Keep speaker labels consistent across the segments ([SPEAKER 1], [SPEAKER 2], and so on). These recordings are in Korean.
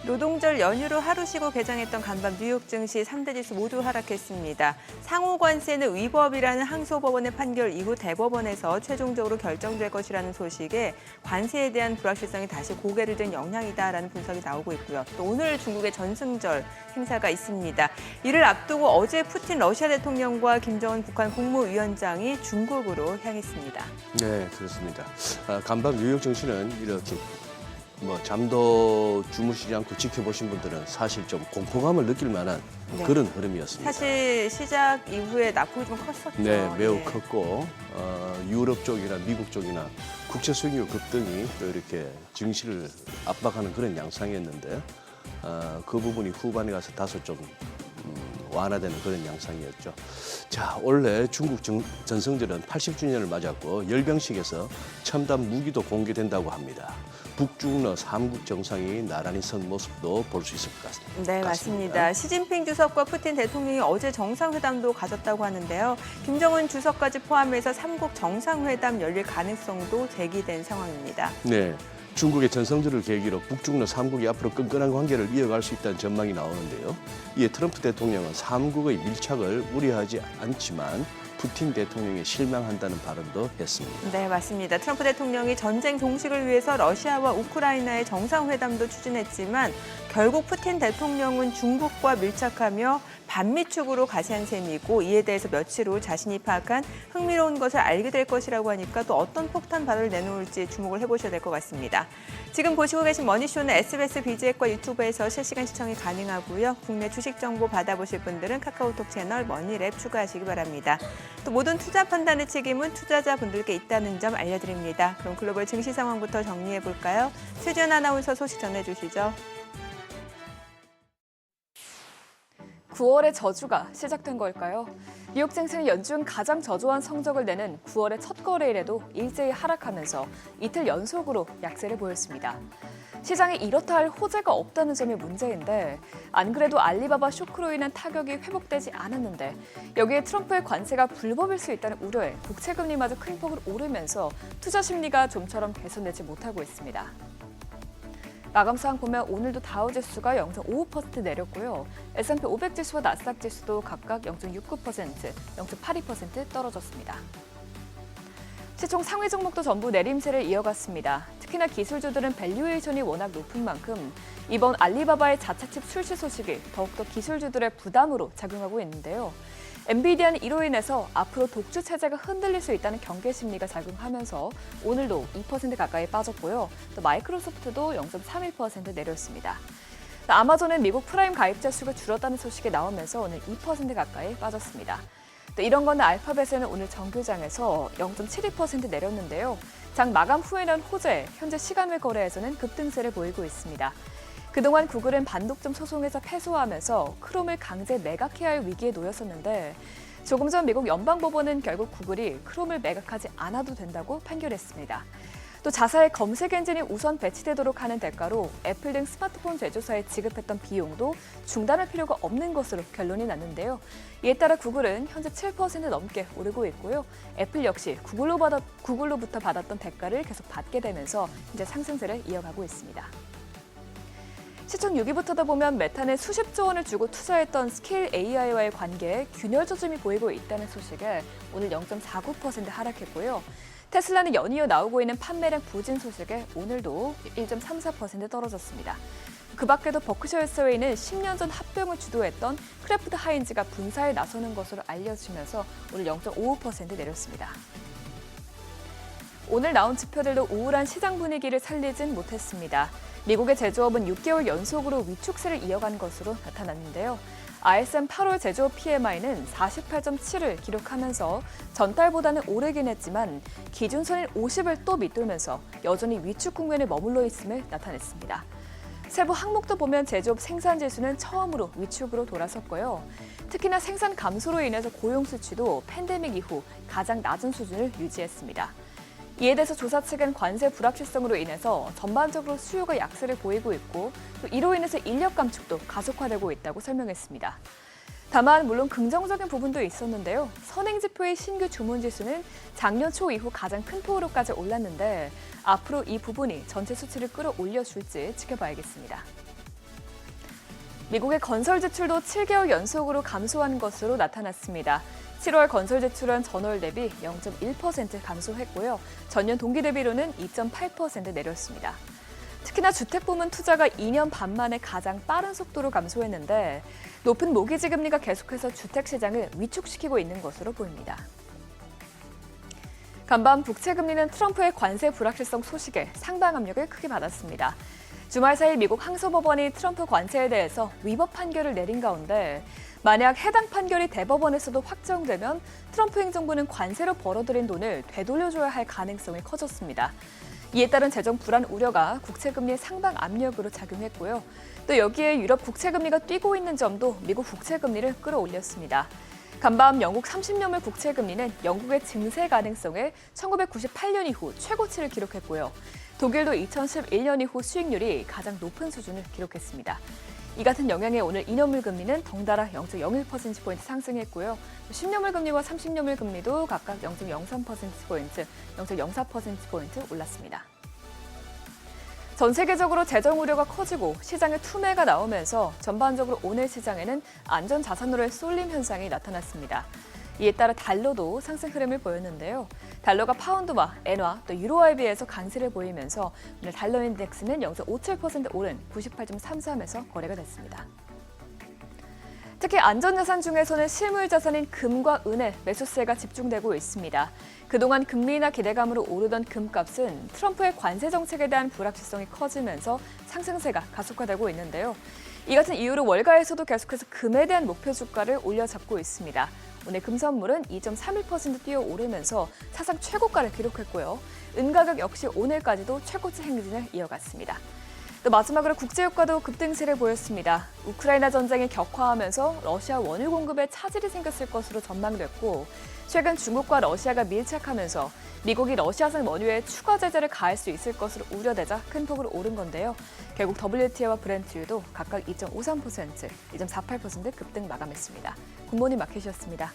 [SPEAKER 1] 노동절 연휴로 하루 쉬고 개장했던 간밤 뉴욕 증시 3대 지수 모두 하락했습니다. 상호 관세는 위법이라는 항소법원의 판결 이후 대법원에서 최종적으로 결정될 것이라는 소식에 관세에 대한 불확실성이 다시 고개를 든 영향이다라는 분석이 나오고 있고요. 또 오늘 중국의 전승절 행사가 있습니다. 이를 앞두고 어제 푸틴 러시아 대통령과 김정은 북한 국무위원장이 중국으로 향했습니다.
[SPEAKER 2] 네, 그렇습니다. 간밤 뉴욕 증시는 이렇게 잠도 주무시지 않고 지켜보신 분들은 사실 좀 공포감을 느낄 만한 그런 흐름이었습니다.
[SPEAKER 1] 사실 시작 이후에 낙폭이 좀 컸었죠.
[SPEAKER 2] 네, 매우 컸고 유럽 쪽이나 미국 쪽이나 국제 수익률 급등이 또 이렇게 증시를 압박하는 그런 양상이었는데 그 부분이 후반에 가서 다소 좀 완화되는 그런 양상이었죠. 자, 원래 중국 전승절은 80주년을 맞았고 열병식에서 첨단 무기도 공개된다고 합니다. 북중러 3국 정상이 나란히 선 모습도 볼 수 있을 것 같습니다.
[SPEAKER 1] 네, 맞습니다. 시진핑 주석과 푸틴 대통령이 어제 정상회담도 가졌다고 하는데요. 김정은 주석까지 포함해서 3국 정상회담 열릴 가능성도 제기된 상황입니다.
[SPEAKER 2] 네. 중국의 전성절을 계기로 북중러 3국이 앞으로 끈끈한 관계를 이어갈 수 있다는 전망이 나오는데요. 이에 트럼프 대통령은 3국의 밀착을 우려하지 않지만 푸틴 대통령에 실망한다는 발언도 했습니다.
[SPEAKER 1] 네, 맞습니다. 트럼프 대통령이 전쟁 종식을 위해서 러시아와 우크라이나의 정상회담도 추진했지만 결국 푸틴 대통령은 중국과 밀착하며 반미축으로 가세한 셈이고 이에 대해서 며칠 후 자신이 파악한 흥미로운 것을 알게 될 것이라고 하니까 또 어떤 폭탄 발언을 내놓을지 주목을 해보셔야 될 것 같습니다. 지금 보시고 계신 머니쇼는 SBS 비즈앱과 유튜브에서 실시간 시청이 가능하고요. 국내 주식 정보 받아보실 분들은 카카오톡 채널 머니랩 추가하시기 바랍니다. 또 모든 투자 판단의 책임은 투자자분들께 있다는 점 알려드립니다. 그럼 글로벌 증시 상황부터 정리해볼까요? 최지연 아나운서 소식 전해주시죠.
[SPEAKER 3] 9월의 저주가 시작된 걸까요? 뉴욕 증시는 연중 가장 저조한 성적을 내는 9월의 첫 거래일에도 일제히 하락하면서 이틀 연속으로 약세를 보였습니다. 시장에 이렇다 할 호재가 없다는 점이 문제인데 안 그래도 알리바바 쇼크로 인한 타격이 회복되지 않았는데 여기에 트럼프의 관세가 불법일 수 있다는 우려에 국채금리마저 큰 폭으로 오르면서 투자 심리가 좀처럼 개선되지 못하고 있습니다. 마감 상황 보면 오늘도 다우지수가 0.55% 내렸고요. S&P 500 지수와 나스닥 지수도 각각 0.69%, 0.82% 떨어졌습니다. 시총 상위 종목도 전부 내림세를 이어갔습니다. 특히나 기술주들은 밸류에이션이 워낙 높은 만큼 이번 알리바바의 자체 칩 출시 소식이 더욱더 기술주들의 부담으로 작용하고 있는데요. 엔비디아는 이로 인해서 앞으로 독주 체제가 흔들릴 수 있다는 경계 심리가 작용하면서 오늘도 2% 가까이 빠졌고요. 또 마이크로소프트도 0.31% 내렸습니다. 아마존은 미국 프라임 가입자 수가 줄었다는 소식이 나오면서 오늘 2% 가까이 빠졌습니다. 또 이런 건데 알파벳은 오늘 정규장에서 0.72% 내렸는데요. 장 마감 후에는 호재, 현재 시간외 거래에서는 급등세를 보이고 있습니다. 그동안 구글은 반독점 소송에서 패소하면서 크롬을 강제 매각해야 할 위기에 놓였었는데 조금 전 미국 연방법원은 결국 구글이 크롬을 매각하지 않아도 된다고 판결했습니다. 또 자사의 검색 엔진이 우선 배치되도록 하는 대가로 애플 등 스마트폰 제조사에 지급했던 비용도 중단할 필요가 없는 것으로 결론이 났는데요. 이에 따라 구글은 현재 7% 넘게 오르고 있고요. 애플 역시 구글로부터 받았던 대가를 계속 받게 되면서 현재 상승세를 이어가고 있습니다. 시총 6위부터다 보면 메타는 수십조 원을 주고 투자했던 스케일 AI와의 관계에 균열 조짐이 보이고 있다는 소식에 오늘 0.49% 하락했고요. 테슬라는 연이어 나오고 있는 판매량 부진 소식에 오늘도 1.34% 떨어졌습니다. 그 밖에도 버크셔 해서웨이는 10년 전 합병을 주도했던 크래프트 하인즈가 분사에 나서는 것으로 알려지면서 오늘 0.55% 내렸습니다. 오늘 나온 지표들도 우울한 시장 분위기를 살리진 못했습니다. 미국의 제조업은 6개월 연속으로 위축세를 이어간 것으로 나타났는데요. ISM 8월 제조업 PMI는 48.7을 기록하면서 전달보다는 오르긴 했지만 기준선인 50을 또 밑돌면서 여전히 위축 국면에 머물러 있음을 나타냈습니다. 세부 항목도 보면 제조업 생산 지수는 처음으로 위축으로 돌아섰고요. 특히나 생산 감소로 인해서 고용 수치도 팬데믹 이후 가장 낮은 수준을 유지했습니다. 이에 대해서 조사 측은 관세 불확실성으로 인해서 전반적으로 수요가 약세를 보이고 있고 또 이로 인해서 인력 감축도 가속화되고 있다고 설명했습니다. 다만 물론 긍정적인 부분도 있었는데요. 선행지표의 신규 주문지수는 작년 초 이후 가장 큰 폭으로까지 올랐는데 앞으로 이 부분이 전체 수치를 끌어올려줄지 지켜봐야겠습니다. 미국의 건설 지출도 7개월 연속으로 감소한 것으로 나타났습니다. 7월 건설 지출은 전월 대비 0.1% 감소했고요. 전년 동기 대비로는 2.8% 내렸습니다. 특히나 주택 부문 투자가 2년 반 만에 가장 빠른 속도로 감소했는데 높은 모기지 금리가 계속해서 주택 시장을 위축시키고 있는 것으로 보입니다. 간밤 국채 금리는 트럼프의 관세 불확실성 소식에 상당 압력을 크게 받았습니다. 주말 사이 미국 항소법원이 트럼프 관세에 대해서 위법 판결을 내린 가운데 만약 해당 판결이 대법원에서도 확정되면 트럼프 행정부는 관세로 벌어들인 돈을 되돌려줘야 할 가능성이 커졌습니다. 이에 따른 재정 불안 우려가 국채금리의 상방 압력으로 작용했고요. 또 여기에 유럽 국채금리가 뛰고 있는 점도 미국 국채금리를 끌어올렸습니다. 간밤 영국 30년물 국채금리는 영국의 증세 가능성에 1998년 이후 최고치를 기록했고요. 독일도 2011년 이후 수익률이 가장 높은 수준을 기록했습니다. 이 같은 영향에 오늘 2년물 금리는 덩달아 0.01%포인트 상승했고요. 10년물 금리와 30년물 금리도 각각 0.03%포인트, 0.04%포인트 올랐습니다. 전 세계적으로 재정 우려가 커지고 시장에 투매가 나오면서 전반적으로 오늘 시장에는 안전자산으로의 쏠림 현상이 나타났습니다. 이에 따라 달러도 상승 흐름을 보였는데요. 달러가 파운드와 엔화, 또 유로화에 비해서 강세를 보이면서 오늘 달러 인덱스는 0.57% 오른 98.33에서 거래가 됐습니다. 특히 안전자산 중에서는 실물자산인 금과 은에 매수세가 집중되고 있습니다. 그동안 금리나 기대감으로 오르던 금값은 트럼프의 관세 정책에 대한 불확실성이 커지면서 상승세가 가속화되고 있는데요. 이 같은 이유로 월가에서도 계속해서 금에 대한 목표 주가를 올려잡고 있습니다. 오늘 금 선물은 2.31% 뛰어오르면서 사상 최고가를 기록했고요. 은 가격 역시 오늘까지도 최고치 행진을 이어갔습니다. 또 마지막으로 국제유가도 급등세를 보였습니다. 우크라이나 전쟁이 격화하면서 러시아 원유 공급에 차질이 생겼을 것으로 전망됐고 최근 중국과 러시아가 밀착하면서 미국이 러시아산 원유에 추가 제재를 가할 수 있을 것으로 우려되자 큰 폭으로 오른 건데요. 결국 WTI와 브렌트유도 각각 2.53%, 2.48% 급등 마감했습니다. 굿모닝 마켓이었습니다.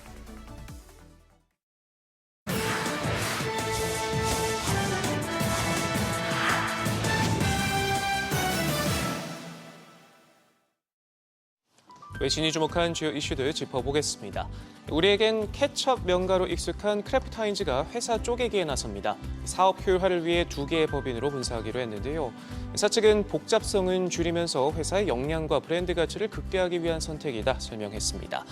[SPEAKER 4] 외신이 주목한 주요 이슈들 짚어보겠습니다. 우리에겐 케첩 명가로 익숙한 크래프트 하인즈가 회사 쪼개기에 나섭니다. 사업 효율화를 위해 2개의 법인으로 분사하기로 했는데요. 회사 측은 복잡성은 줄이면서 회사의 역량과 브랜드 가치를 극대화하기 위한 선택이다 설명했습니다.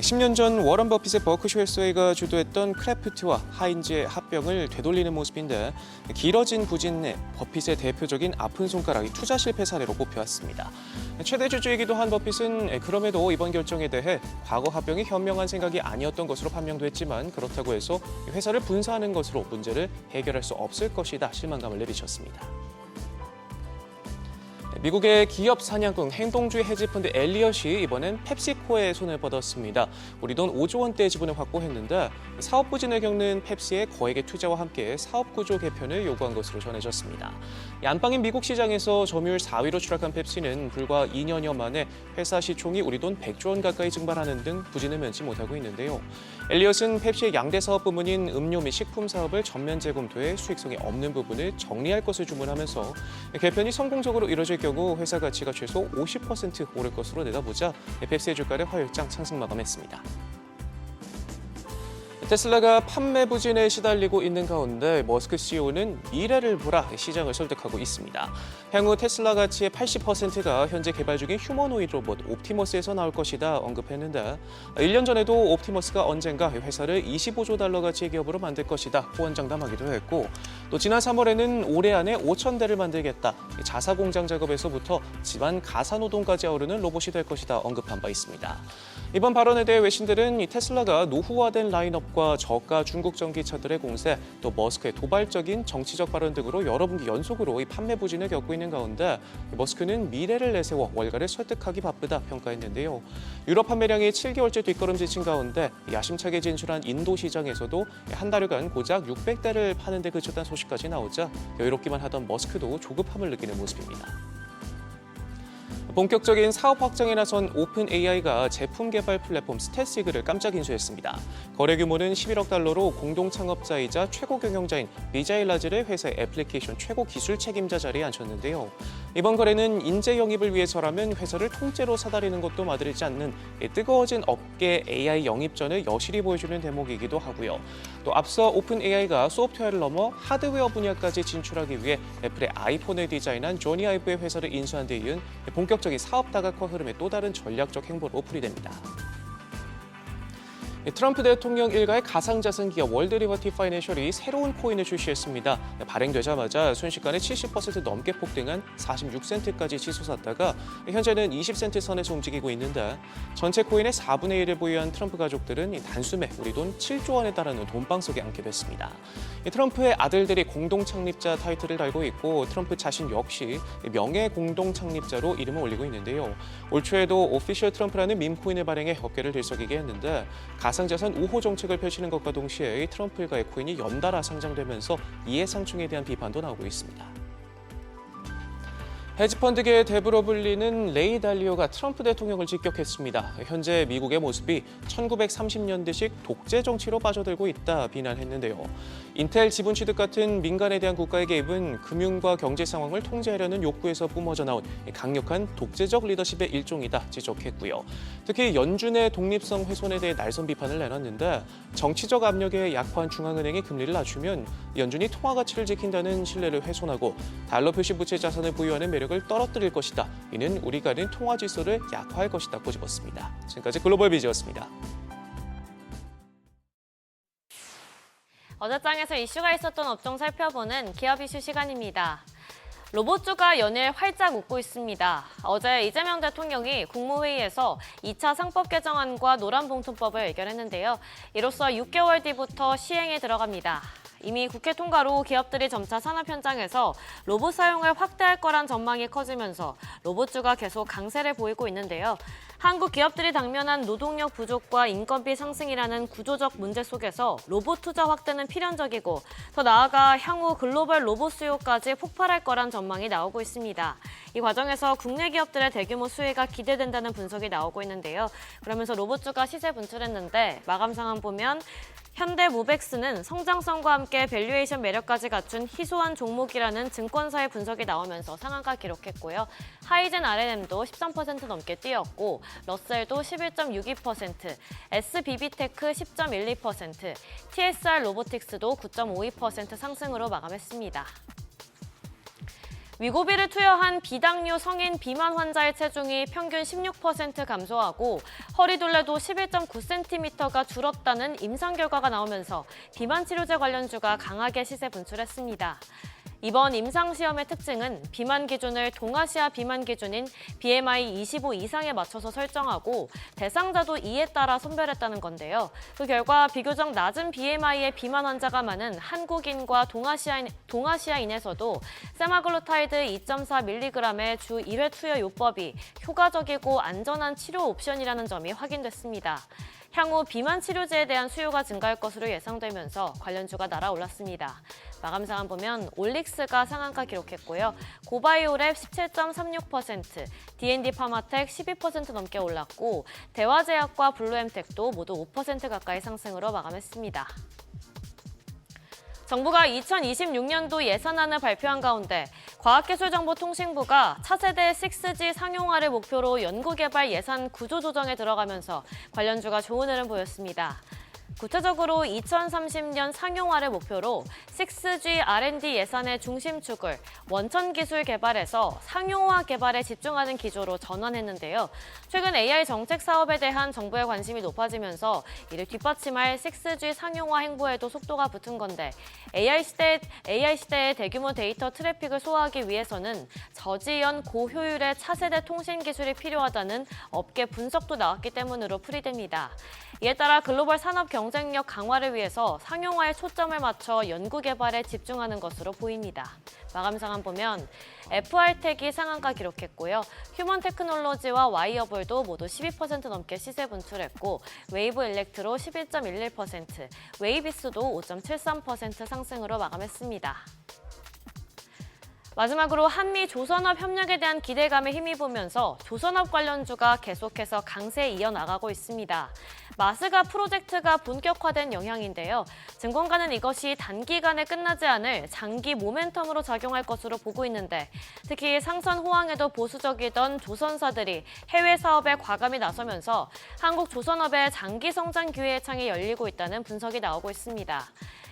[SPEAKER 4] 10년 전 워런 버핏의 버크셔 해서웨이가 주도했던 크래프트와 하인즈의 합병을 되돌리는 모습인데 길어진 부진 내 버핏의 대표적인 아픈 손가락이 투자 실패 사례로 꼽혀왔습니다. 최대 주주이기도 한 버핏은 그럼에도 이번 결정에 대해 과거 합병이 현명한 생각이 아니었던 것으로 판명됐지만 그렇다고 해서 회사를 분사하는 것으로 문제를 해결할 수 없을 것이다 실망감을 내비쳤습니다. 미국의 기업 사냥꾼 행동주의 헤지펀드 엘리엇이 이번엔 펩시코의 손을 뻗었습니다. 우리 돈 5조 원대 지분을 확보했는데 사업 부진을 겪는 펩시의 거액의 투자와 함께 사업 구조 개편을 요구한 것으로 전해졌습니다. 안방인 미국 시장에서 점유율 4위로 추락한 펩시는 불과 2년여 만에 회사 시총이 우리 돈 100조 원 가까이 증발하는 등 부진을 면치 못하고 있는데요. 엘리엇은 펩시의 양대 사업 부문인 음료 및 식품 사업을 전면 재검토해 수익성이 없는 부분을 정리할 것을 주문하면서 개편이 성공적으로 이뤄질 경우 회사 가치가 최소 50% 오를 것으로 내다보자 펩시의 주가를 화요일장 상승 마감했습니다. 테슬라가 판매 부진에 시달리고 있는 가운데 머스크 CEO는 미래를 보라 시장을 설득하고 있습니다. 향후 테슬라 가치의 80%가 현재 개발 중인 휴머노이드 로봇 옵티머스에서 나올 것이다 언급했는데 1년 전에도 옵티머스가 언젠가 회사를 25조 달러 가치의 기업으로 만들 것이다 호언장담하기도 했고 또 지난 3월에는 올해 안에 5,000대를 만들겠다 자사 공장 작업에서부터 집안 가사노동까지 아우르는 로봇이 될 것이다 언급한 바 있습니다. 이번 발언에 대해 외신들은 이 테슬라가 노후화된 라인업과 저가 중국 전기차들의 공세, 또 머스크의 도발적인 정치적 발언 등으로 여러 분기 연속으로 이 판매 부진을 겪고 있는 가운데 머스크는 미래를 내세워 월가를 설득하기 바쁘다 평가했는데요. 유럽 판매량이 7개월째 뒷걸음질 친 가운데 야심차게 진출한 인도 시장에서도 한 달여간 고작 600대를 파는 데 그쳤다는 소식까지 나오자 여유롭기만 하던 머스크도 조급함을 느끼는 모습입니다. 본격적인 사업 확장에 나선 오픈 AI가 제품 개발 플랫폼 스텔시그를 깜짝 인수했습니다. 거래 규모는 11억 달러로 공동 창업자이자 최고 경영자인 비자이 라즈를 회사의 애플리케이션 최고 기술 책임자 자리에 앉혔는데요. 이번 거래는 인재 영입을 위해서라면 회사를 통째로 사들이는 것도 마다하지 않는 뜨거워진 업계 AI 영입전을 여실히 보여주는 대목이기도 하고요. 또 앞서 오픈 AI가 소프트웨어를 넘어 하드웨어 분야까지 진출하기 위해 애플의 아이폰을 디자인한 조니 아이브의 회사를 인수한 데 이은 본격적인 사업 다각화 흐름의 또 다른 전략적 행보로 풀이됩니다. 트럼프 대통령 일가의 가상자산 기업 월드리버티 파이낸셜이 새로운 코인을 출시했습니다. 발행되자마자 순식간에 70% 넘게 폭등한 46센트까지 치솟았다가 현재는 20센트 선에서 움직이고 있는데 전체 코인의 4분의 1을 보유한 트럼프 가족들은 단숨에 우리 돈 7조 원에 달하는 돈방석에 앉게 됐습니다. 트럼프의 아들들이 공동 창립자 타이틀을 달고 있고 트럼프 자신 역시 명예 공동 창립자로 이름을 올리고 있는데요. 올 초에도 오피셜 트럼프라는 밈 코인을 발행해 어깨를 들썩이게 했는데 가상자산 우호 정책을 펼치는 것과 동시에 트럼프 일가의 코인이 연달아 상장되면서 이해상충에 대한 비판도 나오고 있습니다. 헤지펀드계의 대부로 불리는 레이 달리오가 트럼프 대통령을 직격했습니다. 현재 미국의 모습이 1930년대식 독재 정치로 빠져들고 있다 비난했는데요. 인텔 지분 취득 같은 민간에 대한 국가의 개입은 금융과 경제 상황을 통제하려는 욕구에서 뿜어져 나온 강력한 독재적 리더십의 일종이다 지적했고요. 특히 연준의 독립성 훼손에 대해 날선 비판을 내놨는데 정치적 압력에 약화한 중앙은행이 금리를 낮추면 연준이 통화 가치를 지킨다는 신뢰를 훼손하고 달러 표시 부채 자산을 보유하는 매력을 떨어뜨릴 것이다. 이는 우리가 아는 통화 지수를 약화할 것이다 꼬집었습니다. 지금까지 글로벌 비즈였습니다.
[SPEAKER 5] 어제장에서 이슈가 있었던 업종 살펴보는 기업 이슈 시간입니다. 로봇주가 연일 활짝 웃고 있습니다. 어제 이재명 대통령이 국무회의에서 2차 상법 개정안과 노란봉투법을 의결했는데요. 이로써 6개월 뒤부터 시행에 들어갑니다. 이미 국회 통과로 기업들이 점차 산업 현장에서 로봇 사용을 확대할 거란 전망이 커지면서 로봇주가 계속 강세를 보이고 있는데요. 한국 기업들이 당면한 노동력 부족과 인건비 상승이라는 구조적 문제 속에서 로봇 투자 확대는 필연적이고 더 나아가 향후 글로벌 로봇 수요까지 폭발할 거란 전망이 나오고 있습니다. 이 과정에서 국내 기업들의 대규모 수혜가 기대된다는 분석이 나오고 있는데요. 그러면서 로봇주가 시세 분출했는데 마감 상황 보면 현대모백스는 성장성과 함께 밸류에이션 매력까지 갖춘 희소한 종목이라는 증권사의 분석이 나오면서 상한가 기록했고요. 하이젠 R&M도 13% 넘게 뛰었고 러셀도 11.62%, SBB테크 10.12%, TSR 로보틱스도 9.52% 상승으로 마감했습니다. 위고비를 투여한 비당뇨 성인 비만 환자의 체중이 평균 16% 감소하고 허리둘레도 11.9cm가 줄었다는 임상 결과가 나오면서 비만 치료제 관련주가 강하게 시세 분출했습니다. 이번 임상시험의 특징은 비만 기준을 동아시아 비만 기준인 BMI 25 이상에 맞춰서 설정하고 대상자도 이에 따라 선별했다는 건데요. 그 결과 비교적 낮은 BMI의 비만 환자가 많은 한국인과 동아시아인에서도 세마글루타이드 2.4mg의 주 1회 투여 요법이 효과적이고 안전한 치료 옵션이라는 점이 확인됐습니다. 향후 비만 치료제에 대한 수요가 증가할 것으로 예상되면서 관련주가 날아올랐습니다. 마감 상황 보면 올릭스가 상한가 기록했고요. 고바이오랩 17.36%, D&D 파마텍 12% 넘게 올랐고 대화제약과 블루엠텍도 모두 5% 가까이 상승으로 마감했습니다. 정부가 2026년도 예산안을 발표한 가운데 과학기술정보통신부가 차세대 6G 상용화를 목표로 연구개발 예산 구조 조정에 들어가면서 관련주가 좋은 흐름 보였습니다. 구체적으로 2030년 상용화를 목표로 6G R&D 예산의 중심축을 원천기술 개발에서 상용화 개발에 집중하는 기조로 전환했는데요. 최근 AI 정책 사업에 대한 정부의 관심이 높아지면서 이를 뒷받침할 6G 상용화 행보에도 속도가 붙은 건데 AI 시대의 대규모 데이터 트래픽을 소화하기 위해서는 저지연 고효율의 차세대 통신 기술이 필요하다는 업계 분석도 나왔기 때문으로 풀이됩니다. 이에 따라 글로벌 산업 경쟁력 강화를 위해서 상용화에 초점을 맞춰 연구 개발에 집중하는 것으로 보입니다. 마감 상황 보면 FR텍이 상한가 기록했고요. 휴먼 테크놀로지와 와이어블도 모두 12% 넘게 시세 분출했고 웨이브 일렉트로 11.11%, 웨이비스도 5.73% 상승으로 마감했습니다. 마지막으로 한미 조선업 협력에 대한 기대감에 힘입으면서 조선업 관련주가 계속해서 강세 이어나가고 있습니다. 마스가 프로젝트가 본격화된 영향인데요. 증권가는 이것이 단기간에 끝나지 않을 장기 모멘텀으로 작용할 것으로 보고 있는데 특히 상선 호황에도 보수적이던 조선사들이 해외 사업에 과감히 나서면서 한국 조선업의 장기 성장 기회의 창이 열리고 있다는 분석이 나오고 있습니다.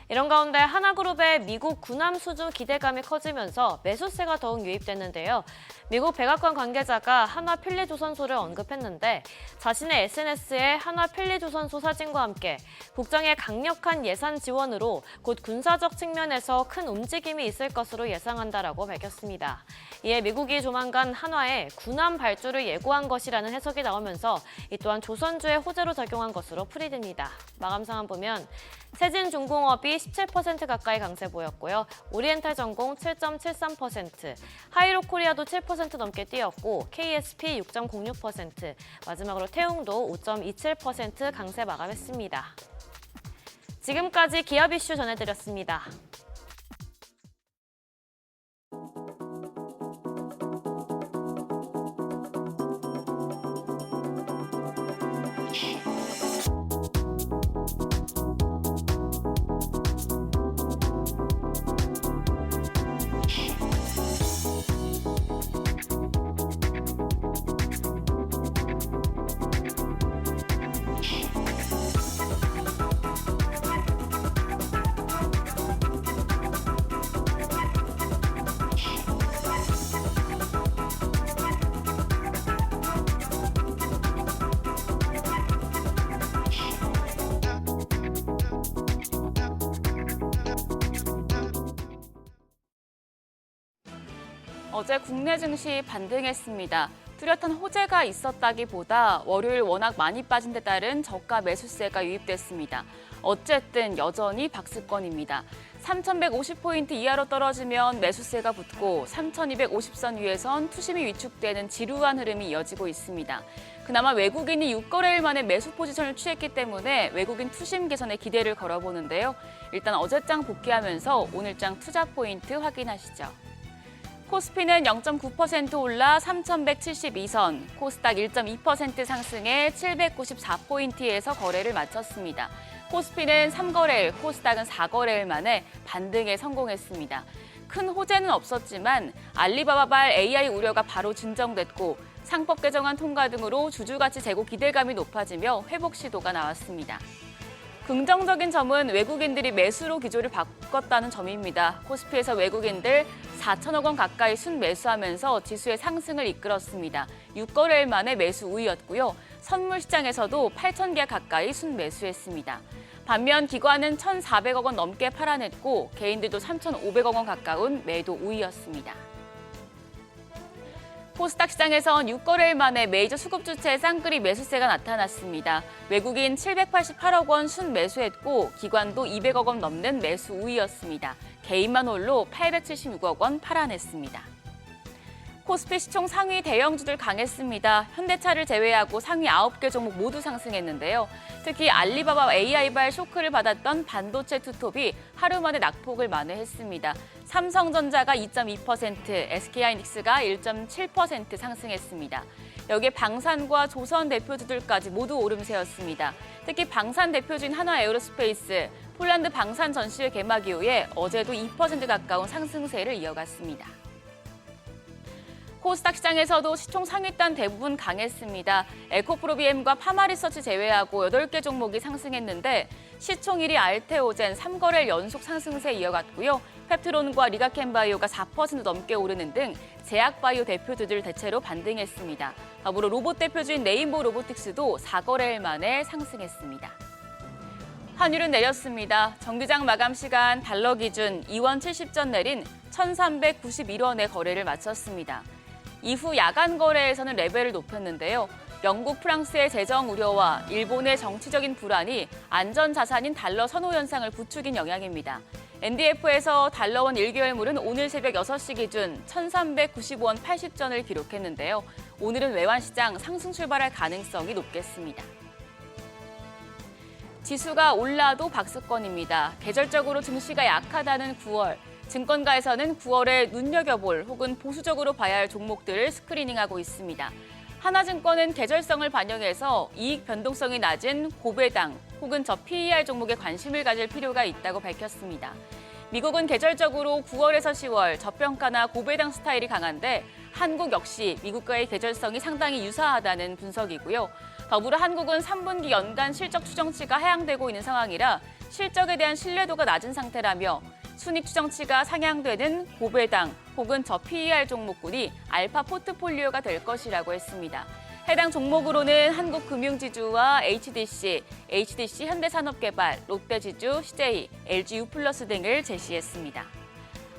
[SPEAKER 5] 이런 가운데 하나그룹의 미국 군함 수주 기대감이 커지면서 매수세가 더욱 유입됐는데요. 미국 백악관 관계자가 한화필리조선소를 언급했는데 자신의 SNS에 한화필리조선소 사진과 함께 국정의 강력한 예산 지원으로 곧 군사적 측면에서 큰 움직임이 있을 것으로 예상한다라고 밝혔습니다. 이에 미국이 조만간 한화에 군함 발주를 예고한 것이라는 해석이 나오면서 이 또한 조선주의 호재로 작용한 것으로 풀이됩니다. 마감 상황 보면 세진중공업이 17% 가까이 강세 보였고요. 오리엔탈전공 7.73%, 하이로코리아도 7% 넘게 뛰었고 KSP 6.06%, 마지막으로 태웅도 5.27% 강세 마감했습니다. 지금까지 기업 이슈 전해드렸습니다.
[SPEAKER 6] 어제 국내 증시 반등했습니다. 뚜렷한 호재가 있었다기보다 월요일 워낙 많이 빠진 데 따른 저가 매수세가 유입됐습니다. 어쨌든 여전히 박스권입니다. 3,150포인트 이하로 떨어지면 매수세가 붙고 3,250선 위에선 투심이 위축되는 지루한 흐름이 이어지고 있습니다. 그나마 외국인이 6거래일 만에 매수 포지션을 취했기 때문에 외국인 투심 개선에 기대를 걸어보는데요. 일단 어제장 복귀하면서 오늘장 투자 포인트 확인하시죠. 코스피는 0.9% 올라 3,172선, 코스닥 1.2% 상승해 794포인트에서 거래를 마쳤습니다. 코스피는 3거래일, 코스닥은 4거래일 만에 반등에 성공했습니다. 큰 호재는 없었지만 알리바바발 AI 우려가 바로 진정됐고 상법 개정안 통과 등으로 주주가치 제고 기대감이 높아지며 회복 시도가 나왔습니다. 긍정적인 점은 외국인들이 매수로 기조를 바꿨다는 점입니다. 코스피에서 외국인들 4천억 원 가까이 순매수하면서 지수의 상승을 이끌었습니다. 6거래일 만에 매수 우위였고요. 선물 시장에서도 8천 개 가까이 순매수했습니다. 반면 기관은 1,400억 원 넘게 팔아냈고 개인들도 3,500억 원 가까운 매도 우위였습니다. 코스닥 시장에선 6거래일 만에 메이저 수급주체의 쌍끌이 매수세가 나타났습니다. 외국인 788억 원 순매수했고 기관도 200억 원 넘는 매수 우위였습니다. 개인만 홀로 876억 원 팔아냈습니다. 코스피 시총 상위 대형주들 강했습니다. 현대차를 제외하고 상위 9개 종목 모두 상승했는데요. 특히 알리바바 AI발 쇼크를 받았던 반도체 투톱이 하루 만에 낙폭을 만회했습니다. 삼성전자가 2.2%, SK하이닉스가 1.7% 상승했습니다. 여기에 방산과 조선 대표주들까지 모두 오름세였습니다. 특히 방산 대표주인 한화에어로스페이스, 폴란드 방산 전시회 개막 이후에 어제도 2% 가까운 상승세를 이어갔습니다. 코스닥 시장에서도 시총 상위단 대부분 강했습니다. 에코프로비엠과 파마리서치 제외하고 8개 종목이 상승했는데 시총 1위 알테오젠 3거래일 연속 상승세 이어갔고요. 펩트론과 리가켄바이오가 4% 넘게 오르는 등 제약바이오 대표주들 대체로 반등했습니다. 더불어 로봇 대표주인 네임보 로보틱스도 4거래일 만에 상승했습니다. 환율은 내렸습니다. 정기장 마감 시간 달러 기준 2원 70전 내린 1,391원에 거래를 마쳤습니다. 이후 야간 거래에서는 레벨을 높였는데요. 영국, 프랑스의 재정 우려와 일본의 정치적인 불안이 안전자산인 달러 선호 현상을 부추긴 영향입니다. NDF에서 달러원 1개월물은 오늘 새벽 6시 기준 1,395원 80전을 기록했는데요. 오늘은 외환시장 상승 출발할 가능성이 높겠습니다. 지수가 올라도 박스권입니다. 계절적으로 증시가 약하다는 9월, 증권가에서는 9월에 눈여겨볼 혹은 보수적으로 봐야 할 종목들을 스크리닝하고 있습니다. 하나증권은 계절성을 반영해서 이익 변동성이 낮은 고배당 혹은 저PER 종목에 관심을 가질 필요가 있다고 밝혔습니다. 미국은 계절적으로 9월에서 10월 저평가나 고배당 스타일이 강한데 한국 역시 미국과의 계절성이 상당히 유사하다는 분석이고요. 더불어 한국은 3분기 연간 실적 추정치가 하향되고 있는 상황이라 실적에 대한 신뢰도가 낮은 상태라며 순익 추정치가 상향되는 고배당 혹은 저PER 종목군이 알파 포트폴리오가 될 것이라고 했습니다. 해당 종목으로는 한국금융지주와 HDC, HDC 현대산업개발, 롯데지주, CJ, LGU+ 등을 제시했습니다.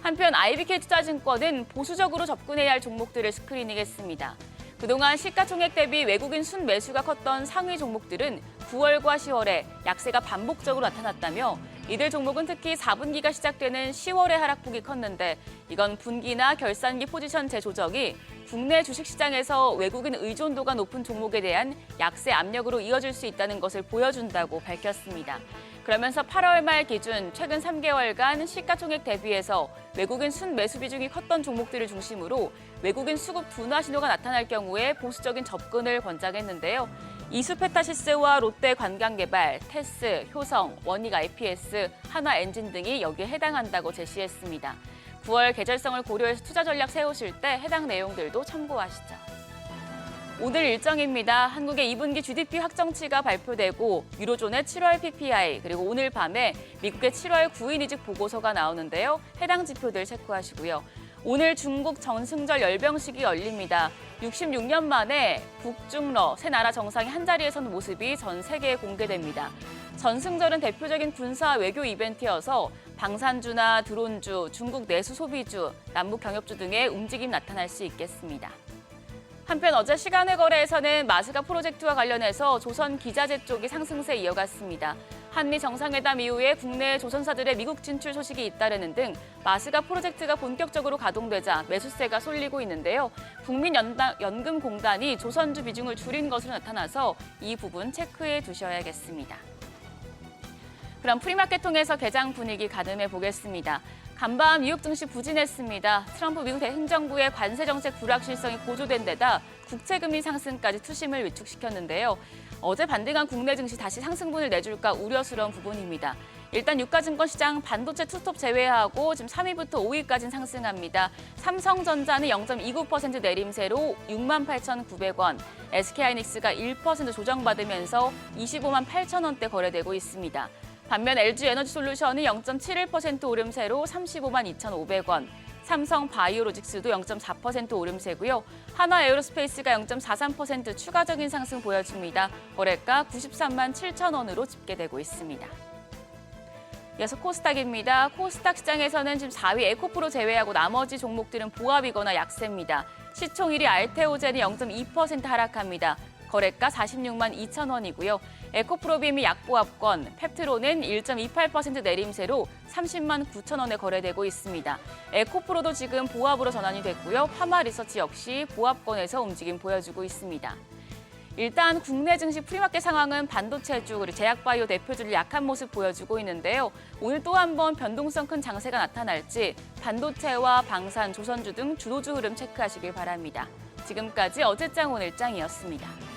[SPEAKER 6] 한편 IBK 투자증권은 보수적으로 접근해야 할 종목들을 스크리닝했습니다. 그동안 시가총액 대비 외국인 순매수가 컸던 상위 종목들은 9월과 10월에 약세가 반복적으로 나타났다며 이들 종목은 특히 4분기가 시작되는 10월에 하락폭이 컸는데 이건 분기나 결산기 포지션 재조정이 국내 주식시장에서 외국인 의존도가 높은 종목에 대한 약세 압력으로 이어질 수 있다는 것을 보여준다고 밝혔습니다. 그러면서 8월 말 기준 최근 3개월간 시가총액 대비해서 외국인 순매수 비중이 컸던 종목들을 중심으로 외국인 수급 둔화 신호가 나타날 경우에 보수적인 접근을 권장했는데요. 이수페타시스와 롯데 관광개발, 테스, 효성, 원익 IPS, 하나엔진 등이 여기에 해당한다고 제시했습니다. 9월 계절성을 고려해서 투자 전략 세우실 때 해당 내용들도 참고하시죠. 오늘 일정입니다. 한국의 2분기 GDP 확정치가 발표되고 유로존의 7월 PPI 그리고 오늘 밤에 미국의 7월 구인이직 보고서가 나오는데요. 해당 지표들 체크하시고요. 오늘 중국 전승절 열병식이 열립니다. 66년 만에 북중러 세 나라 정상이 한자리에 선 모습이 전 세계에 공개됩니다. 전승절은 대표적인 군사 외교 이벤트여서 방산주나 드론주, 중국 내수 소비주, 남북 경협주 등의 움직임 나타날 수 있겠습니다. 한편 어제 시간외 거래에서는 마스가 프로젝트와 관련해서 조선 기자재 쪽이 상승세 이어갔습니다. 한미 정상회담 이후에 국내 조선사들의 미국 진출 소식이 잇따르는 등 마스가 프로젝트가 본격적으로 가동되자 매수세가 쏠리고 있는데요. 국민연금공단이 조선주 비중을 줄인 것으로 나타나서 이 부분 체크해 두셔야겠습니다. 그럼 프리마켓 통해서 개장 분위기 가늠해 보겠습니다. 간밤 뉴욕 증시 부진했습니다. 트럼프 미국 행정부의 관세 정책 불확실성이 고조된 데다 국채금리 상승까지 투심을 위축시켰는데요. 어제 반등한 국내 증시 다시 상승분을 내줄까 우려스러운 부분입니다. 일단 유가증권 시장 반도체 투스톱 제외하고 지금 3위부터 5위까지 상승합니다. 삼성전자는 0.29% 내림세로 68,900원, SK하이닉스가 1% 조정받으면서 25만 8천 원대 거래되고 있습니다. 반면 LG에너지솔루션은 0.71% 오름세로 35만 2,500원, 삼성 바이오로직스도 0.4% 오름세고요. 하나에어로스페이스가 0.43% 추가적인 상승 보여줍니다. 거래가 93만 7천 원으로 집계되고 있습니다. 이어서 코스닥입니다. 코스닥 시장에서는 지금 4위 에코프로 제외하고 나머지 종목들은 보합이거나 약세입니다. 시총 1위 알테오젠이 0.2% 하락합니다. 거래가 46만 2천 원이고요. 에코프로빔이 약보합권, 펩트로는 1.28% 내림세로 30만 9천 원에 거래되고 있습니다. 에코프로도 지금 보합으로 전환이 됐고요. 파마리서치 역시 보합권에서 움직임 보여주고 있습니다. 일단 국내 증시 프리마켓 상황은 반도체주 그리고 제약바이오 대표주를 약한 모습 보여주고 있는데요. 오늘 또 한 번 변동성 큰 장세가 나타날지 반도체와 방산, 조선주 등 주도주 흐름 체크하시길 바랍니다. 지금까지 어제장 오늘장이었습니다.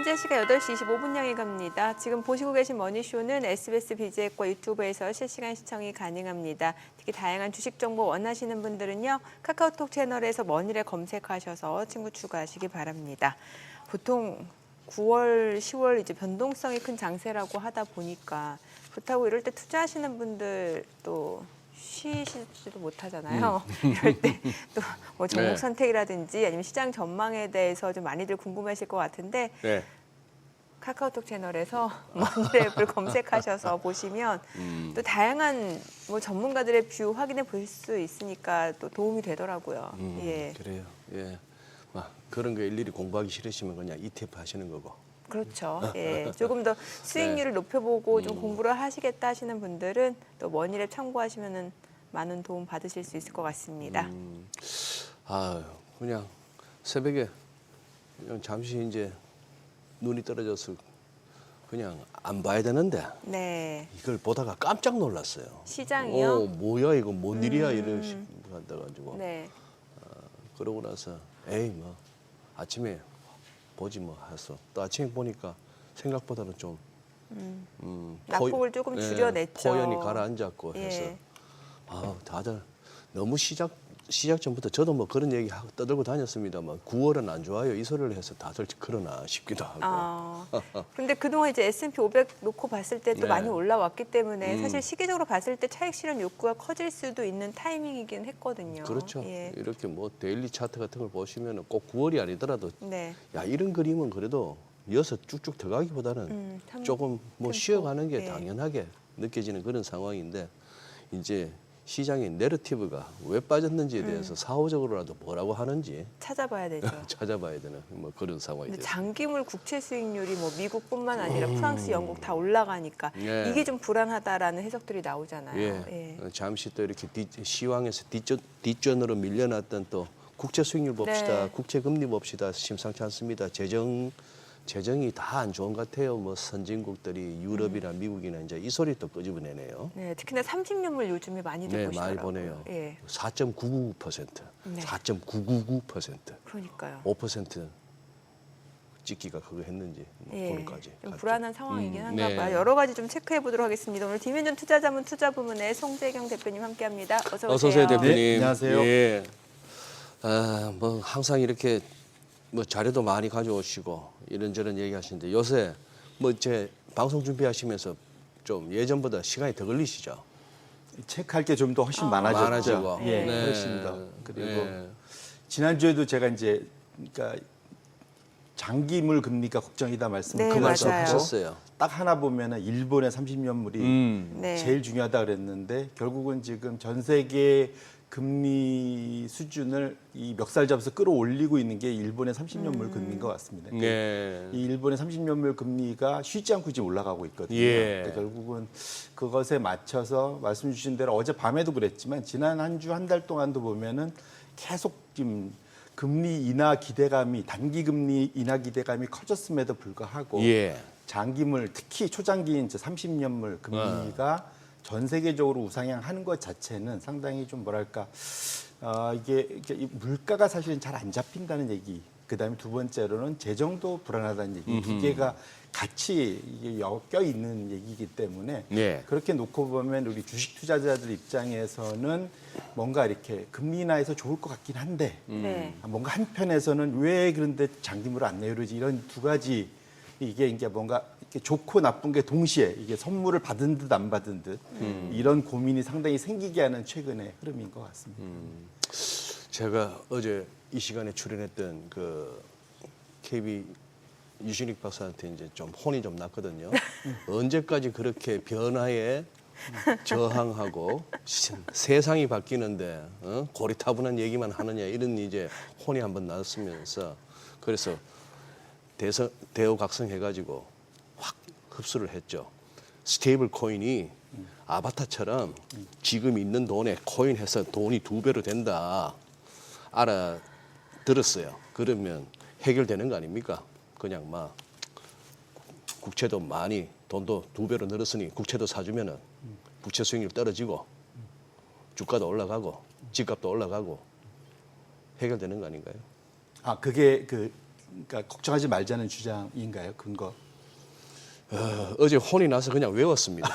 [SPEAKER 1] 현재 시각 8시 25분 향해 갑니다. 지금 보시고 계신 머니쇼는 SBS BJ과 유튜브에서 실시간 시청이 가능합니다. 특히 다양한 주식 정보 원하시는 분들은요. 카카오톡 채널에서 머니를 검색하셔서 친구 추가하시기 바랍니다. 보통 9월, 10월 이제 변동성이 큰 장세라고 하다 보니까 그렇다고 이럴 때 투자하시는 분들 또 쉬시지도 못하잖아요. 이럴 때 또 뭐 종목
[SPEAKER 2] 네.
[SPEAKER 1] 선택이라든지 아니면 시장 전망에 대해서 좀 많이들 궁금하실 것 같은데
[SPEAKER 2] 네.
[SPEAKER 1] 카카오톡 채널에서 머니랩을 검색하셔서 보시면 또 다양한 뭐 전문가들의 뷰 확인해 볼 수 있으니까 또 도움이 되더라고요. 예.
[SPEAKER 2] 그래요. 예. 그런 거 일일이 공부하기 싫으시면 그냥 ETF 하시는 거고.
[SPEAKER 1] 그렇죠. 예. 조금 더 수익률을 높여보고 좀 공부를 하시겠다 하시는 분들은 또 머니랩 참고하시면은 많은 도움 받으실 수 있을 것 같습니다.
[SPEAKER 2] 그냥 새벽에 그냥 잠시 이제 눈이 떨어져서 그냥 안 봐야 되는데
[SPEAKER 1] 네.
[SPEAKER 2] 이걸 보다가 깜짝 놀랐어요.
[SPEAKER 1] 시장이요?
[SPEAKER 2] 뭐야 이거 뭔 일이야 이런 식으로 가지고
[SPEAKER 1] 네.
[SPEAKER 2] 그러고 나서 에이 뭐 아침에 보지 뭐 해서 또 아침에 보니까 생각보다는 좀
[SPEAKER 1] 낙폭을 조금 줄여냈죠.
[SPEAKER 2] 포연이 가라앉았고 해서
[SPEAKER 1] 예.
[SPEAKER 2] 다들 너무 시작 전부터 저도 뭐 그런 얘기 하고 떠들고 다녔습니다만 9월은 안 좋아요 이 소리를 해서 다들 그러나 싶기도 하고.
[SPEAKER 1] 그런데 그동안 이제 S&P 500 놓고 봤을 때 또
[SPEAKER 2] 네.
[SPEAKER 1] 많이 올라왔기 때문에 사실 시기적으로 봤을 때 차익 실현 욕구가 커질 수도 있는 타이밍이긴 했거든요.
[SPEAKER 2] 그렇죠.
[SPEAKER 1] 예.
[SPEAKER 2] 이렇게 뭐 데일리 차트 같은 걸 보시면 꼭 9월이 아니더라도
[SPEAKER 1] 네.
[SPEAKER 2] 야 이런 그림은 그래도 이어서 쭉쭉 들어가기보다는 조금 뭐
[SPEAKER 1] 템포.
[SPEAKER 2] 쉬어가는 게
[SPEAKER 1] 예.
[SPEAKER 2] 당연하게 느껴지는 그런 상황인데 이제 시장의 내러티브가 왜 빠졌는지에 대해서 사후적으로라도 뭐라고 하는지
[SPEAKER 1] 찾아봐야 되죠.
[SPEAKER 2] 찾아봐야 되는 뭐 그런 상황이
[SPEAKER 1] 근데
[SPEAKER 2] 됐습니다.
[SPEAKER 1] 장기물 국채 수익률이 뭐 미국뿐만 아니라 프랑스, 영국 다 올라가니까
[SPEAKER 2] 예.
[SPEAKER 1] 이게 좀 불안하다라는 해석들이 나오잖아요.
[SPEAKER 2] 예. 잠시 또 이렇게 시황에서 뒷전으로 밀려났던 또 국채 수익률 봅시다.
[SPEAKER 1] 네.
[SPEAKER 2] 국채 금리 봅시다. 심상치 않습니다. 재정이 다 안 좋은 것 같아요. 뭐 선진국들이 유럽이나 미국이나 이제 이 소리 또 끄집어내네요.
[SPEAKER 1] 네, 특히나 30년물 요즘에 많이들
[SPEAKER 2] 네,
[SPEAKER 1] 보시더라고요.
[SPEAKER 2] 많이 보내요.
[SPEAKER 1] 예.
[SPEAKER 2] 4.999%,
[SPEAKER 1] 네.
[SPEAKER 2] 4.999%,
[SPEAKER 1] 그러니까요.
[SPEAKER 2] 5% 찍기가 그거 했는지 뭐
[SPEAKER 1] 예,
[SPEAKER 2] 그런까지.
[SPEAKER 1] 좀 불안한 상황이긴 한가
[SPEAKER 2] 네.
[SPEAKER 1] 봐요. 여러 가지 좀 체크해 보도록 하겠습니다. 오늘 디멘전 투자자문 투자부문의 송재경 대표님 함께합니다. 어서 오세요.
[SPEAKER 2] 어서 오세요, 대표님.
[SPEAKER 7] 네, 안녕하세요.
[SPEAKER 2] 예. 뭐 항상 이렇게 뭐 자료도 많이 가져오시고 이런저런 얘기하시는데 요새 뭐 제 방송 준비하시면서 좀 예전보다 시간이 더 걸리시죠?
[SPEAKER 7] 체크할 게 좀 더 훨씬 많아졌죠.
[SPEAKER 2] 많아지고.
[SPEAKER 7] 예,
[SPEAKER 2] 네.
[SPEAKER 7] 그렇습니다. 그리고
[SPEAKER 2] 네.
[SPEAKER 7] 지난주에도 제가 이제 그러니까 장기물 금리가 걱정이다 말씀을
[SPEAKER 1] 네,
[SPEAKER 2] 그 말씀
[SPEAKER 1] 맞아요.
[SPEAKER 2] 하셨어요.
[SPEAKER 7] 딱 하나 보면은 일본의 30년물이
[SPEAKER 1] 네.
[SPEAKER 7] 제일 중요하다 그랬는데 결국은 지금 전 세계 금리 수준을 이 멱살 잡아서 끌어올리고 있는 게 일본의 30년물 금리인 것 같습니다.
[SPEAKER 2] 네.
[SPEAKER 7] 이 일본의 30년물 금리가 쉬지 않고 지금 올라가고 있거든요.
[SPEAKER 2] 예.
[SPEAKER 7] 그러니까 결국은 그것에 맞춰서 말씀 주신 대로 어제 밤에도 그랬지만 지난 한 주 한 달 동안도 보면은 계속 지금 금리 인하 기대감이 단기 금리 인하 기대감이 커졌음에도 불구하고
[SPEAKER 2] 예.
[SPEAKER 7] 장기물 특히 초장기인 30년물 금리가 전 세계적으로 우상향하는 것 자체는 상당히 좀 뭐랄까 이게 이 물가가 사실은 잘 안 잡힌다는 얘기. 그다음에 두 번째로는 재정도 불안하다는 얘기. 두 개가 같이 이게 엮여 있는 얘기이기 때문에
[SPEAKER 2] 예.
[SPEAKER 7] 그렇게 놓고 보면 우리 주식 투자자들 입장에서는 뭔가 이렇게 금리 인하해서 좋을 것 같긴 한데
[SPEAKER 1] 네.
[SPEAKER 7] 뭔가 한편에서는 왜 그런데 장기물을 안 내려오지 이런 두 가지 이게 이제 뭔가 이렇게 좋고 나쁜 게 동시에 이게 선물을 받은 듯 안 받은 듯 이런 고민이 상당히 생기게 하는 최근의 흐름인 것 같습니다.
[SPEAKER 2] 제가 어제 이 시간에 출연했던 그 KB 유신익 박사한테 이제 좀 혼이 좀 났거든요. 언제까지 그렇게 변화에 저항하고 세상이 바뀌는데 고리타분한 얘기만 하느냐 이런 이제 혼이 한번 났으면서 그래서 대오각성해가지고 확 흡수를 했죠. 스테이블 코인이 아바타처럼 지금 있는 돈에 코인해서 돈이 2배로 된다. 알아들었어요. 그러면 해결되는 거 아닙니까? 그냥 막 국채도 많이 돈도 2배로 늘었으니 국채도 사주면은 부채 수익률 떨어지고 주가도 올라가고 집값도 올라가고 해결되는 거 아닌가요?
[SPEAKER 7] 아 그게 그 그러니까 걱정하지 말자는 주장인가요? 근거?
[SPEAKER 2] 어제 혼이 나서 그냥 외웠습니다.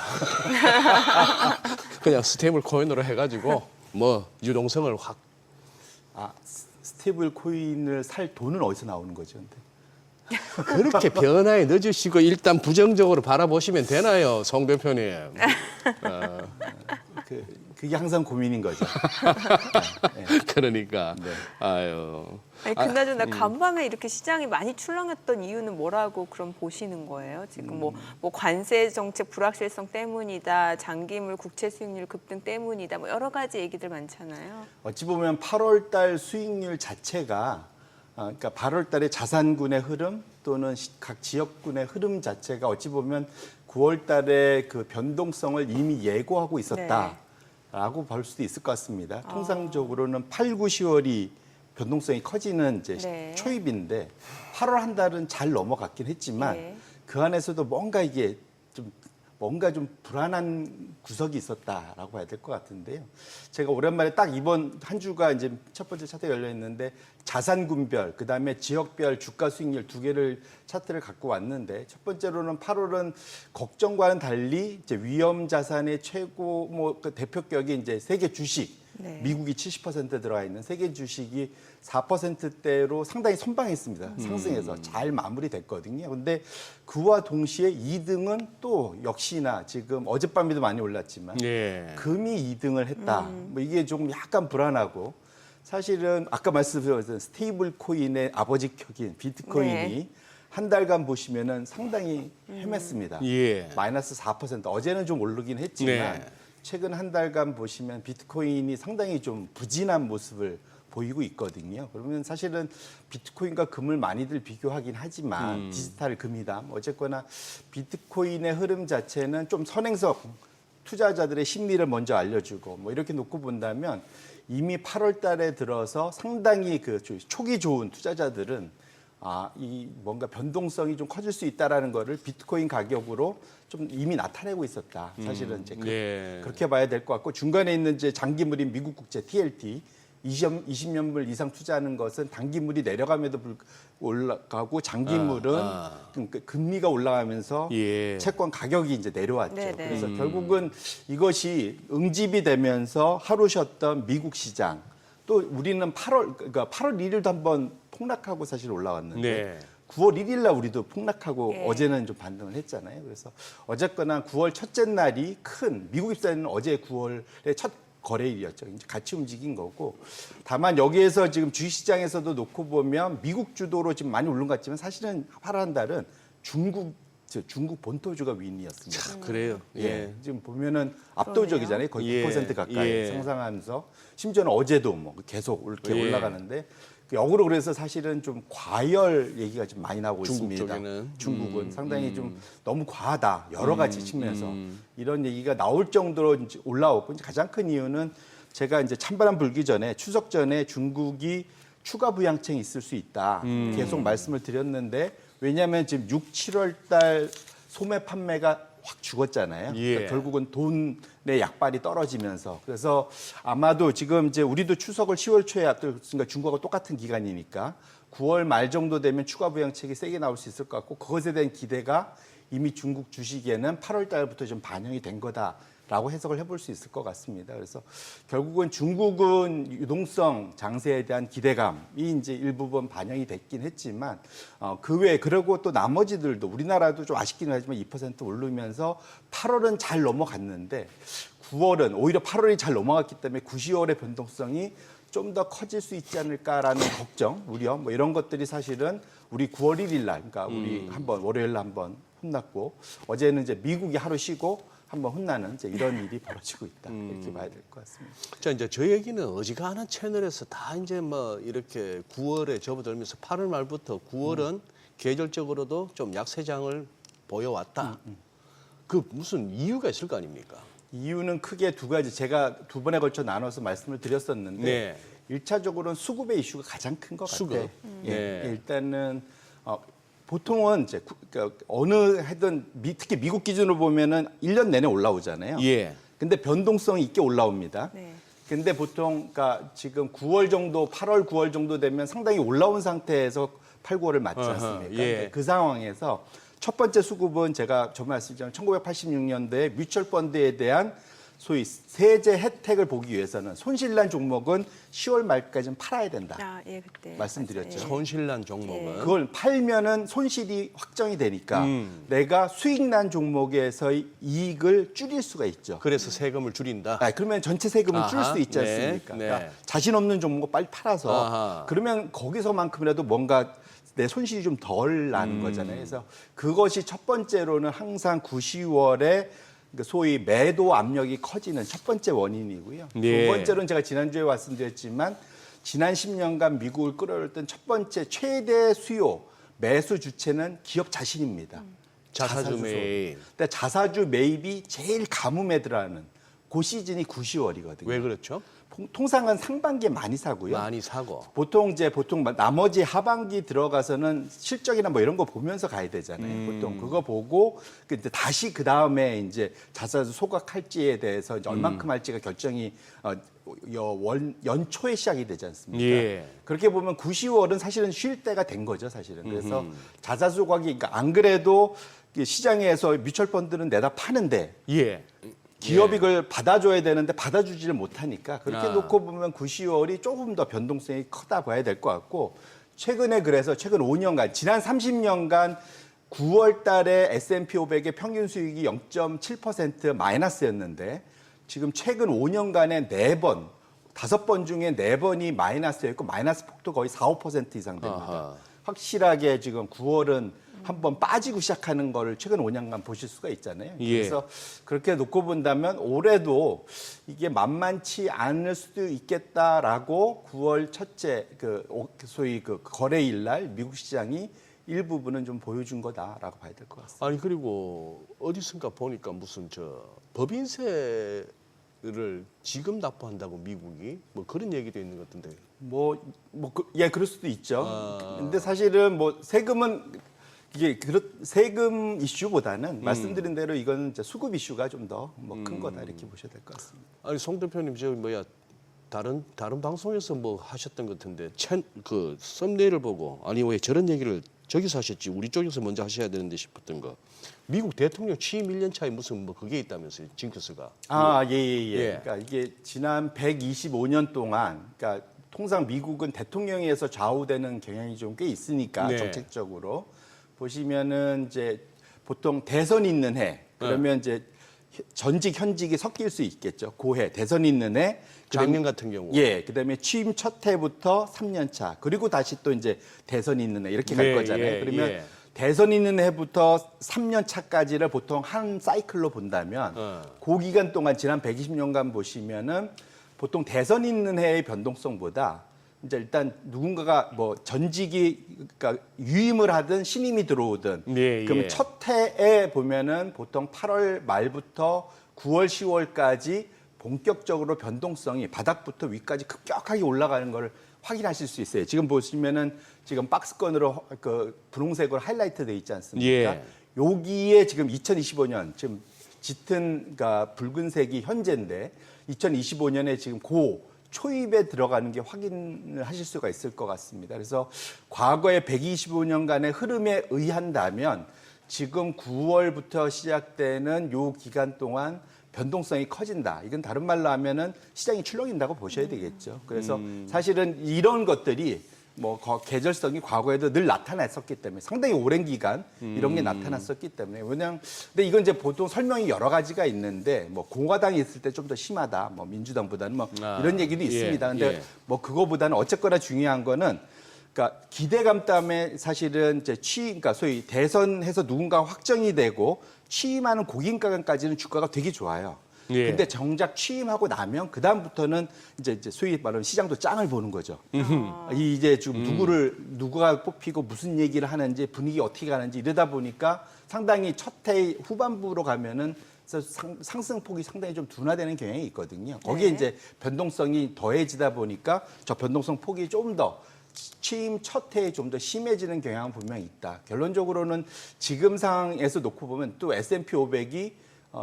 [SPEAKER 2] 그냥 스테이블 코인으로 해가지고 뭐 유동성을 확.
[SPEAKER 7] 스테이블 코인을 살 돈은 어디서 나오는 거죠? 근데?
[SPEAKER 2] 그렇게 변화에 늦으시고 일단 부정적으로 바라보시면 되나요, 송 대표님?
[SPEAKER 7] 그게 항상 고민인 거죠.
[SPEAKER 2] 그러니까
[SPEAKER 7] 네.
[SPEAKER 2] 아유.
[SPEAKER 1] 아니, 그나저나 간밤에 이렇게 시장이 많이 출렁였던 이유는 뭐라고 그럼 보시는 거예요? 지금 뭐 관세 정책 불확실성 때문이다, 장기물 국채 수익률 급등 때문이다, 뭐 여러 가지 얘기들 많잖아요.
[SPEAKER 7] 어찌 보면 8월 달 수익률 자체가 그러니까 8월 달에 자산군의 흐름 또는 각 지역군의 흐름 자체가 어찌 보면 9월 달에 그 변동성을 이미 예고하고 있었다라고 볼 수도 있을 것 같습니다. 통상적으로는 8, 9, 10월이 변동성이 커지는 이제
[SPEAKER 1] 네.
[SPEAKER 7] 초입인데 8월 한 달은 잘 넘어갔긴 했지만
[SPEAKER 1] 네.
[SPEAKER 7] 그 안에서도 뭔가 좀 불안한 구석이 있었다라고 봐야 될 것 같은데요. 제가 오랜만에 딱 이번 한 주가 이제 첫 번째 차트가 열려 있는데 자산군별, 그다음에 지역별 주가 수익률 두 개를 차트를 갖고 왔는데 첫 번째로는 8월은 걱정과는 달리 이제 위험 자산의 최고 그 대표격이 이제 세계 주식.
[SPEAKER 1] 네.
[SPEAKER 7] 미국이 70% 들어가 있는 세계 주식이 4%대로 상당히 선방했습니다. 상승해서 잘 마무리됐거든요. 근데 그와 동시에 2등은 또 역시나 지금 어젯밤에도 많이 올랐지만
[SPEAKER 2] 예.
[SPEAKER 7] 금이 2등을 했다. 뭐 이게 조금 약간 불안하고 사실은 아까 말씀드렸던 스테이블 코인의 아버지격인 비트코인이
[SPEAKER 1] 네.
[SPEAKER 7] 한 달간 보시면은 상당히 헤맸습니다.
[SPEAKER 2] 예.
[SPEAKER 7] 마이너스 4%. 어제는 좀 오르긴 했지만
[SPEAKER 2] 네.
[SPEAKER 7] 최근 한 달간 보시면 비트코인이 상당히 좀 부진한 모습을 보이고 있거든요. 그러면 사실은 비트코인과 금을 많이들 비교하긴 하지만 디지털 금이다. 어쨌거나 비트코인의 흐름 자체는 좀 선행석 투자자들의 심리를 먼저 알려주고 뭐 이렇게 놓고 본다면 이미 8월 달에 들어서 상당히 그 초기 좋은 투자자들은 이 뭔가 변동성이 좀 커질 수 있다라는 거를 비트코인 가격으로 좀 이미 나타내고 있었다. 사실은 이제
[SPEAKER 2] 네.
[SPEAKER 7] 그렇게 봐야 될 것 같고 중간에 있는 이제 장기물인 미국 국채 TLT 20년물 이상 투자하는 것은 단기물이 내려감에도 올라가고 장기물은 그러니까 금리가 올라가면서
[SPEAKER 2] 예.
[SPEAKER 7] 채권 가격이 이제 내려왔죠.
[SPEAKER 1] 네네.
[SPEAKER 7] 그래서 결국은 이것이 응집이 되면서 하루 쉬었던 미국 시장 또 우리는 8월 1일도 한번 폭락하고 사실 올라왔는데
[SPEAKER 2] 네.
[SPEAKER 7] 9월 1일 날 우리도 폭락하고
[SPEAKER 1] 예.
[SPEAKER 7] 어제는 좀 반등을 했잖아요. 그래서 어쨌거나 9월 첫째 날이 큰 미국 입사에는 어제 9월의 첫 거래일이었죠. 이제 같이 움직인 거고 다만 여기에서 지금 주식시장에서도 놓고 보면 미국 주도로 지금 많이 오른 것 같지만 사실은 파란 달은 중국 본토주가 윈이었습니다.
[SPEAKER 2] 그래요.
[SPEAKER 7] 예. 지금 보면은 압도적이잖아요. 거의
[SPEAKER 2] 예.
[SPEAKER 7] 9% 가까이
[SPEAKER 2] 예.
[SPEAKER 7] 상승하면서 심지어는 어제도 뭐 계속 이렇게
[SPEAKER 2] 예.
[SPEAKER 7] 올라가는데 역으로 그래서 사실은 좀 과열 얘기가 좀 많이 나오고
[SPEAKER 2] 중국
[SPEAKER 7] 있습니다.
[SPEAKER 2] 쪽에는.
[SPEAKER 7] 중국은 상당히 좀 너무 과하다. 여러 가지 측면에서 이런 얘기가 나올 정도로 이제 올라오고 이제 가장 큰 이유는 제가 이제 찬바람 불기 전에 추석 전에 중국이 추가 부양책이 있을 수 있다. 계속 말씀을 드렸는데 왜냐하면 지금 6, 7월 달 소매 판매가 확 죽었잖아요.
[SPEAKER 2] 예.
[SPEAKER 7] 그러니까 결국은 돈의 약발이 떨어지면서 그래서 아마도 지금 이제 우리도 추석을 10월 초에 앞두니까 중국하고 똑같은 기간이니까 9월 말 정도 되면 추가 부양책이 세게 나올 수 있을 것 같고 그것에 대한 기대가 이미 중국 주식에는 8월 달부터 좀 반영이 된 거다라고 해석을 해볼 수 있을 것 같습니다. 그래서 결국은 중국은 유동성 장세에 대한 기대감이 이제 일부분 반영이 됐긴 했지만 그 외에 그리고 또 나머지들도 우리나라도 좀 아쉽긴 하지만 2% 오르면서 8월은 잘 넘어갔는데 9월은 오히려 8월이 잘 넘어갔기 때문에 9, 10월의 변동성이 좀 더 커질 수 있지 않을까라는 걱정, 우려 뭐 이런 것들이 사실은 우리 9월 1일 날, 그러니까 우리 한번 월요일 날 한번 혼났고 어제는 이제 미국이 하루 쉬고 한번 혼나는 이제 이런 일이 벌어지고 있다 이렇게 봐야 될 것 같습니다.
[SPEAKER 2] 자 이제 저 얘기는 어지간한 채널에서 다 이제 뭐 이렇게 9월에 접어들면서 8월 말부터 9월은 계절적으로도 좀 약세장을 보여왔다. 그 무슨 이유가 있을 거 아닙니까?
[SPEAKER 7] 이유는 크게 두 가지. 제가 두 번에 걸쳐 나눠서 말씀을 드렸었는데
[SPEAKER 2] 네.
[SPEAKER 7] 1차적으로는 수급의 이슈가 가장 큰 것
[SPEAKER 2] 수급.
[SPEAKER 7] 같아요. 예,
[SPEAKER 2] 네.
[SPEAKER 7] 일단은 보통은 이제 그러니까 어느 하든 특히 미국 기준으로 보면은 1년 내내 올라오잖아요.
[SPEAKER 2] 예.
[SPEAKER 7] 근데 변동성이 있게 올라옵니다.
[SPEAKER 1] 네.
[SPEAKER 7] 근데 보통 그러니까 지금 9월 정도, 8월, 9월 정도 되면 상당히 올라온 상태에서 8, 9월을 맞지
[SPEAKER 2] 어허,
[SPEAKER 7] 않습니까?
[SPEAKER 2] 예.
[SPEAKER 7] 그 상황에서 첫 번째 수급은 제가 저번 말씀드렸지만 1986년도에 뮤추얼 펀드에 대한 소위 세제 혜택을 보기 위해서는 손실난 종목은 10월 말까지는 팔아야 된다.
[SPEAKER 1] 아, 예, 그때
[SPEAKER 7] 말씀드렸죠.
[SPEAKER 1] 맞아요.
[SPEAKER 2] 손실난 종목은
[SPEAKER 7] 그걸 팔면은 손실이 확정이 되니까 내가 수익난 종목에서의 이익을 줄일 수가 있죠.
[SPEAKER 2] 그래서 세금을 줄인다.
[SPEAKER 7] 그러면 전체 세금을 줄일
[SPEAKER 2] 아하,
[SPEAKER 7] 수 있지
[SPEAKER 2] 네,
[SPEAKER 7] 않습니까?
[SPEAKER 2] 네.
[SPEAKER 7] 그러니까 자신 없는 종목을 빨리 팔아서
[SPEAKER 2] 아하.
[SPEAKER 7] 그러면 거기서만큼이라도 뭔가 내 손실이 좀 덜 나는 거잖아요. 그래서 그것이 첫 번째로는 항상 9, 10월에 소위 매도 압력이 커지는 첫 번째 원인이고요.
[SPEAKER 2] 네.
[SPEAKER 7] 두 번째로는 제가 지난주에 말씀드렸지만 지난 10년간 미국을 끌어올렸던 첫 번째 최대 수요 매수 주체는 기업 자신입니다.
[SPEAKER 2] 자사주 매입.
[SPEAKER 7] 근데 자사주 매입이 제일 가뭄에 들어가는 그 시즌이 9, 10월이거든요.
[SPEAKER 2] 왜 그렇죠?
[SPEAKER 7] 통상은 상반기에 많이 사고요.
[SPEAKER 2] 많이 사고.
[SPEAKER 7] 보통 나머지 하반기 들어가서는 실적이나 뭐 이런 거 보면서 가야 되잖아요. 보통 그거 보고 이제 다시 그 다음에 이제 자사주 소각할지에 대해서 이제 얼만큼 할지가 결정이 연초에 시작이 되지 않습니까?
[SPEAKER 2] 예.
[SPEAKER 7] 그렇게 보면 9, 10월은 사실은 쉴 때가 된 거죠, 사실은. 그래서 자사주 소각이 그러니까 안 그래도 시장에서 뮤추얼 펀드는 내다 파는데
[SPEAKER 2] 예.
[SPEAKER 7] 기업이 그걸 받아줘야 되는데 받아주지를 못하니까 그렇게
[SPEAKER 2] 아.
[SPEAKER 7] 놓고 보면 9, 10월이 조금 더 변동성이 크다 봐야 될 것 같고 최근에 그래서 최근 5년간 지난 30년간 9월 달에 S&P 500의 평균 수익이 0.7% 마이너스였는데 지금 최근 5년간에 4번, 5번 중에 4번이 마이너스였고 마이너스 폭도 거의 4, 5% 이상 됩니다.
[SPEAKER 2] 아하.
[SPEAKER 7] 확실하게 지금 9월은 한번 빠지고 시작하는 거를 최근 5년간 보실 수가 있잖아요.
[SPEAKER 2] 예.
[SPEAKER 7] 그래서 그렇게 놓고 본다면 올해도 이게 만만치 않을 수도 있겠다라고 9월 첫째 소위 거래일 날 미국 시장이 일부분은 좀 보여준 거다라고 봐야 될 것 같습니다.
[SPEAKER 2] 아니 그리고 어디선가 보니까 무슨 법인세를 지금 납부한다고 미국이 뭐 그런 얘기도 있는 것 같은데.
[SPEAKER 7] 그럴 수도 있죠.
[SPEAKER 2] 아.
[SPEAKER 7] 근데 사실은 세금은 이게 세금 이슈보다는 말씀드린 대로 이거는 이제 수급 이슈가 좀 더 큰 거다 이렇게 보셔야 될 것 같습니다.
[SPEAKER 2] 아니 송 대표님 다른 방송에서 뭐 하셨던 것 같은데 그 썸네일을 보고 아니 왜 저런 얘기를 저기서 하셨지 우리 쪽에서 먼저 하셔야 되는데 싶었던 거. 미국 대통령 취임 1년 차에 무슨 뭐 그게 있다면서요, 징크스가.
[SPEAKER 7] 예. 그러니까 이게 지난 125년 동안 그러니까 통상 미국은 대통령에서 좌우되는 경향이 좀 꽤 있으니까
[SPEAKER 2] 네.
[SPEAKER 7] 정책적으로 보시면은 이제 보통 대선 있는 해 그러면 이제 전직 현직이 섞일 수 있겠죠. 고해 대선 있는 해
[SPEAKER 2] 작년 같은 경우.
[SPEAKER 7] 예, 그다음에 취임 첫 해부터 3년 차 그리고 다시 또 이제 대선 있는 해 이렇게 갈
[SPEAKER 2] 예,
[SPEAKER 7] 거잖아요.
[SPEAKER 2] 예,
[SPEAKER 7] 그러면
[SPEAKER 2] 예.
[SPEAKER 7] 대선 있는 해부터 3년 차까지를 보통 한 사이클로 본다면 그 기간 동안 지난 120년간 보시면은 보통 대선 있는 해의 변동성보다 이제 일단 누군가가 전직이 그러니까 유임을 하든 신임이 들어오든
[SPEAKER 2] 예,
[SPEAKER 7] 그러면
[SPEAKER 2] 예.
[SPEAKER 7] 첫 해에 보면은 보통 8월 말부터 9월 10월까지 본격적으로 변동성이 바닥부터 위까지 급격하게 올라가는 걸 확인하실 수 있어요. 지금 보시면은 지금 박스권으로 분홍색으로 하이라이트 돼 있지 않습니까?
[SPEAKER 2] 예.
[SPEAKER 7] 여기에 지금 2025년 지금 짙은 그러니까 붉은색이 현재인데 2025년에 지금 초입에 들어가는 게 확인을 하실 수가 있을 것 같습니다. 그래서 과거의 125년간의 흐름에 의한다면 지금 9월부터 시작되는 요 기간 동안 변동성이 커진다. 이건 다른 말로 하면은 시장이 출렁인다고 보셔야 되겠죠. 그래서 사실은 이런 것들이 계절성이 과거에도 늘 나타났었기 때문에 상당히 오랜 기간 이런 게 나타났었기 때문에 근데 이건 이제 보통 설명이 여러 가지가 있는데 공화당이 있을 때 좀 더 심하다. 민주당보다는 이런 얘기도 있습니다. 근데 그거보다는 어쨌거나 중요한 거는 그러니까 기대감 때문에 사실은 이제 그러니까 소위 대선해서 누군가 확정이 되고 취임하는 고기가까지는 주가가 되게 좋아요.
[SPEAKER 2] 예.
[SPEAKER 7] 근데 정작 취임하고 나면 그 다음부터는 이제 소위 말하는 시장도 짱을 보는 거죠. 이제 지금 누가 뽑히고 무슨 얘기를 하는지 분위기 어떻게 가는지 이러다 보니까 상당히 첫 해 후반부로 가면은 상승폭이 상당히 좀 둔화되는 경향이 있거든요. 거기에
[SPEAKER 1] 네.
[SPEAKER 7] 이제 변동성이 더해지다 보니까 저 변동성 폭이 좀 더 취임 첫 해에 좀 더 심해지는 경향은 분명히 있다. 결론적으로는 지금 상황에서 놓고 보면 또 S&P 500이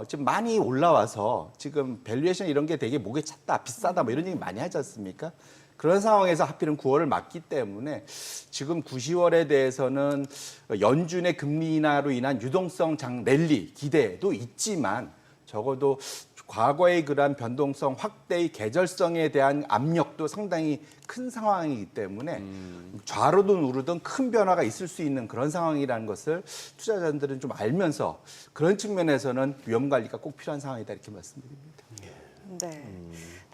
[SPEAKER 7] 지금 많이 올라와서 지금 밸류에이션 이런 게 되게 목에 찼다, 비싸다 뭐 이런 얘기 많이 하지 않습니까? 그런 상황에서 하필은 9월을 맞기 때문에 지금 9, 10월에 대해서는 연준의 금리 인하로 인한 유동성 장 랠리 기대도 있지만 적어도 과거의 그러한 변동성 확대의 계절성에 대한 압력도 상당히 큰 상황이기 때문에 좌로든 우로든 큰 변화가 있을 수 있는 그런 상황이라는 것을 투자자들은 좀 알면서 그런 측면에서는 위험 관리가 꼭 필요한 상황이다 이렇게 말씀드립니다.
[SPEAKER 1] 네.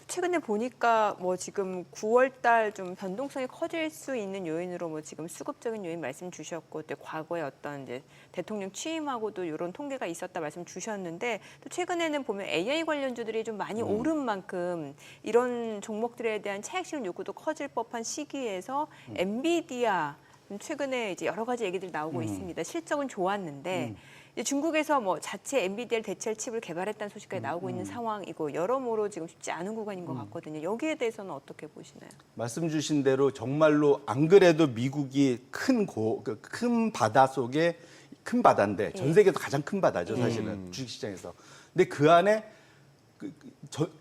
[SPEAKER 1] 최근에 보니까 뭐 지금 9월 달 좀 변동성이 커질 수 있는 요인으로 뭐 지금 수급적인 요인 말씀 주셨고 또 과거에 어떤 이제 대통령 취임하고도 이런 통계가 있었다 말씀 주셨는데 또 최근에는 보면 AI 관련주들이 좀 많이 오른 만큼 이런 종목들에 대한 차익 실현 요구도 커질 법한 시기에서 엔비디아 최근에 이제 여러 가지 얘기들이 나오고 있습니다. 실적은 좋았는데 이제 중국에서 뭐 자체 엔비디아를 대체할 칩을 개발했다는 소식까지 나오고 있는 상황이고 여러모로 지금 쉽지 않은 구간인 것 같거든요. 여기에 대해서는 어떻게 보시나요?
[SPEAKER 7] 말씀 주신 대로 정말로 안 그래도 미국이 큰 바다 속에 큰 바다인데 전 세계에서 가장 큰 바다죠 사실은 주식시장에서. 근데 그 안에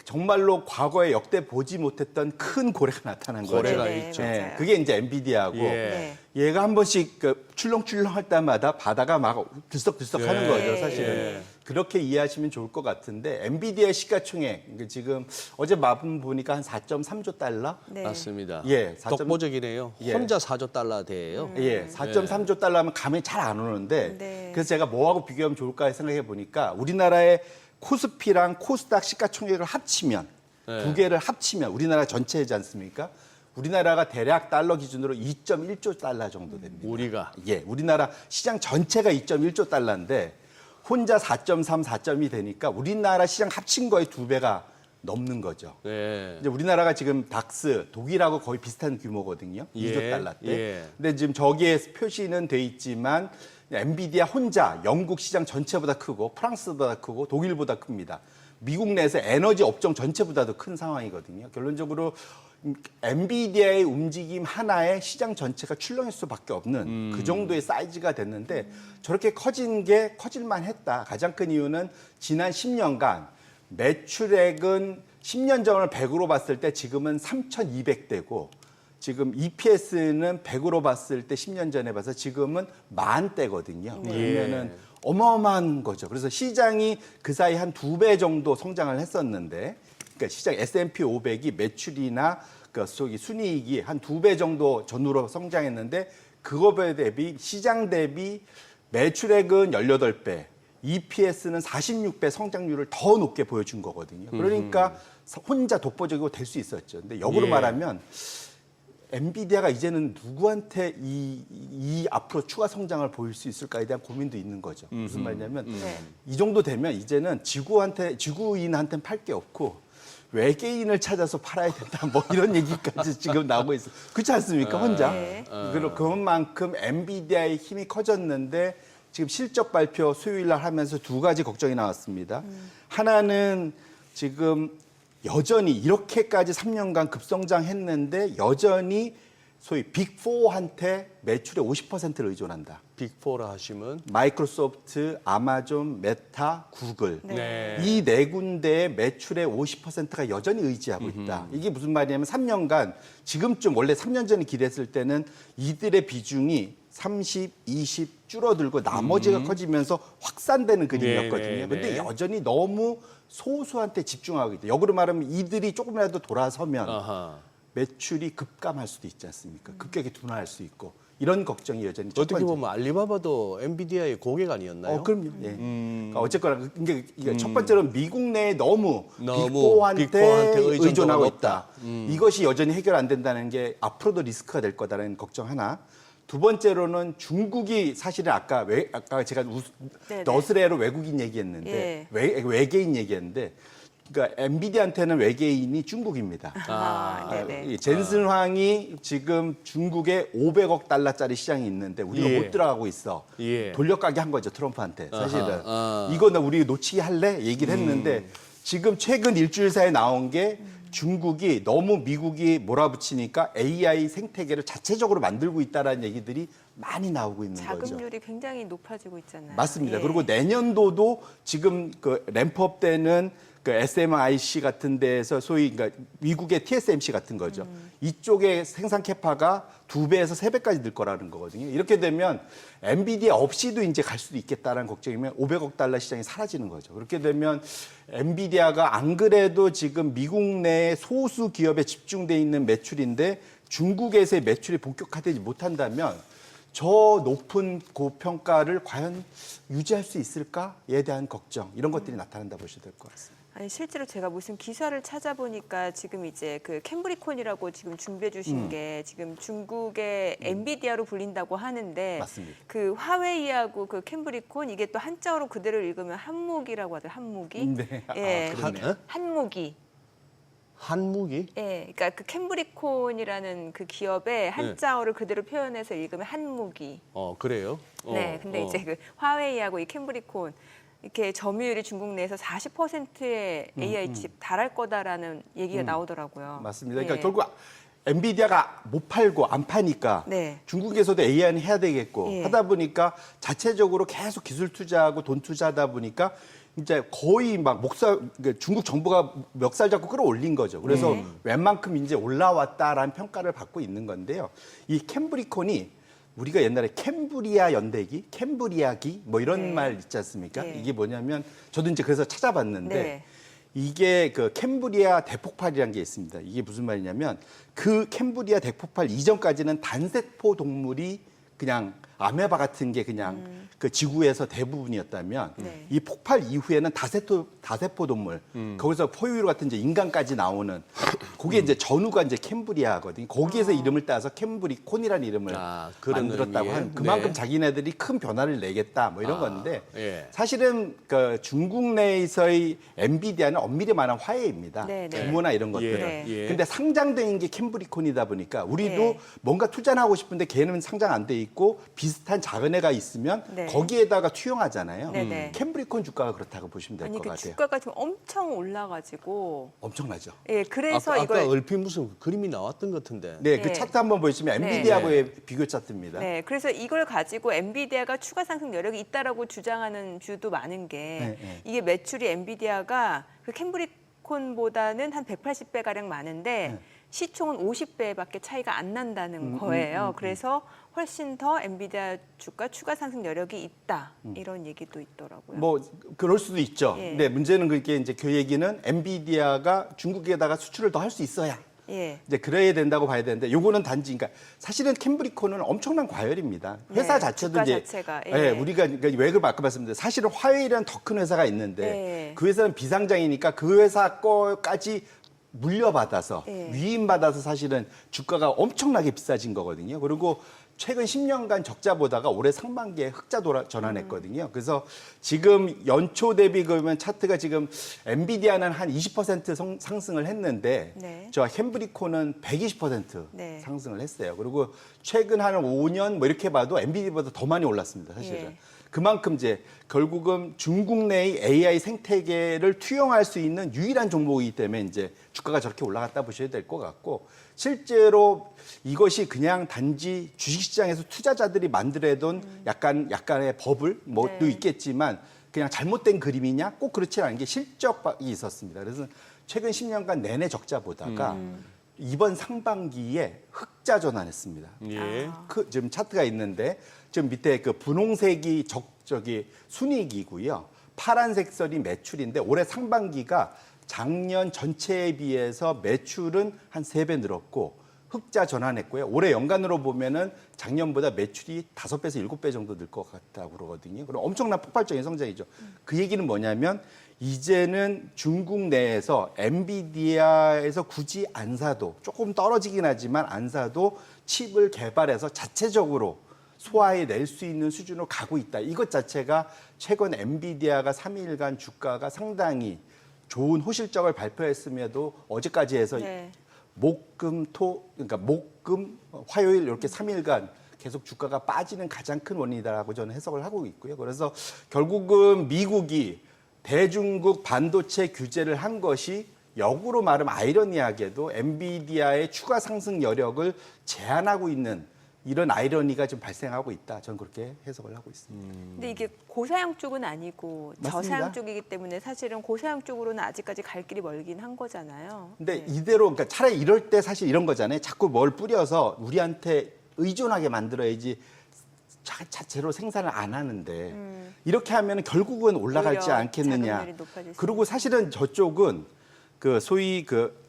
[SPEAKER 7] 정말로 과거에 역대 보지 못했던 큰 고래가 나타난 거죠.
[SPEAKER 2] 고래가
[SPEAKER 1] 네,
[SPEAKER 2] 있죠.
[SPEAKER 1] 맞아요.
[SPEAKER 7] 그게 이제 엔비디아고
[SPEAKER 2] 예.
[SPEAKER 7] 얘가 한 번씩 출렁출렁 할 때마다 바다가 막 들썩들썩 하는
[SPEAKER 2] 예.
[SPEAKER 7] 거죠, 사실은.
[SPEAKER 2] 예.
[SPEAKER 7] 그렇게 이해하시면 좋을 것 같은데 엔비디아 시가총액 그러니까 지금 어제 마분 보니까 한 4.3조 달러?
[SPEAKER 1] 네.
[SPEAKER 2] 맞습니다.
[SPEAKER 7] 예,
[SPEAKER 2] 독보적이네요.
[SPEAKER 7] 예.
[SPEAKER 2] 혼자 4조 달러 대예요.
[SPEAKER 7] 예, 4.3조 달러면 감이 잘 안 오는데
[SPEAKER 1] 네.
[SPEAKER 7] 그래서 제가 뭐하고 비교하면 좋을까 생각해 보니까 우리나라의 코스피랑 코스닥 시가총액을 합치면 두 개를 합치면 우리나라 전체이지 않습니까? 우리나라가 대략 달러 기준으로 2.1조 달러 정도 됩니다.
[SPEAKER 2] 우리가
[SPEAKER 7] 예, 우리나라 시장 전체가 2.1조 달러인데 혼자 4.3, 4.2 되니까 우리나라 시장 합친 거의 2배가 넘는 거죠.
[SPEAKER 2] 네.
[SPEAKER 7] 이제 우리나라가 지금 닥스 독일하고 거의 비슷한 규모거든요.
[SPEAKER 2] 예,
[SPEAKER 7] 2조 달러 때.
[SPEAKER 2] 예.
[SPEAKER 7] 근데 지금 저기에 표시는 돼 있지만 엔비디아 혼자 영국 시장 전체보다 크고 프랑스보다 크고 독일보다 큽니다. 미국 내에서 에너지 업종 전체보다도 큰 상황이거든요. 결론적으로 엔비디아의 움직임 하나에 시장 전체가 출렁일 수밖에 없는 그 정도의 사이즈가 됐는데 저렇게 커진 게 커질만 했다. 가장 큰 이유는 지난 10년간 매출액은 10년 전을 100으로 봤을 때 지금은 3,200대고 지금 EPS는 100으로 봤을 때 10년 전에 봐서 지금은 10,000대거든요. 그러면은 어마어마한 거죠. 그래서 시장이 그 사이 한 2배 정도 성장을 했었는데, 그러니까 시장 S&P 500이 매출이나 그 순이익이 한 2배 정도 전후로 성장했는데, 그거에 대비 시장 대비 매출액은 18배, EPS는 46배 성장률을 더 높게 보여준 거거든요. 그러니까 혼자 독보적이고 될 수 있었죠. 근데 역으로
[SPEAKER 2] 예.
[SPEAKER 7] 말하면 엔비디아가 이제는 누구한테 이 앞으로 추가 성장을 보일 수 있을까에 대한 고민도 있는 거죠. 무슨 말이냐면 이 정도 되면 이제는 지구인한테는 팔 게 없고 외계인을 찾아서 팔아야 된다. 뭐 이런 얘기까지 지금 나오고 있어요. 그렇지 않습니까? 혼자. 그리고 그만큼 엔비디아의 힘이 커졌는데 지금 실적 발표 수요일 날 하면서 두 가지 걱정이 나왔습니다. 하나는 지금 여전히 이렇게까지 3년간 급성장했는데 여전히 소위 빅4한테 매출의 50%를 의존한다.
[SPEAKER 2] 빅4라 하시면
[SPEAKER 7] 마이크로소프트, 아마존, 메타, 구글.
[SPEAKER 2] 네.
[SPEAKER 7] 이 네 군데의 매출의 50%가 여전히 의지하고 있다. 이게 무슨 말이냐면 3년간 지금쯤 원래 3년 전에 기대했을 때는 이들의 비중이 30, 20 줄어들고 나머지가 커지면서 확산되는 그림이었거든요.
[SPEAKER 2] 네, 네,
[SPEAKER 7] 근데
[SPEAKER 2] 네.
[SPEAKER 7] 여전히 너무 소수한테 집중하고 있다. 역으로 말하면 이들이 조금이라도 돌아서면
[SPEAKER 2] 아하.
[SPEAKER 7] 매출이 급감할 수도 있지 않습니까? 급격히 둔화할 수 있고 이런 걱정이 여전히 첫
[SPEAKER 2] 어떻게
[SPEAKER 7] 번째.
[SPEAKER 2] 보면 알리바바도 엔비디아의 고객 아니었나요?
[SPEAKER 7] 그럼요. 예. 그러니까 어쨌거나 이게 첫 번째로 미국 내에 너무
[SPEAKER 2] 너무
[SPEAKER 7] 빅4한테
[SPEAKER 2] 빅4한테 의존도가
[SPEAKER 7] 의존하고
[SPEAKER 2] 높다.
[SPEAKER 7] 있다. 이것이 여전히 해결 안 된다는 게 앞으로도 리스크가 될 거다라는 걱정 하나. 두 번째로는 중국이 사실은 아까 제가
[SPEAKER 1] 네네.
[SPEAKER 7] 너스레로 외국인 얘기했는데
[SPEAKER 1] 예.
[SPEAKER 7] 외계인 얘기했는데 그러니까 엔비디아한테는 외계인이 중국입니다.
[SPEAKER 1] 네네.
[SPEAKER 7] 이 젠슨 황이 지금 중국에 500억 달러짜리 시장이 있는데 우리가
[SPEAKER 2] 예.
[SPEAKER 7] 못 들어가고 있어.
[SPEAKER 2] 예.
[SPEAKER 7] 돌려가게 한 거죠, 트럼프한테. 사실은.
[SPEAKER 2] 아하,
[SPEAKER 7] 이거 나 우리 놓치기 할래? 얘기를 했는데 지금 최근 일주일 사이에 나온 게 중국이 너무 미국이 몰아붙이니까 AI 생태계를 자체적으로 만들고 있다라는 얘기들이 많이 나오고 있는 거죠.
[SPEAKER 1] 자금률이 굉장히 높아지고 있잖아요.
[SPEAKER 7] 맞습니다.
[SPEAKER 1] 예.
[SPEAKER 7] 그리고 내년도도 지금 그 램프업 때는 그 SMIC 같은 데에서 소위 그러니까 미국의 TSMC 같은 거죠. 이쪽의 생산 캐파가 2배에서 3배까지 늘 거라는 거거든요. 이렇게 되면 엔비디아 없이도 이제 갈 수도 있겠다라는 걱정이면 500억 달러 시장이 사라지는 거죠. 그렇게 되면 엔비디아가 안 그래도 지금 미국 내 소수 기업에 집중돼 있는 매출인데 중국에서의 매출이 본격화되지 못한다면 저 높은 고평가를 과연 유지할 수 있을까에 대한 걱정 이런 것들이 나타난다 보셔도 될 것 같습니다.
[SPEAKER 1] 아니 실제로 제가 무슨 기사를 찾아보니까 지금 이제 그 캠브리콘이라고 지금 준비해 주신 게 지금 중국의 엔비디아로 불린다고 하는데
[SPEAKER 7] 맞습니다.
[SPEAKER 1] 그 화웨이하고 그 캠브리콘 이게 또 한자어로 그대로 읽으면 한무기라고 하더라고요. 한무기.
[SPEAKER 7] 네.
[SPEAKER 1] 예.
[SPEAKER 2] 그러네.
[SPEAKER 1] 한무기.
[SPEAKER 2] 한무기?
[SPEAKER 1] 예. 그러니까 그 캠브리콘이라는 그 기업의 한자어를 그대로 표현해서 읽으면 한무기.
[SPEAKER 2] 그래요?
[SPEAKER 1] 네. 근데 이제 그 화웨이하고 이 캠브리콘 이렇게 점유율이 중국 내에서 40%의 AI 칩 달할 거다라는 얘기가 나오더라고요.
[SPEAKER 7] 맞습니다.
[SPEAKER 1] 예.
[SPEAKER 7] 그러니까 결국 엔비디아가 못 팔고 안 파니까
[SPEAKER 1] 네.
[SPEAKER 7] 중국에서도 AI는 해야 되겠고
[SPEAKER 1] 예.
[SPEAKER 7] 하다 보니까 자체적으로 계속 기술 투자하고 돈 투자하다 보니까 이제 거의 막 그러니까 중국 정부가 멱살 잡고 끌어올린 거죠. 그래서 웬만큼 이제 올라왔다라는 평가를 받고 있는 건데요. 이 캠브리콘이 우리가 옛날에 캠브리아 연대기, 캠브리아기 뭐 이런
[SPEAKER 1] 네.
[SPEAKER 7] 말 있지 않습니까?
[SPEAKER 1] 네.
[SPEAKER 7] 이게 뭐냐면 저도 이제 그래서 찾아봤는데
[SPEAKER 1] 네.
[SPEAKER 7] 이게 그 캠브리아 대폭발이라는 게 있습니다. 이게 무슨 말이냐면 그 캠브리아 대폭발 이전까지는 단세포 동물이 그냥 아메바 같은 게 그냥 그 지구에서 대부분이었다면
[SPEAKER 1] 네.
[SPEAKER 7] 이 폭발 이후에는 다세포 동물 거기서 포유류 같은 이제 인간까지 나오는 그게 이제 전후가 이제 캠브리아거든요. 거기에서 이름을 따서 캠브리콘이라는 이름을
[SPEAKER 2] 그런
[SPEAKER 7] 만들었다고
[SPEAKER 2] 의미에?
[SPEAKER 7] 하는 그만큼
[SPEAKER 2] 네.
[SPEAKER 7] 자기네들이 큰 변화를 내겠다 뭐 이런 건데
[SPEAKER 2] 예.
[SPEAKER 7] 사실은 그 중국 내에서의 엔비디아는 엄밀히 말하면 화해입니다.
[SPEAKER 1] 네, 네.
[SPEAKER 7] 규모나 이런 것들은.
[SPEAKER 1] 네.
[SPEAKER 2] 예.
[SPEAKER 7] 근데 상장된 게 캠브리콘이다 보니까 우리도
[SPEAKER 1] 네.
[SPEAKER 7] 뭔가 투자를 하고 싶은데 걔는 상장 안 돼 있고 비슷한 작은 애가 있으면
[SPEAKER 1] 네.
[SPEAKER 7] 거기에다가 투영하잖아요.
[SPEAKER 1] 네, 네.
[SPEAKER 7] 캠브리콘 주가가 그렇다고 보시면 될
[SPEAKER 1] 아니
[SPEAKER 7] 것
[SPEAKER 1] 그
[SPEAKER 7] 같아요.
[SPEAKER 1] 주가가 지금 엄청 올라가지고
[SPEAKER 7] 엄청나죠.
[SPEAKER 1] 예 그래서
[SPEAKER 2] 아까
[SPEAKER 1] 이걸
[SPEAKER 2] 얼핏 무슨 그림이 나왔던 것 같은데.
[SPEAKER 7] 네,
[SPEAKER 1] 네.
[SPEAKER 7] 그 차트 한번 보시면
[SPEAKER 1] 네.
[SPEAKER 7] 엔비디아하고의 비교 차트입니다.
[SPEAKER 1] 네 그래서 이걸 가지고 엔비디아가 추가 상승 여력이 있다라고 주장하는 뷰도 많은 게
[SPEAKER 7] 네, 네.
[SPEAKER 1] 이게 매출이 엔비디아가 그 캠브리콘보다는 한 180배 가량 많은데
[SPEAKER 7] 네.
[SPEAKER 1] 시총은 50배밖에 차이가 안 난다는 거예요. 그래서 훨씬 더 엔비디아 주가 추가 상승 여력이 있다 이런 얘기도 있더라고요.
[SPEAKER 7] 뭐 그럴 수도 있죠.
[SPEAKER 1] 예.
[SPEAKER 7] 근데 문제는 그게 이제 그 얘기는 엔비디아가 중국에다가 수출을 더 할 수 있어야
[SPEAKER 1] 예.
[SPEAKER 7] 이제 그래야 된다고 봐야 되는데 요거는 단지 그러니까 사실은 캠브리콘은 엄청난 과열입니다. 회사
[SPEAKER 1] 네,
[SPEAKER 7] 자체도
[SPEAKER 1] 주가
[SPEAKER 7] 이제
[SPEAKER 1] 자체가, 예.
[SPEAKER 7] 예, 우리가 그러니까 왜 그걸 아까 말씀드렸는데 사실은 화웨이라는 더 큰 회사가 있는데
[SPEAKER 1] 예.
[SPEAKER 7] 그 회사는 비상장이니까 그 회사 거까지 물려받아서
[SPEAKER 1] 예.
[SPEAKER 7] 위임받아서 사실은 주가가 엄청나게 비싸진 거거든요. 그리고 최근 10년간 적자 보다가 올해 상반기에 흑자 전환했거든요. 그래서 지금 연초 대비 그러면 차트가 지금 엔비디아는 한 20% 상승을 했는데
[SPEAKER 1] 네.
[SPEAKER 7] 저 캠브리콘은 120%
[SPEAKER 1] 네.
[SPEAKER 7] 상승을 했어요. 그리고 최근 한 5년 뭐 이렇게 봐도 엔비디아보다 더 많이 올랐습니다. 사실은.
[SPEAKER 1] 예.
[SPEAKER 7] 그만큼 이제 결국은 중국 내의 AI 생태계를 투영할 수 있는 유일한 종목이기 때문에 이제 주가가 저렇게 올라갔다 보셔야 될 것 같고 실제로 이것이 그냥 단지 주식시장에서 투자자들이 만들어둔 약간의 버블 뭐도
[SPEAKER 1] 네.
[SPEAKER 7] 있겠지만 그냥 잘못된 그림이냐 꼭 그렇지 않은 게 실적이 있었습니다. 그래서 최근 10년간 내내 적자 보다가 이번 상반기에 흑자 전환했습니다.
[SPEAKER 2] 예.
[SPEAKER 7] 지금 차트가 있는데 지금 밑에 그 분홍색이 순이익이고요. 파란색 선이 매출인데 올해 상반기가 작년 전체에 비해서 매출은 한 3배 늘었고 흑자 전환했고요. 올해 연간으로 보면은 작년보다 매출이 5배에서 7배 정도 늘 것 같다고 그러거든요. 그럼 엄청난 폭발적인 성장이죠. 그 얘기는 뭐냐면 이제는 중국 내에서 엔비디아에서 굳이 안 사도 조금 떨어지긴 하지만 안 사도 칩을 개발해서 자체적으로 소화해낼 수 있는 수준으로 가고 있다. 이것 자체가 최근 엔비디아가 3일간 주가가 상당히 좋은 호실적을 발표했음에도 어제까지 해서
[SPEAKER 1] 네.
[SPEAKER 7] 그러니까 화요일 이렇게 3일간 계속 주가가 빠지는 가장 큰 원인이다라고 저는 해석을 하고 있고요. 그래서 결국은 미국이 대중국 반도체 규제를 한 것이 역으로 말하면 아이러니하게도 엔비디아의 추가 상승 여력을 제한하고 있는 이런 아이러니가 좀 발생하고 있다. 저는 그렇게 해석을 하고 있습니다.
[SPEAKER 1] 근데 이게 고사양 쪽은 아니고
[SPEAKER 7] 맞습니다.
[SPEAKER 1] 저사양 쪽이기 때문에 사실은 고사양 쪽으로는 아직까지 갈 길이 멀긴 한 거잖아요.
[SPEAKER 7] 근데
[SPEAKER 1] 네.
[SPEAKER 7] 이대로 그러니까 차라리 이럴 때 사실 이런 거잖아요. 자꾸 뭘 뿌려서 우리한테 의존하게 만들어야지 자체로 생산을 안 하는데 이렇게 하면 결국은 올라갈지
[SPEAKER 1] 오히려
[SPEAKER 7] 않겠느냐.
[SPEAKER 1] 자금률이 높아질 수
[SPEAKER 7] 그리고 사실은 저쪽은 그 소위 그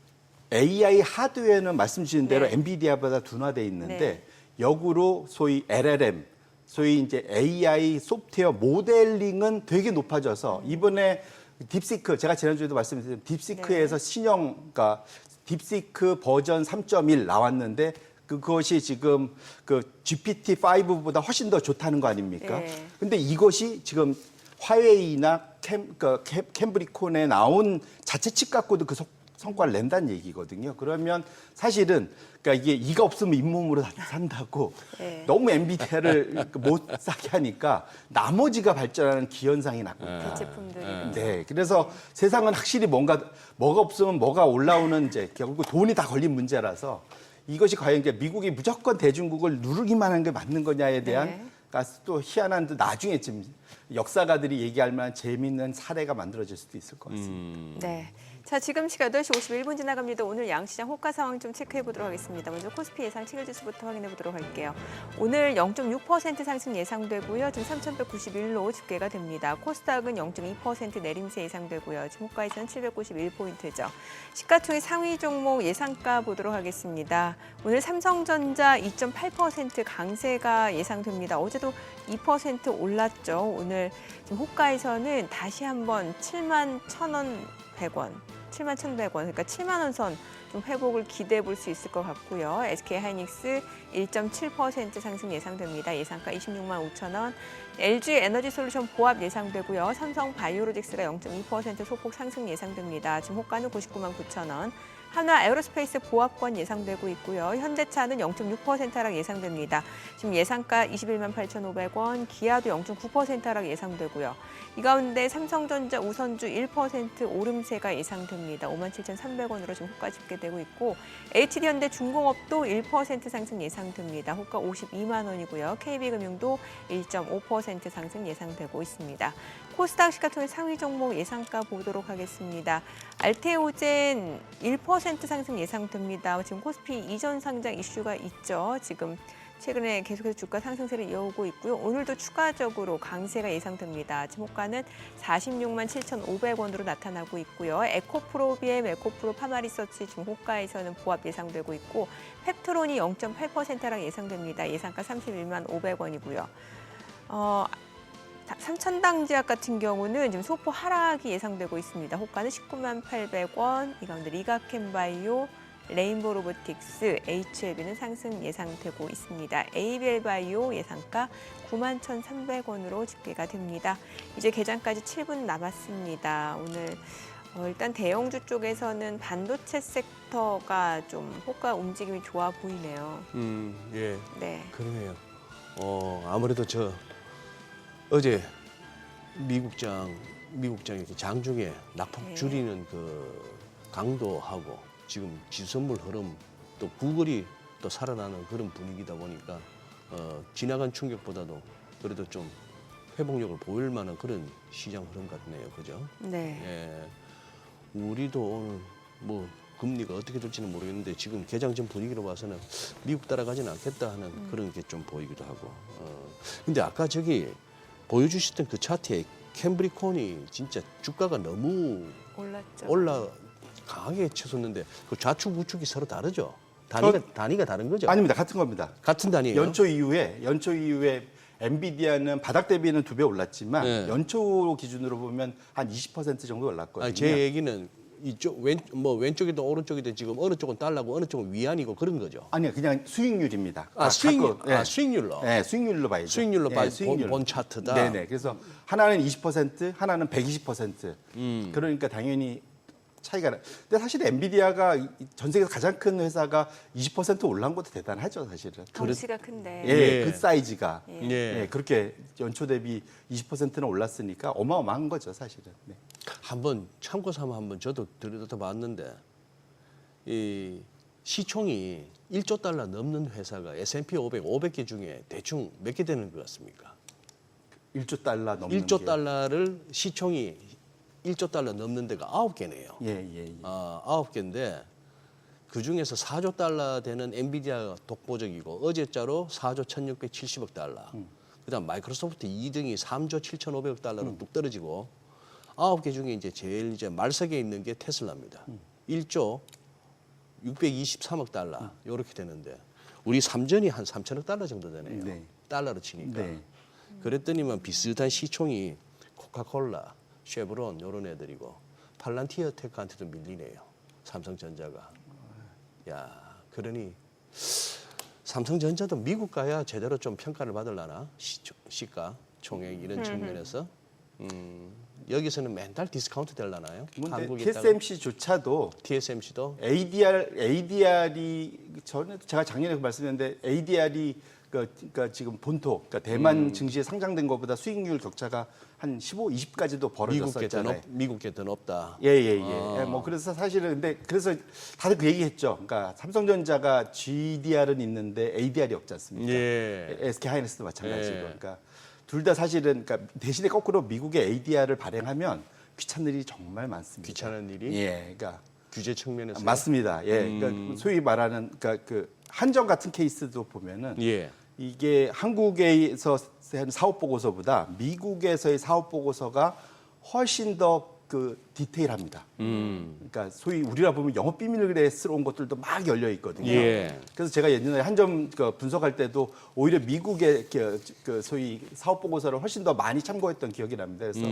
[SPEAKER 7] AI 하드웨어는 말씀 주신 대로
[SPEAKER 1] 네.
[SPEAKER 7] 엔비디아보다 둔화돼 있는데
[SPEAKER 1] 네.
[SPEAKER 7] 역으로 소위 LLM, 소위 이제 AI 소프트웨어 모델링은 되게 높아져서 이번에 딥시크 제가 지난주에도 말씀드린 딥시크에서 신형 그러니까 딥시크 버전 3.1 나왔는데 그것이 지금 그 GPT-5보다 훨씬 더 좋다는 거 아닙니까?
[SPEAKER 1] 네.
[SPEAKER 7] 근데 이것이 지금 화웨이나 캠브리콘에 나온 자체 칩 갖고도 그 성과를 낸다는 얘기거든요. 그러면 사실은 그러니까 이게 이가 없으면 잇몸으로 산다고
[SPEAKER 1] 네.
[SPEAKER 7] 너무 엔비디아를 못 사게 하니까 나머지가 발전하는 기현상이 나고 있다.
[SPEAKER 1] 제품들이.
[SPEAKER 7] 네, 그래서 세상은 확실히 뭐가 없으면 뭐가 올라오는 이제 결국 돈이 다 걸린 문제라서 이것이 과연 이제 미국이 무조건 대중국을 누르기만 하는 게 맞는 거냐에 대한
[SPEAKER 1] 네.
[SPEAKER 7] 그러니까 또 희한한 나중에 지금 역사가들이 얘기할 만한 재미있는 사례가 만들어질 수도 있을 것 같습니다.
[SPEAKER 1] 네. 자, 지금 시각 8시 51분 지나갑니다. 오늘 양시장 호가 상황 좀 체크해 보도록 하겠습니다. 먼저 코스피 예상 7일지수부터 확인해 보도록 할게요. 오늘 0.6% 상승 예상되고요. 지금 3,191로 집계가 됩니다. 코스닥은 0.2% 내림세 예상되고요. 지금 호가에서는 791포인트죠. 시가총액 상위 종목 예상가 보도록 하겠습니다. 오늘 삼성전자 2.8% 강세가 예상됩니다. 어제도 2% 올랐죠. 오늘 지금 호가에서는 다시 한번 71,100원. 71,100원, 그러니까 7만 원 선 좀 회복을 기대해 볼 수 있을 것 같고요. SK 하이닉스 1.7% 상승 예상됩니다. 예상가 26만 5천 원. LG 에너지솔루션 보합 예상되고요. 삼성 바이오로직스가 0.2% 소폭 상승 예상됩니다. 지금 호가는 99만 9천 원. 한화 에어로스페이스 보합권 예상되고 있고요. 현대차는 0.6% 하락 예상됩니다. 지금 예상가 21만 8,500원, 기아도 0.9% 하락 예상되고요. 이 가운데 삼성전자 우선주 1% 오름세가 예상됩니다. 57,300원으로 지금 호가 집계되고 있고 HD현대 중공업도 1% 상승 예상됩니다. 호가 52만 원이고요. KB금융도 1.5% 상승 예상되고 있습니다. 코스닥 시가총액 상위 종목 예상가 보도록 하겠습니다. 알테오젠 1% 상승 예상됩니다. 지금 코스피 이전 상장 이슈가 있죠. 지금 최근에 계속해서 주가 상승세를 이어오고 있고요. 오늘도 추가적으로 강세가 예상됩니다. 지금 호가는 46만 7,500원으로 나타나고 있고요. 에코프로비엠, 에코프로 파마리서치 지금 호가에서는 보합 예상되고 있고 펩트론이 0.8% 하락 예상됩니다. 예상가 31만 500원이고요. 삼천당제약 같은 경우는 지금 소폭 하락이 예상되고 있습니다. 호가는 19만 800원, 이 가운데 리가캠바이오, 레인보 로보틱스, HLB는 상승 예상되고 있습니다. ABL바이오 예상가 9만 1,300원으로 집계가 됩니다. 이제 개장까지 7분 남았습니다. 오늘 일단 대형주 쪽에서는 반도체 섹터가 좀 호가 움직임이 좋아 보이네요.
[SPEAKER 2] 예,
[SPEAKER 1] 네.
[SPEAKER 2] 그러네요. 아무래도 어제 미국장이 이렇게 장중에 낙폭
[SPEAKER 1] 네.
[SPEAKER 2] 줄이는 그 강도하고 지금 지선물 흐름 또 구글이 또 살아나는 그런 분위기다 보니까 지나간 충격보다도 그래도 좀 회복력을 보일 만한 그런 시장 흐름 같네요, 그죠?
[SPEAKER 1] 네.
[SPEAKER 2] 예, 우리도 오늘 뭐 금리가 어떻게 될지는 모르겠는데 지금 개장 전 분위기로 봐서는 미국 따라가지는 않겠다 하는 그런 게 좀 보이기도 하고. 근데 아까 저기 보여주셨던 그 차트에 캠브리콘이 진짜 주가가 너무
[SPEAKER 1] 올랐죠.
[SPEAKER 2] 강하게 치솟는데 그 좌측 우측이 서로 다르죠? 단위가 다른 거죠?
[SPEAKER 7] 아닙니다. 같은 겁니다.
[SPEAKER 2] 같은 단위예요?
[SPEAKER 7] 연초 이후에 엔비디아는 바닥 대비는 2배 올랐지만
[SPEAKER 2] 네.
[SPEAKER 7] 연초 기준으로 보면 한 20% 정도 올랐거든요.
[SPEAKER 2] 아니, 제 얘기는 이쪽 왼쪽이든 오른쪽이든 지금 어느 쪽은 달라고 어느 쪽은 위안이고 그런 거죠.
[SPEAKER 7] 아니요, 그냥 수익률입니다.
[SPEAKER 2] 수익률,
[SPEAKER 7] 네.
[SPEAKER 2] 수익률로.
[SPEAKER 7] 네, 수익률로 봐야죠.
[SPEAKER 2] 수익률로
[SPEAKER 7] 네, 수익률.
[SPEAKER 2] 본 차트다.
[SPEAKER 7] 네네. 그래서 하나는 20%, 하나는 120%. 그러니까 당연히 차이가 나. 근데 사실 엔비디아가 전 세계에서 가장 큰 회사가 20% 올라온 것도 대단하죠, 사실은.
[SPEAKER 1] 덩치가 큰데.
[SPEAKER 7] 예,
[SPEAKER 2] 예.
[SPEAKER 7] 그 사이즈가.
[SPEAKER 1] 예.
[SPEAKER 7] 예, 그렇게 연초 대비 20%는 올랐으니까 어마어마한 거죠, 사실은. 네.
[SPEAKER 2] 한번 참고 삼아 한번 저도 들여다봤는데 이 시총이 1조 달러 넘는 회사가 S&P 500개 중에 대충 몇 개 되는 것 같습니까?
[SPEAKER 7] 1조 달러 넘는
[SPEAKER 2] 1조
[SPEAKER 7] 게.
[SPEAKER 2] 달러를 시총이 1조 달러 넘는 데가 9개네요.
[SPEAKER 7] 예.
[SPEAKER 2] 9개인데 그중에서 4조 달러 되는 엔비디아가 독보적이고 어제자로 4조 1,670억 달러. 그다음 마이크로소프트 2등이 3조 7,500억 달러로 뚝 떨어지고 9개 중에 이제 제일 이제 말석에 있는 게 테슬라입니다. 1조 623억 달러 이렇게 되는데 우리 삼전이 한 3천억 달러 정도 되네요.
[SPEAKER 7] 네.
[SPEAKER 2] 달러로 치니까.
[SPEAKER 7] 네.
[SPEAKER 2] 그랬더니만 비슷한 시총이 코카콜라, 쉐브론 이런 애들이고 팔란티어 테크한테도 밀리네요. 삼성전자가. 야, 그러니 삼성전자도 미국 가야 제대로 좀 평가를 받으려나? 시가, 총액 이런 측면에서. 여기서는 맨날 디스카운트 되려나요?
[SPEAKER 7] 근데 TSMC조차도
[SPEAKER 2] TSMC도
[SPEAKER 7] ADR이 전에 제가 작년에 말씀드렸는데 ADR이 그러니까 지금 본토, 그러니까 대만 증시에 상장된 것보다 수익률 격차가 한 15, 20까지도 벌어졌었잖아요.
[SPEAKER 2] 미국 게 더 높다.
[SPEAKER 7] 예. 뭐 그래서 사실은 근데 그래서 다들 그 얘기했죠. 그러니까 삼성전자가 GDR은 있는데 ADR이 없지 않습니까?
[SPEAKER 2] 예.
[SPEAKER 7] SK 하이닉스도 마찬가지고.
[SPEAKER 2] 예.
[SPEAKER 7] 그러니까 둘 다 사실은 그러니까 대신에 거꾸로 미국의 ADR을 발행하면 귀찮은 일이 정말 많습니다.
[SPEAKER 2] 귀찮은 일이
[SPEAKER 7] 예, 그러니까
[SPEAKER 2] 규제 측면에서
[SPEAKER 7] 맞습니다. 예, 그러니까 소위 말하는 그러니까 그 한정 같은 케이스도 보면은
[SPEAKER 2] 예.
[SPEAKER 7] 이게 한국에서 한 사업 보고서보다 미국에서의 사업 보고서가 훨씬 더 그 디테일합니다. 그러니까 소위 우리라 보면 영업 비밀스러운 것들도 막 열려 있거든요.
[SPEAKER 2] 예.
[SPEAKER 7] 그래서 제가 예전에 한 점 분석할 때도 오히려 미국의 그 소위 사업 보고서를 훨씬 더 많이 참고했던 기억이 납니다. 그래서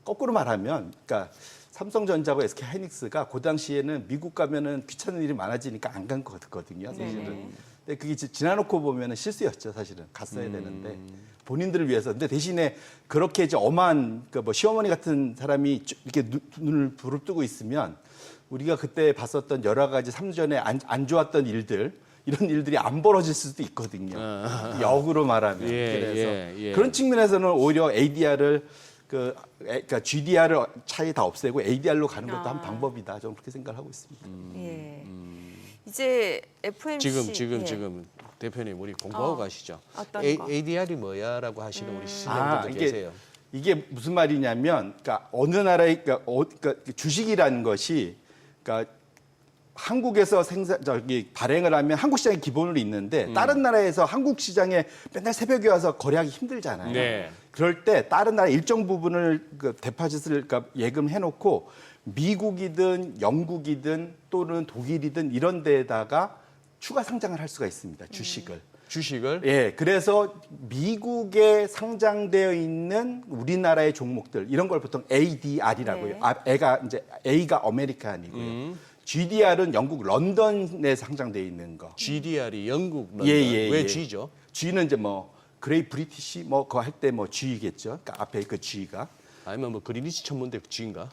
[SPEAKER 7] 거꾸로 말하면, 그러니까 삼성전자하고 SK 하이닉스가 그 당시에는 미국 가면은 귀찮은 일이 많아지니까 안 간 것 같거든요, 사실은. 근데 그게 지나놓고 보면은 실수였죠, 사실은. 갔어야 되는데. 본인들을 위해서. 근데 대신에 그렇게 이제 엄한 그 뭐 시어머니 같은 사람이 이렇게 눈을 부릅뜨고 있으면 우리가 그때 봤었던 여러 가지 3전에 안 좋았던 일들 이런 일들이 안 벌어질 수도 있거든요. 역으로 말하면. 그래서 그런 측면에서는 오히려 ADR을 그러니까 GDR을 차이 다 없애고 ADR로 가는 것도 한 방법이다. 저는 그렇게 생각을 하고 있습니다.
[SPEAKER 1] 예. 이제 FMC
[SPEAKER 2] 지금 대표님 우리 공부하고 가시죠.
[SPEAKER 1] 어떤 거?
[SPEAKER 2] ADR이 뭐야라고 하시는 우리 시청자분들 계세요.
[SPEAKER 7] 이게 무슨 말이냐면, 그러니까 어느 나라의 그러니까 주식이라는 것이, 그러니까 한국에서 발행을 하면 한국 시장에 기본으로 있는데 다른 나라에서 한국 시장에 맨날 새벽에 와서 거래하기 힘들잖아요.
[SPEAKER 2] 네.
[SPEAKER 7] 그럴 때 다른 나라 일정 부분을 데파짓을 그러니까 예금해놓고 미국이든 영국이든 또는 독일이든 이런 데에다가 추가 상장을 할 수가 있습니다. 주식을. 예, 그래서 미국에 상장되어 있는 우리나라의 종목들 이런 걸 보통 ADR이라고요.
[SPEAKER 1] 네.
[SPEAKER 7] A가 아메리칸이고요. GDR은 영국 런던에 상장되어 있는 거.
[SPEAKER 2] GDR이 영국 런던.
[SPEAKER 7] 예.
[SPEAKER 2] 왜 G죠?
[SPEAKER 7] G는 이제 뭐 그레이 브리티시 뭐 그거 할 때 뭐 G겠죠. 그러니까 앞에 그 G가.
[SPEAKER 2] 아니면 뭐 그리니치 천문대 G인가?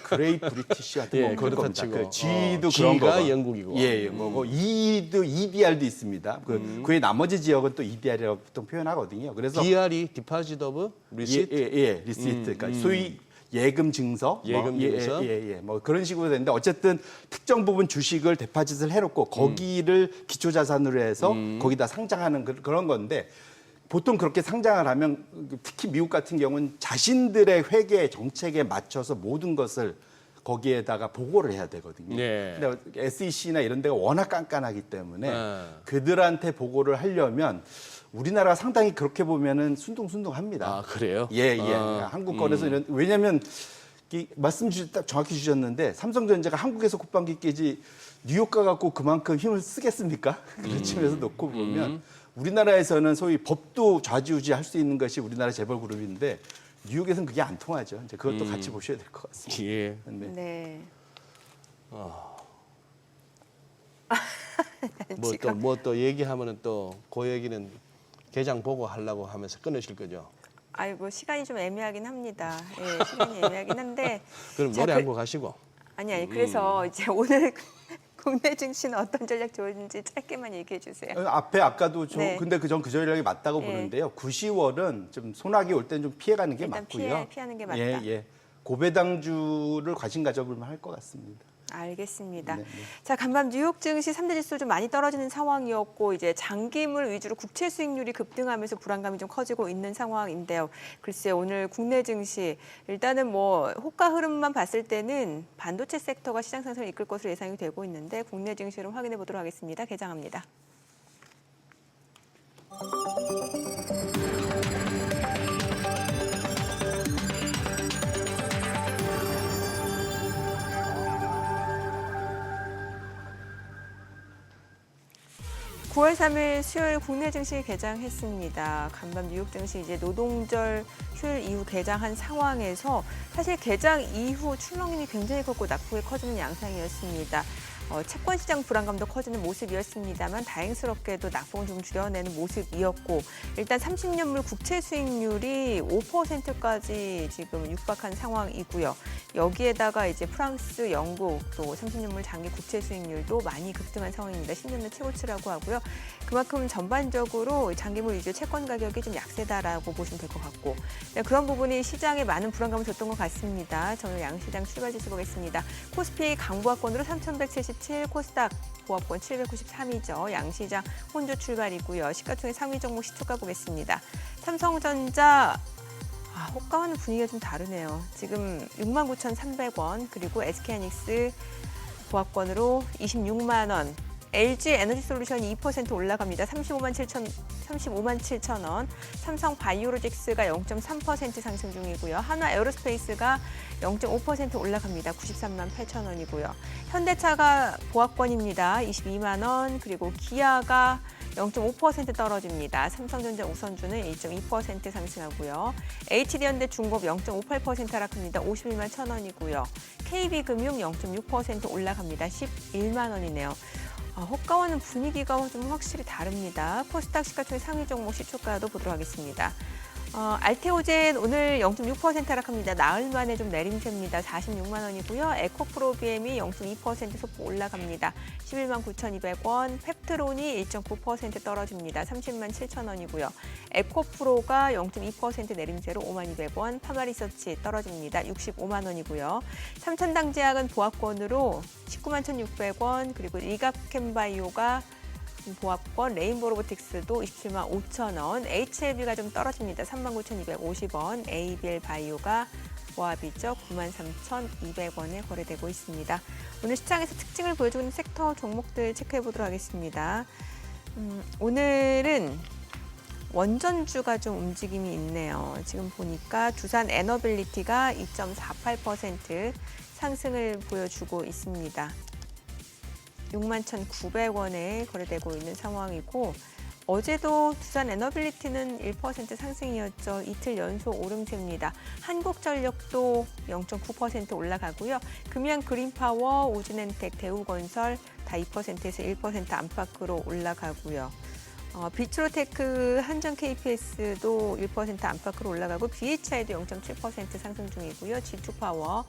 [SPEAKER 7] 그레이 브리티시 같은 거 그럴
[SPEAKER 2] 그렇다
[SPEAKER 7] 겁니다.
[SPEAKER 2] 치고.
[SPEAKER 7] 그 G도 그런
[SPEAKER 2] G가
[SPEAKER 7] 거고.
[SPEAKER 2] 영국이고.
[SPEAKER 7] 예, 뭐고 E도 EDR도 있습니다. 그의 나머지 지역은 또 EDR이라고 보통 표현하거든요. 그래서
[SPEAKER 2] DR이 Deposit of Receipt.
[SPEAKER 7] 예, 리시트. 그러니까 소위 예금 증서,
[SPEAKER 2] 예금 증서.
[SPEAKER 7] 뭐 그런 식으로 되는데 어쨌든 특정 부분 주식을 데파짓을 해놓고 거기를 기초자산으로 해서 거기다 상장하는 그런 건데. 보통 그렇게 상장을 하면 특히 미국 같은 경우는 자신들의 회계 정책에 맞춰서 모든 것을 거기에다가 보고를 해야 되거든요.
[SPEAKER 2] 네.
[SPEAKER 7] 근데 SEC나 이런 데가 워낙 깐깐하기 때문에 그들한테 보고를 하려면 우리나라가 상당히 그렇게 보면은 순둥순둥합니다.
[SPEAKER 2] 아, 그래요?
[SPEAKER 7] 예. 한국 거래소 이런 왜냐하면 말씀 딱 정확히 주셨는데 삼성전자가 한국에서 콧방귀 끼지 뉴욕 가갖고 그만큼 힘을 쓰겠습니까? 그런 측면에서 놓고 보면 우리나라에서는 소위 법도 좌지우지할 수 있는 것이 우리나라 재벌 그룹인데 뉴욕에서는 그게 안 통하죠. 이제 그것도 같이 보셔야 될 것 같습니다.
[SPEAKER 2] 예.
[SPEAKER 1] 네.
[SPEAKER 2] 뭐 또 얘기하면은 또 그 얘기는 개장 보고 하려고 하면서 끊으실 거죠.
[SPEAKER 1] 아이고 시간이 좀 애매하긴 합니다. 예, 시간이 애매하긴 한데.
[SPEAKER 2] 그럼
[SPEAKER 1] 자,
[SPEAKER 2] 노래 한 곡 하시고.
[SPEAKER 1] 아니 그래서 이제 오늘 국내 증시는 어떤 전략 좋은지 짧게만 얘기해 주세요.
[SPEAKER 7] 앞에 아까도
[SPEAKER 1] 네.
[SPEAKER 7] 근데 전 그 전략이 맞다고
[SPEAKER 1] 예.
[SPEAKER 7] 보는데요. 9, 10월은 좀 소나기 올 때는 좀 피해가는 게
[SPEAKER 1] 일단
[SPEAKER 7] 맞고요.
[SPEAKER 1] 피하는 게 맞다.
[SPEAKER 7] 예. 고배당주를 관심 가져볼 만할 것 같습니다.
[SPEAKER 1] 알겠습니다.
[SPEAKER 7] 네, 네.
[SPEAKER 1] 자, 간밤 뉴욕 증시 3대 지수 좀 많이 떨어지는 상황이었고 이제 장기물 위주로 국채 수익률이 급등하면서 불안감이 좀 커지고 있는 상황인데요. 글쎄 오늘 국내 증시 일단은 뭐 호가 흐름만 봤을 때는 반도체 섹터가 시장 상승을 이끌 것으로 예상이 되고 있는데 국내 증시를 확인해 보도록 하겠습니다. 개장합니다. (9월 3일) 수요일 국내 증시 개장했습니다. 간밤 뉴욕 증시 이제 노동절 휴일 이후 개장한 상황에서 사실 개장 이후 출렁임이 굉장히 컸고 낙폭이 커지는 양상이었습니다. 채권 시장 불안감도 커지는 모습이었습니다만 다행스럽게도 낙폭은 좀 줄여내는 모습이었고 일단 30년물 국채 수익률이 5%까지 지금 육박한 상황이고요. 여기에다가 이제 프랑스, 영국 또 30년물 장기 국채 수익률도 많이 급등한 상황입니다. 10년대 최고치라고 하고요. 그만큼 전반적으로 장기물 위주 채권 가격이 좀 약세다라고 보시면 될 것 같고 그런 부분이 시장에 많은 불안감을 줬던 것 같습니다. 저는 양시장 출발지수 보겠습니다. 코스피 강보합권으로 3,177, 코스닥 보합권 793이죠. 양시장 혼조 출발이고요. 시가총액 상위 종목 시초가 보겠습니다. 삼성전자 호가와는 분위기가 좀 다르네요. 지금 69,300원 그리고 SK하이닉스 보합권으로 26만 원. LG 에너지솔루션이 2% 올라갑니다. 35만 7천 원. 삼성 바이오로직스가 0.3% 상승 중이고요. 한화 에어로스페이스가 0.5% 올라갑니다. 93만 8천 원이고요. 현대차가 보합권입니다. 22만 원. 그리고 기아가 0.5% 떨어집니다. 삼성전자 우선주는 1.2% 상승하고요. HD현대 중공업 0.58% 하락합니다. 51만 1천 원이고요. KB금융 0.6% 올라갑니다. 11만 원이네요. 호가와는 분위기가 좀 확실히 다릅니다. 코스닥 시가총액 상위 종목 시초가도 보도록 하겠습니다. 알테오젠 오늘 0.6% 하락합니다. 나흘 만에 좀 내림세입니다. 46만 원이고요. 에코프로비엠이 0.2% 소폭 올라갑니다. 11만 9,200원. 펩트론이 1.9% 떨어집니다. 30만 7천 원이고요. 에코프로가 0.2% 내림세로 5만 200원. 파마리서치 떨어집니다. 65만 원이고요. 삼천당제약은 보합권으로 19만 1,600원. 그리고 리갑캠바이오가 보합권, 레인보로보틱스도 27만 5천 원, HLB가 좀 떨어집니다. 39,250원, ABL 바이오가 보합이죠. 93,200원에 거래되고 있습니다. 오늘 시장에서 특징을 보여주는 섹터 종목들 체크해 보도록 하겠습니다. 오늘은 원전주가 좀 움직임이 있네요. 지금 보니까 두산 에너빌리티가 2.48% 상승을 보여주고 있습니다. 61,900원에 거래되고 있는 상황이고 어제도 두산 에너빌리티는 1% 상승이었죠. 이틀 연속 오름세입니다. 한국전력도 0.9% 올라가고요. 금양 그린파워, 우진엔텍, 대우건설 다 2%에서 1% 안팎으로 올라가고요. 비트로테크, 한전 KPS도 1% 안팎으로 올라가고 BHI도 0.7% 상승 중이고요. G2파워,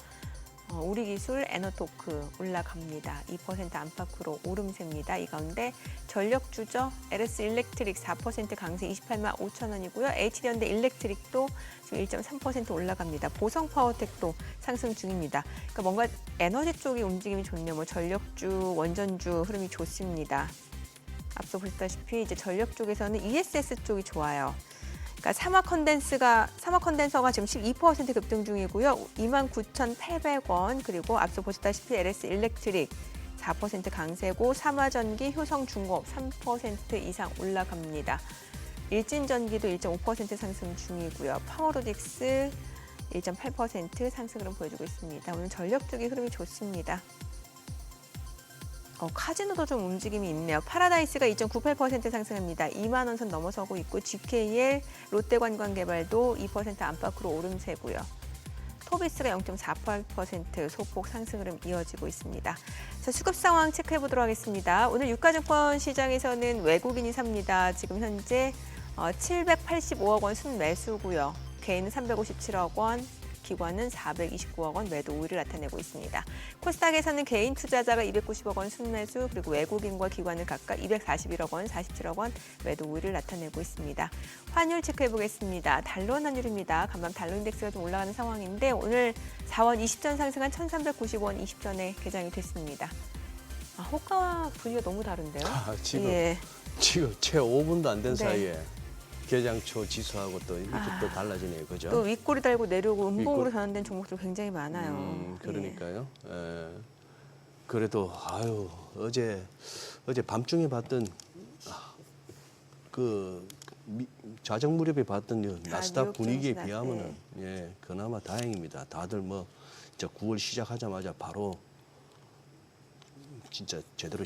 [SPEAKER 1] 우리기술, 에너토크 올라갑니다. 2% 안팎으로 오름세입니다. 이 가운데 전력주죠. LS 일렉트릭 4% 강세 28만 5천 원이고요. HD현대 일렉트릭도 지금 1.3% 올라갑니다. 보성파워텍도 상승 중입니다. 그러니까 뭔가 에너지 쪽이 움직임이 좋네요. 뭐 전력주, 원전주 흐름이 좋습니다. 앞서 보셨다시피 이제 전력 쪽에서는 ESS 쪽이 좋아요. 그러니까 사막컨덴서가 지금 12% 급등 중이고요. 29,800원. 그리고 앞서 보셨다시피 LS 일렉트릭 4% 강세고 삼화전기, 효성중공업 3% 이상 올라갑니다. 일진전기도 1.5% 상승 중이고요. 파워로직스 1.8% 상승 흐름 보여주고 있습니다. 오늘 전력 쪽의 흐름이 좋습니다. 카지노도 좀 움직임이 있네요. 파라다이스가 2.98% 상승합니다. 2만 원 선 넘어서고 있고 GKL, 롯데관광개발도 2% 안팎으로 오름세고요. 토비스가 0.48% 소폭 상승 흐름 이어지고 있습니다. 자, 수급 상황 체크해 보도록 하겠습니다. 오늘 유가증권 시장에서는 외국인이 삽니다. 지금 현재 785억 원 순매수고요. 개인은 357억 원, 기관은 429억 원 매도 우위를 나타내고 있습니다. 코스닥에서는 개인 투자자가 290억 원 순매수, 그리고 외국인과 기관은 각각 241억 원, 47억 원 매도 우위를 나타내고 있습니다. 환율 체크해 보겠습니다. 달러 환율입니다. 간밤 달러 인덱스가 좀 올라가는 상황인데 오늘 4원 20전 상승한 1,390원 20전에 개장이 됐습니다. 호가와 분위기가 너무 다른데요?
[SPEAKER 2] 지금
[SPEAKER 1] 예.
[SPEAKER 2] 지금 채 5분도 안 된
[SPEAKER 1] 네.
[SPEAKER 2] 사이에 개장초 지수하고 또 이렇게 또 달라지네요, 그죠?
[SPEAKER 1] 또 윗골이 달고 내려오고 음봉으로
[SPEAKER 2] 윗골.
[SPEAKER 1] 전환된 종목들 굉장히 많아요.
[SPEAKER 2] 그러니까요. 그래도 아유 어제 밤중에 봤던 자정 무렵에 봤던 나스닥
[SPEAKER 1] 뉴욕
[SPEAKER 2] 분위기에
[SPEAKER 1] 증시
[SPEAKER 2] 비하면은 그나마 다행입니다. 다들 뭐 이제 9월 시작하자마자 바로 진짜 제대로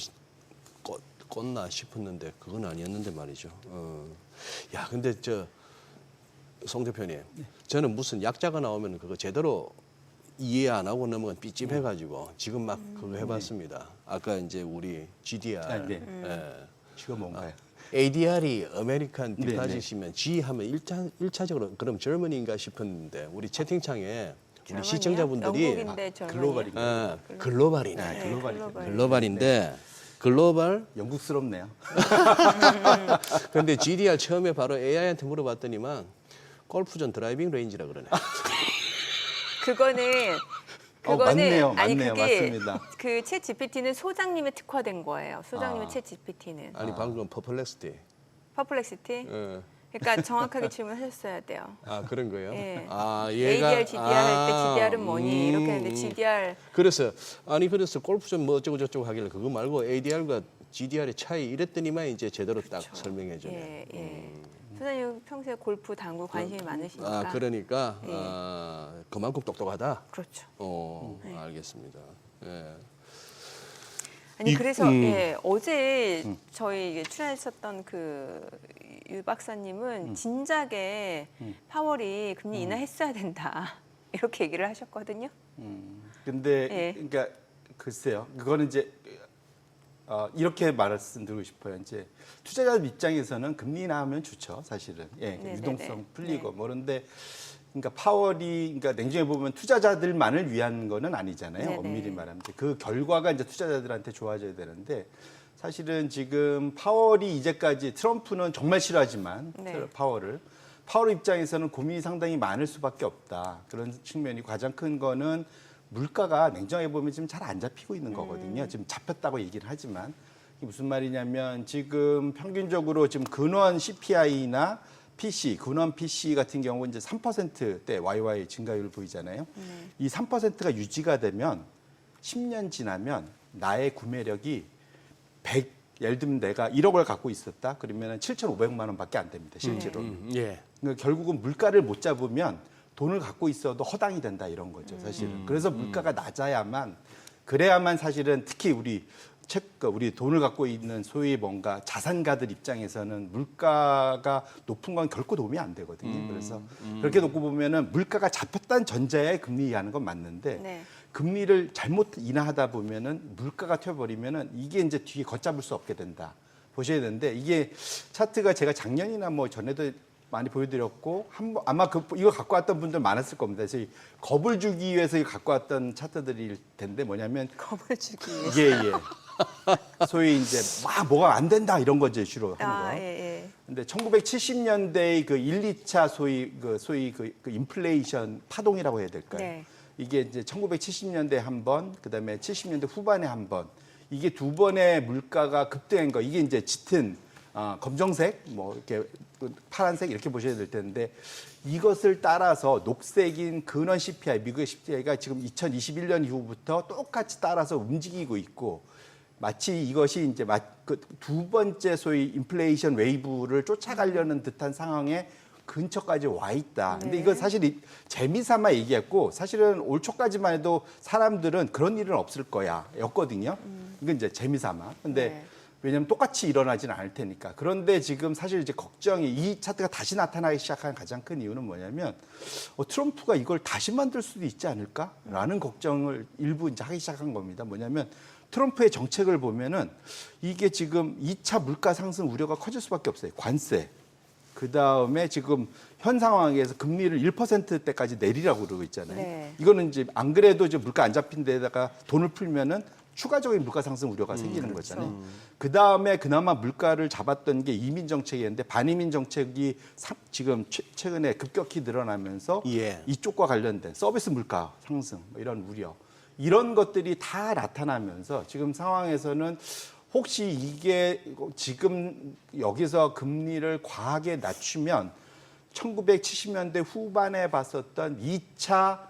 [SPEAKER 2] 껐나 싶었는데 그건 아니었는데 말이죠. 야 근데 송 대표님, 저는 무슨 약자가 나오면 그거 제대로 이해 안 하고 넘어간 삐찜해가지고 지금 막 그거 해봤습니다. 아까 이제 우리 GDR,
[SPEAKER 7] 지금 뭔가요?
[SPEAKER 2] ADR이 아메리칸
[SPEAKER 7] 네,
[SPEAKER 2] 디파짓이면 G 하면 일차적으로 그럼 젊은이인가 싶었는데 우리 채팅창에 우리 시청자분들이
[SPEAKER 1] 영국인데
[SPEAKER 7] 글로벌이
[SPEAKER 2] 글로벌이네. 글로벌인데 글로벌.
[SPEAKER 7] 영국스럽네요.
[SPEAKER 2] 근데 GDR 처음에 바로 AI한테 물어봤더니만 골프전 드라이빙 레인지라 그러네.
[SPEAKER 1] 그거는
[SPEAKER 7] 맞네요.
[SPEAKER 1] 아니
[SPEAKER 7] 맞네요.
[SPEAKER 1] 그게
[SPEAKER 7] 맞습니다.
[SPEAKER 1] 그 챗 GPT는 소장님에 특화된 거예요. 소장님의
[SPEAKER 7] 아.
[SPEAKER 1] 챗 GPT는
[SPEAKER 2] 아니 방금 퍼플렉스티.
[SPEAKER 1] 퍼플렉시티.
[SPEAKER 2] 어.
[SPEAKER 1] 그러니까 정확하게 질문하셨어야 돼요.
[SPEAKER 2] 아 그런 거예요?
[SPEAKER 1] 예.
[SPEAKER 2] 아 얘가
[SPEAKER 1] ADR, GDR 할 때 GDR은 뭐니 이렇게 했는데 GDR
[SPEAKER 2] 그래서 골프전 뭐 어쩌고 저쩌고 하길래 그거 말고 ADR과 GDR의 차이 이랬더니만 이제 제대로 딱 설명해 주네.
[SPEAKER 1] 예. 소장님 평소에 골프, 당구 관심이 많으시니까.
[SPEAKER 2] 아 그러니까
[SPEAKER 1] 예.
[SPEAKER 2] 그만큼 똑똑하다.
[SPEAKER 1] 그렇죠.
[SPEAKER 2] 알겠습니다. 예.
[SPEAKER 1] 아니 그래서 어제 저희 출연했었던 유 박사님은 진작에 파월이 금리 인하했어야 된다 이렇게 얘기를 하셨거든요.
[SPEAKER 7] 근데 그러니까 글쎄요. 그거는 이제 이렇게 말씀드리고 싶어요. 이제 투자자 입장에서는 금리 인하하면 좋죠, 사실은. 유동성 풀리고 뭐 그런데 그러니까 파월이 그러니까 냉정히 보면 투자자들만을 위한 거는 아니잖아요.
[SPEAKER 1] 네네.
[SPEAKER 7] 엄밀히 말하면 그 결과가 이제 투자자들한테 좋아져야 되는데 사실은 지금 파월이 이제까지 트럼프는 정말 싫어하지만 파월 입장에서는 고민이 상당히 많을 수밖에 없다. 그런 측면이 가장 큰 거는 물가가 냉정해 보면 지금 잘 안 잡히고 있는 거거든요. 지금 잡혔다고 얘기를 하지만 이게 무슨 말이냐면 지금 평균적으로 지금 근원 CPI나 근원 PC 같은 경우 이제 3%대 YY 증가율을 보이잖아요. 이 3%가 유지가 되면 10년 지나면 나의 구매력이 예를 들면 내가 1억을 갖고 있었다. 그러면 7,500만 원밖에 안 됩니다. 실제로.
[SPEAKER 2] 예.
[SPEAKER 7] 그러니까 결국은 물가를 못 잡으면 돈을 갖고 있어도 허당이 된다 이런 거죠, 사실은. 그래서 물가가 낮아야만 그래야만 사실은 특히 우리 돈을 갖고 있는 소위 뭔가 자산가들 입장에서는 물가가 높은 건 결코 도움이 안 되거든요. 그래서 그렇게 놓고 보면은 물가가 잡혔다는 전제에 금리 인하하는 건 맞는데 금리를 잘못 인하하다 보면은 물가가 튀어버리면은 이게 이제 뒤에 걷잡을 수 없게 된다. 보셔야 되는데 이게 차트가 제가 작년이나 뭐 전에도 많이 보여드렸고 아마 이거 갖고 왔던 분들 많았을 겁니다. 그래서 겁을 주기 위해서 이거 갖고 왔던 차트들일 텐데 뭐냐면
[SPEAKER 1] 겁을 주기 위해서.
[SPEAKER 7] 소위 이제 뭐가 안 된다 이런 거죠 주로 하는 거.
[SPEAKER 1] 예.
[SPEAKER 7] 근데 1970년대의 그 1, 2차 소위 그 인플레이션 파동이라고 해야 될까요?
[SPEAKER 1] 네.
[SPEAKER 7] 이게 이제 1970년대 한 번, 그다음에 70년대 후반에 한 번. 이게 두 번의 물가가 급등한 거. 이게 이제 짙은 검정색, 뭐 이렇게 파란색 이렇게 보셔야 될 텐데 이것을 따라서 녹색인 근원 CPI, 미국의 CPI가 지금 2021년 이후부터 똑같이 따라서 움직이고 있고 마치 이것이 이제 두 번째 소위 인플레이션 웨이브를 쫓아가려는 듯한 상황에 근처까지 와 있다. 근데 이거 사실 재미삼아 얘기했고 사실은 올 초까지만 해도 사람들은 그런 일은 없을 거야 였거든요. 이건 이제 재미삼아. 근데 왜냐하면 똑같이 일어나지는 않을 테니까. 그런데 지금 사실 이제 걱정이 이 차트가 다시 나타나기 시작한 가장 큰 이유는 뭐냐면 트럼프가 이걸 다시 만들 수도 있지 않을까라는 걱정을 일부 이제 하기 시작한 겁니다. 뭐냐면 트럼프의 정책을 보면은 이게 지금 2차 물가 상승 우려가 커질 수밖에 없어요. 관세. 그다음에 지금 현 상황에서 금리를 1%대까지 내리라고 그러고 있잖아요.
[SPEAKER 1] 네.
[SPEAKER 7] 이거는 이제 안 그래도 이제 물가 안 잡힌 데다가 돈을 풀면은 추가적인 물가 상승 우려가 생기는 거잖아요. 그다음에 그나마 물가를 잡았던 게 이민 정책이었는데 반이민 정책이 지금 최근에 급격히 늘어나면서
[SPEAKER 2] 예.
[SPEAKER 7] 이쪽과 관련된 서비스 물가 상승 뭐 이런 우려 이런 것들이 다 나타나면서 지금 상황에서는 혹시 이게 지금 여기서 금리를 과하게 낮추면 1970년대 후반에 봤었던 2차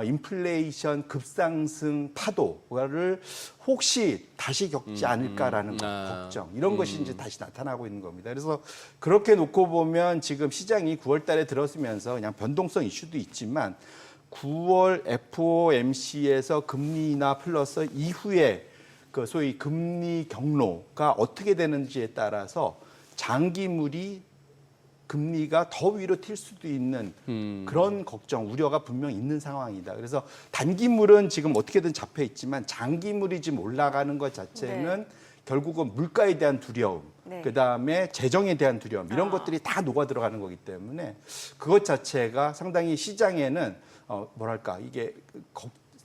[SPEAKER 7] 인플레이션 급상승 파도를 혹시 다시 겪지 않을까라는 걱정 이런 것이 이제 다시 나타나고 있는 겁니다. 그래서 그렇게 놓고 보면 지금 시장이 9월 달에 들어서면서 그냥 변동성 이슈도 있지만 9월 FOMC에서 금리 인하 플러스 이후에 그 소위 금리 경로가 어떻게 되는지에 따라서 장기물이 금리가 더 위로 튈 수도 있는 그런 걱정, 우려가 분명 있는 상황이다. 그래서 단기물은 지금 어떻게든 잡혀 있지만 장기물이 지금 올라가는 것 자체는 결국은 물가에 대한 두려움,
[SPEAKER 1] 네.
[SPEAKER 7] 그다음에 재정에 대한 두려움 이런 것들이 다 녹아 들어가는 거기 때문에 그것 자체가 상당히 시장에는 뭐랄까 이게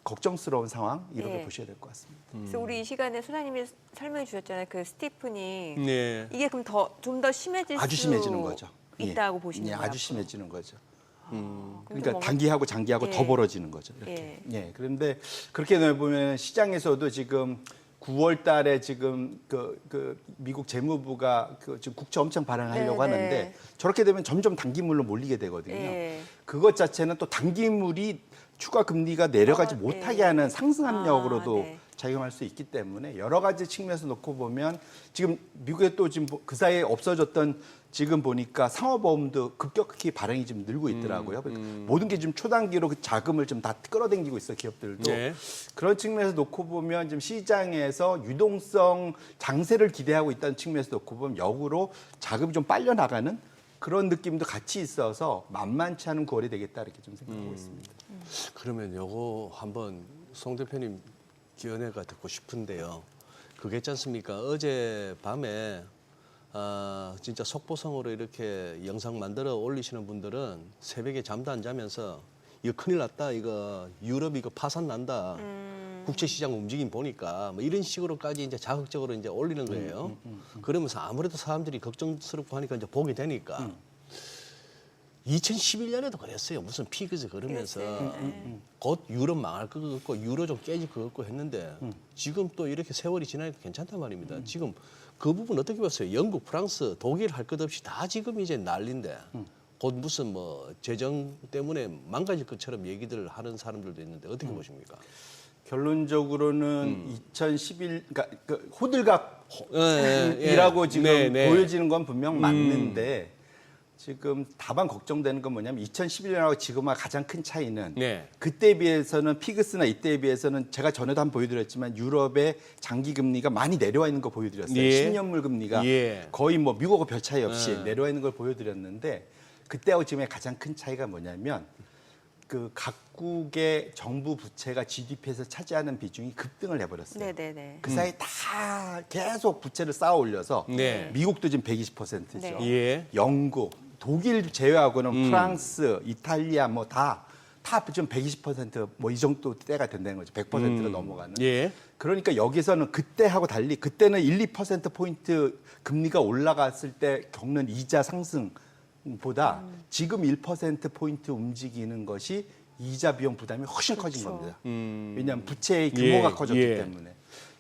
[SPEAKER 7] 걱정스러운 상황 이렇게
[SPEAKER 1] 예.
[SPEAKER 7] 보셔야 될 것 같습니다.
[SPEAKER 1] 그래서 우리 이 시간에 소장님이 설명해 주셨잖아요. 그 스티프닝.
[SPEAKER 2] 네.
[SPEAKER 1] 이게 그럼 좀 더 심해질
[SPEAKER 7] 아주
[SPEAKER 1] 수
[SPEAKER 7] 심해지는 거죠.
[SPEAKER 1] 있다고
[SPEAKER 7] 예.
[SPEAKER 1] 보시는
[SPEAKER 7] 예,
[SPEAKER 1] 거예요?
[SPEAKER 7] 아주 심해지는 거죠.
[SPEAKER 1] 그럼
[SPEAKER 7] 그러니까
[SPEAKER 1] 좀 뭔가-
[SPEAKER 7] 단기하고 장기하고
[SPEAKER 1] 예.
[SPEAKER 7] 더 벌어지는 거죠. 이렇게. 예. 그런데 그렇게 보면 시장에서도 지금 9월 달에 지금 그 미국 재무부가 지금 국채 엄청 발행하려고
[SPEAKER 1] 네, 네.
[SPEAKER 7] 하는데 저렇게 되면 점점 단기물로 몰리게 되거든요.
[SPEAKER 1] 예.
[SPEAKER 7] 그것 자체는 또 단기물이 추가 금리가 내려가지 못하게
[SPEAKER 1] 네.
[SPEAKER 7] 하는 상승 압력으로도
[SPEAKER 1] 네.
[SPEAKER 7] 작용할 수 있기 때문에 여러 가지 측면에서 놓고 보면 지금 미국에 또 지금 그 사이에 없어졌던 지금 보니까 상호보험도 급격히 발행이 지금 늘고 있더라고요. 모든 게 지금 초단기로 그 자금을 좀 다 끌어당기고 있어요, 기업들도.
[SPEAKER 2] 네.
[SPEAKER 7] 그런 측면에서 놓고 보면 지금 시장에서 유동성 장세를 기대하고 있다는 측면에서 놓고 보면 역으로 자금이 좀 빨려 나가는 그런 느낌도 같이 있어서 만만치 않은 9월이 되겠다 이렇게 좀 생각하고 있습니다.
[SPEAKER 2] 그러면 요거 한번 송 대표님 견해가 듣고 싶은데요. 그게 있지 않습니까? 어제 밤에 진짜 속보성으로 이렇게 영상 만들어 올리시는 분들은 새벽에 잠도 안 자면서 이거 큰일 났다, 이거 유럽 이거 파산 난다, 국제시장 움직임 보니까 뭐 이런 식으로까지 이제 자극적으로 이제 올리는 거예요. 그러면서 아무래도 사람들이 걱정스럽고 하니까 이제 보게 되니까 2011년에도 그랬어요. 무슨 피그즈 그러면서 곧 유럽 망할 것 같고 유로 좀 깨질 것 같고 했는데 지금 또 이렇게 세월이 지나니까 괜찮단 말입니다. 지금 그 부분 어떻게 봤어요? 영국, 프랑스, 독일 할 것 없이 다 지금 이제 난리인데 곧 무슨 뭐 재정 때문에 망가질 것처럼 얘기들을 하는 사람들도 있는데 어떻게 보십니까?
[SPEAKER 7] 결론적으로는 2011, 그러니까 그 호들갑이라고
[SPEAKER 2] 예, 예.
[SPEAKER 7] 지금
[SPEAKER 2] 네, 네.
[SPEAKER 7] 보여지는 건 분명 맞는데 지금 다만 걱정되는 건 뭐냐면 2011년하고 지금과 가장 큰 차이는
[SPEAKER 2] 네.
[SPEAKER 7] 그때에 비해서는 피그스나 이때에 비해서는 제가 전에도 한번 보여드렸지만 유럽의 장기 금리가 많이 내려와 있는 거 보여드렸어요.
[SPEAKER 2] 예.
[SPEAKER 7] 10년물 금리가
[SPEAKER 2] 예.
[SPEAKER 7] 거의 뭐 미국하고 별 차이 없이 내려와 있는 걸 보여드렸는데 그때하고 지금의 가장 큰 차이가 뭐냐면 그 각국의 정부 부채가 GDP에서 차지하는 비중이 급등을 해버렸어요.
[SPEAKER 1] 네네네.
[SPEAKER 7] 그 사이 다 계속 부채를 쌓아 올려서
[SPEAKER 2] 네.
[SPEAKER 7] 미국도 지금 120%죠.
[SPEAKER 1] 네.
[SPEAKER 2] 예.
[SPEAKER 7] 영국, 독일 제외하고는 프랑스, 이탈리아 뭐 다 지금 120%뭐 이 정도 때가 된다는 거죠. 100%가 넘어가는.
[SPEAKER 2] 예.
[SPEAKER 7] 그러니까 여기서는 그때하고 달리 그때는 1~2%포인트 금리가 올라갔을 때 겪는 이자 상승보다 지금 1%포인트 움직이는 것이 이자 비용 부담이 훨씬 커진 겁니다. 왜냐하면 부채의 규모가
[SPEAKER 2] 예,
[SPEAKER 7] 커졌기
[SPEAKER 2] 예.
[SPEAKER 7] 때문에.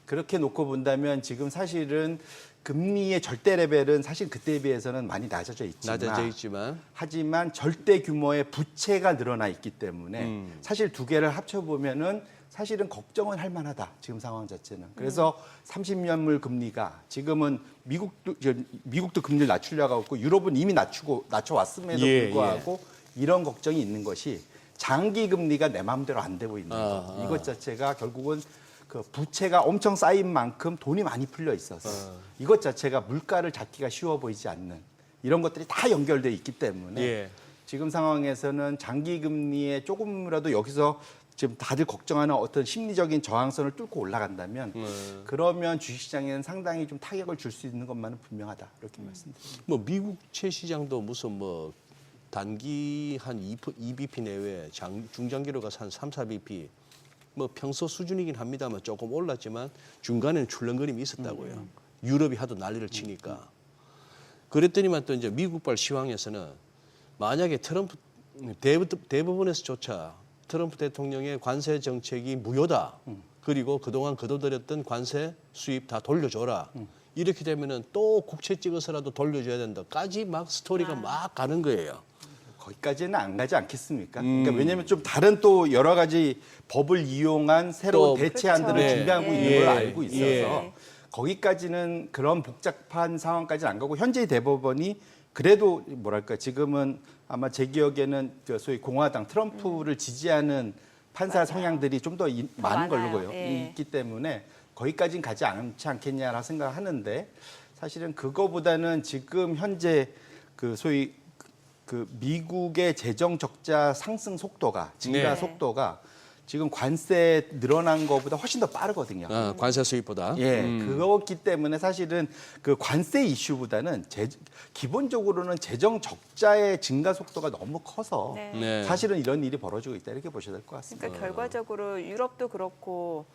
[SPEAKER 7] 그렇게 놓고 본다면 지금 사실은 금리의 절대 레벨은 사실 그때에 비해서는 많이 낮아져 있지만 하지만 절대 규모의 부채가 늘어나 있기 때문에 사실 두 개를 합쳐보면은 사실은 걱정은 할 만하다. 지금 상황 자체는. 그래서 30년물 금리가 지금은 미국도 금리를 낮추려고 하고 유럽은 이미 낮춰왔음에도
[SPEAKER 2] 예,
[SPEAKER 7] 불구하고 이런 걱정이 있는 것이 장기 금리가 내 마음대로 안 되고 있는 것. 이것 자체가 결국은 그 부채가 엄청 쌓인 만큼 돈이 많이 풀려 있어서 이것 자체가 물가를 잡기가 쉬워 보이지 않는 이런 것들이 다 연결돼 있기 때문에
[SPEAKER 2] 예.
[SPEAKER 7] 지금 상황에서는 장기 금리에 조금이라도 여기서 지금 다들 걱정하는 어떤 심리적인 저항선을 뚫고 올라간다면 그러면 주식시장에는 상당히 좀 타격을 줄 수 있는 것만은 분명하다 이렇게 말씀드립니다.
[SPEAKER 2] 뭐 미국채 시장도 무슨 뭐 단기 한 2bp 내외, 중장기로 가서 한 3, 4bp 뭐 평소 수준이긴 합니다만 조금 올랐지만 중간에는 출렁거림이 있었다고요. 유럽이 하도 난리를 치니까. 그랬더니만 또 이제 미국발 시황에서는 만약에 트럼프 대부분에서조차 트럼프 대통령의 관세 정책이 무효다. 그리고 그동안 거둬들였던 관세 수입 다 돌려줘라. 이렇게 되면은 또 국채 찍어서라도 돌려줘야 된다까지 막 스토리가 막 가는 거예요.
[SPEAKER 7] 거기까지는 안 가지 않겠습니까? 그러니까 왜냐하면 좀 다른 또 여러 가지 법을 이용한 새로운
[SPEAKER 2] 또
[SPEAKER 7] 대체안들을
[SPEAKER 1] 그렇죠.
[SPEAKER 7] 준비하고 있는
[SPEAKER 2] 예.
[SPEAKER 7] 걸 알고 있어서
[SPEAKER 1] 예.
[SPEAKER 7] 거기까지는 그런 복잡한 상황까지는 안 가고 현재 대법원이 그래도 뭐랄까 지금은 아마 제 기억에는 그 소위 공화당 트럼프를 지지하는 판사 성향들이 좀 더 많은 걸로
[SPEAKER 1] 많아요.
[SPEAKER 7] 보여요.
[SPEAKER 1] 예.
[SPEAKER 7] 있기 때문에 거기까지는 가지 않지 않겠냐라 생각하는데 사실은 그거보다는 지금 현재 그 소위 그 미국의 재정 적자 상승 속도가 증가
[SPEAKER 2] 네.
[SPEAKER 7] 속도가 지금 관세 늘어난 것보다 훨씬 더 빠르거든요.
[SPEAKER 2] 관세 수입보다.
[SPEAKER 7] 예, 그거기 때문에 사실은 그 관세 이슈보다는 기본적으로는 재정 적자의 증가 속도가 너무 커서
[SPEAKER 1] 네.
[SPEAKER 2] 네.
[SPEAKER 7] 사실은 이런 일이 벌어지고 있다 이렇게 보셔야 될 것 같습니다.
[SPEAKER 1] 그러니까 결과적으로 유럽도 그렇고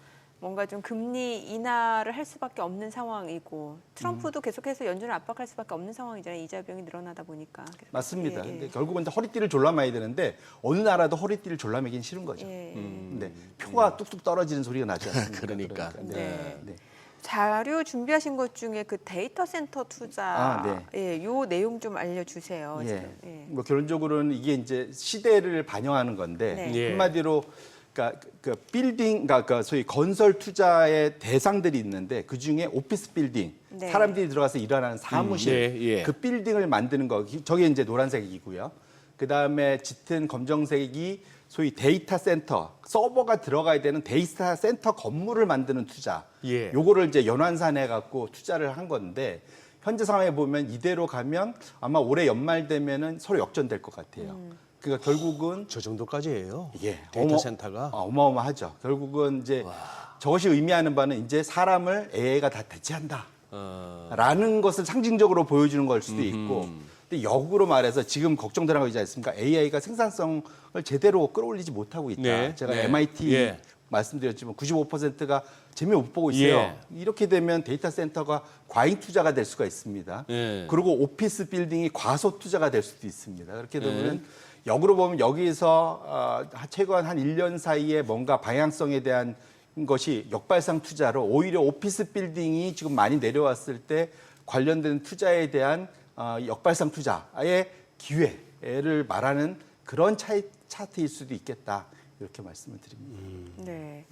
[SPEAKER 1] 뭔가 좀 금리 인하를 할 수밖에 없는 상황이고 트럼프도 계속해서 연준을 압박할 수밖에 없는 상황이잖아요. 이자 비용이 늘어나다 보니까.
[SPEAKER 7] 맞습니다.
[SPEAKER 1] 예, 예.
[SPEAKER 7] 근데 결국은 이제 허리띠를 졸라매야 되는데 어느 나라도 허리띠를 졸라매긴 싫은 거죠.
[SPEAKER 1] 예.
[SPEAKER 7] 근데 표가 뚝뚝 떨어지는 소리가 나지 않습니까?
[SPEAKER 2] 그러니까.
[SPEAKER 1] 네.
[SPEAKER 7] 네.
[SPEAKER 1] 자료 준비하신 것 중에 그 데이터 센터 투자,
[SPEAKER 7] 네.
[SPEAKER 1] 예, 요 내용 좀 알려주세요.
[SPEAKER 7] 예.
[SPEAKER 1] 지금. 예.
[SPEAKER 7] 뭐 결론적으로는 이게 이제 시대를 반영하는 건데
[SPEAKER 1] 네.
[SPEAKER 2] 예.
[SPEAKER 7] 한마디로 그러니까 그 빌딩, 그러니까 소위 건설 투자의 대상들이 있는데 그 중에 오피스 빌딩,
[SPEAKER 1] 네.
[SPEAKER 7] 사람들이 들어가서 일하는 사무실,
[SPEAKER 2] 예, 예.
[SPEAKER 7] 그 빌딩을 만드는 거, 저게 이제 노란색이고요. 그 다음에 짙은 검정색이 소위 데이터 센터, 서버가 들어가야 되는 데이터 센터 건물을 만드는 투자.
[SPEAKER 2] 예.
[SPEAKER 7] 요거를 이제 연환산해 갖고 투자를 한 건데 현재 상황에 보면 이대로 가면 아마 올해 연말 되면은 서로 역전될 것 같아요. 그러니까 결국은
[SPEAKER 2] 저 정도까지예요.
[SPEAKER 7] 예,
[SPEAKER 2] 데이터 센터가.
[SPEAKER 7] 어마어마하죠. 결국은 이제 저것이 의미하는 바는 이제 사람을 AI가 다 대체한다. 라는 것을 상징적으로 보여주는 걸 수도 있고, 근데 역으로 말해서 지금 걱정되는 거 있지 않습니까? AI가 생산성을 제대로 끌어올리지 못하고 있다.
[SPEAKER 2] 네,
[SPEAKER 7] 제가
[SPEAKER 2] 네.
[SPEAKER 7] MIT
[SPEAKER 2] 예.
[SPEAKER 7] 말씀드렸지만 95%가 재미 못 보고 있어요.
[SPEAKER 2] 예.
[SPEAKER 7] 이렇게 되면 데이터 센터가 과잉 투자가 될 수가 있습니다.
[SPEAKER 2] 예.
[SPEAKER 7] 그리고 오피스 빌딩이 과소 투자가 될 수도 있습니다. 그렇게 되면 역으로 보면 여기서 최근 한 1년 사이에 뭔가 방향성에 대한 것이 역발상 투자로 오히려 오피스 빌딩이 지금 많이 내려왔을 때 관련된 투자에 대한 역발상 투자의 기회를 말하는 그런 차트일 수도 있겠다. 이렇게 말씀을 드립니다.
[SPEAKER 1] 네.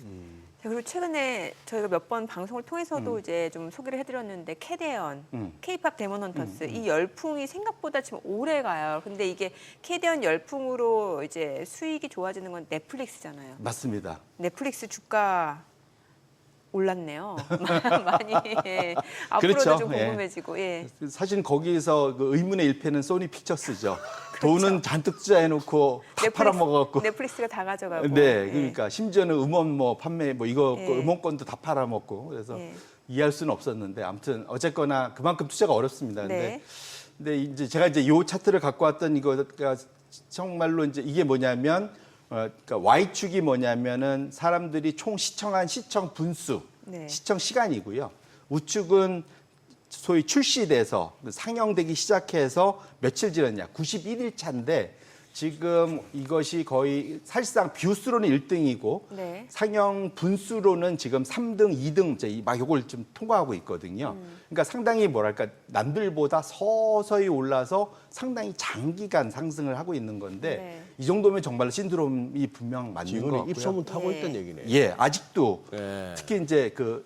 [SPEAKER 1] 자, 그리고 최근에 저희가 몇 번 방송을 통해서도 이제 좀 소개를 해드렸는데 캐데언, K-팝 데몬 헌터스 이 열풍이 생각보다 지금 오래 가요. 근데 이게 캐데언 열풍으로 이제 수익이 좋아지는 건 넷플릭스잖아요.
[SPEAKER 7] 맞습니다.
[SPEAKER 1] 넷플릭스 주가 올랐네요. 많이. 예. 앞으로도
[SPEAKER 7] 그렇죠.
[SPEAKER 1] 좀
[SPEAKER 7] 예.
[SPEAKER 1] 궁금해지고. 예.
[SPEAKER 7] 사실 거기서 그 의문의 일패는 소니 픽처스죠. 돈은 잔뜩 투자해놓고 다 팔아먹어갖고.
[SPEAKER 1] 넷플릭스가 다 가져가고.
[SPEAKER 7] 네,
[SPEAKER 1] 예.
[SPEAKER 7] 그러니까 심지어는 음원 뭐 판매 뭐 이거
[SPEAKER 1] 예.
[SPEAKER 7] 음원권도 다 팔아먹고 그래서
[SPEAKER 1] 예.
[SPEAKER 7] 이해할 수는 없었는데 아무튼 어쨌거나 그만큼 투자가 어렵습니다.
[SPEAKER 1] 네.
[SPEAKER 7] 근데 이제 제가 이제 요 차트를 갖고 왔던 이거가 정말로 이제 이게 뭐냐면 그러니까 Y축이 뭐냐면은 사람들이 총 시청한 시청 분수,
[SPEAKER 1] 네.
[SPEAKER 7] 시청 시간이고요. 우측은 소위 출시돼서 상영되기 시작해서 며칠 지났냐, 91일 차인데 지금 이것이 거의 사실상 뷰수로는 1등이고
[SPEAKER 1] 네.
[SPEAKER 7] 상영 분수로는 지금 3등, 2등 이제 막 이걸 좀 통과하고 있거든요. 그러니까 상당히 뭐랄까 남들보다 서서히 올라서 상당히 장기간 상승을 하고 있는 건데
[SPEAKER 1] 네.
[SPEAKER 7] 이 정도면 정말 신드롬이 분명 맞는 것
[SPEAKER 2] 지금은
[SPEAKER 7] 같고요.
[SPEAKER 2] 입소문 타고
[SPEAKER 1] 예.
[SPEAKER 2] 있던 얘기네.
[SPEAKER 7] 예, 아직도
[SPEAKER 2] 예.
[SPEAKER 7] 특히 이제 그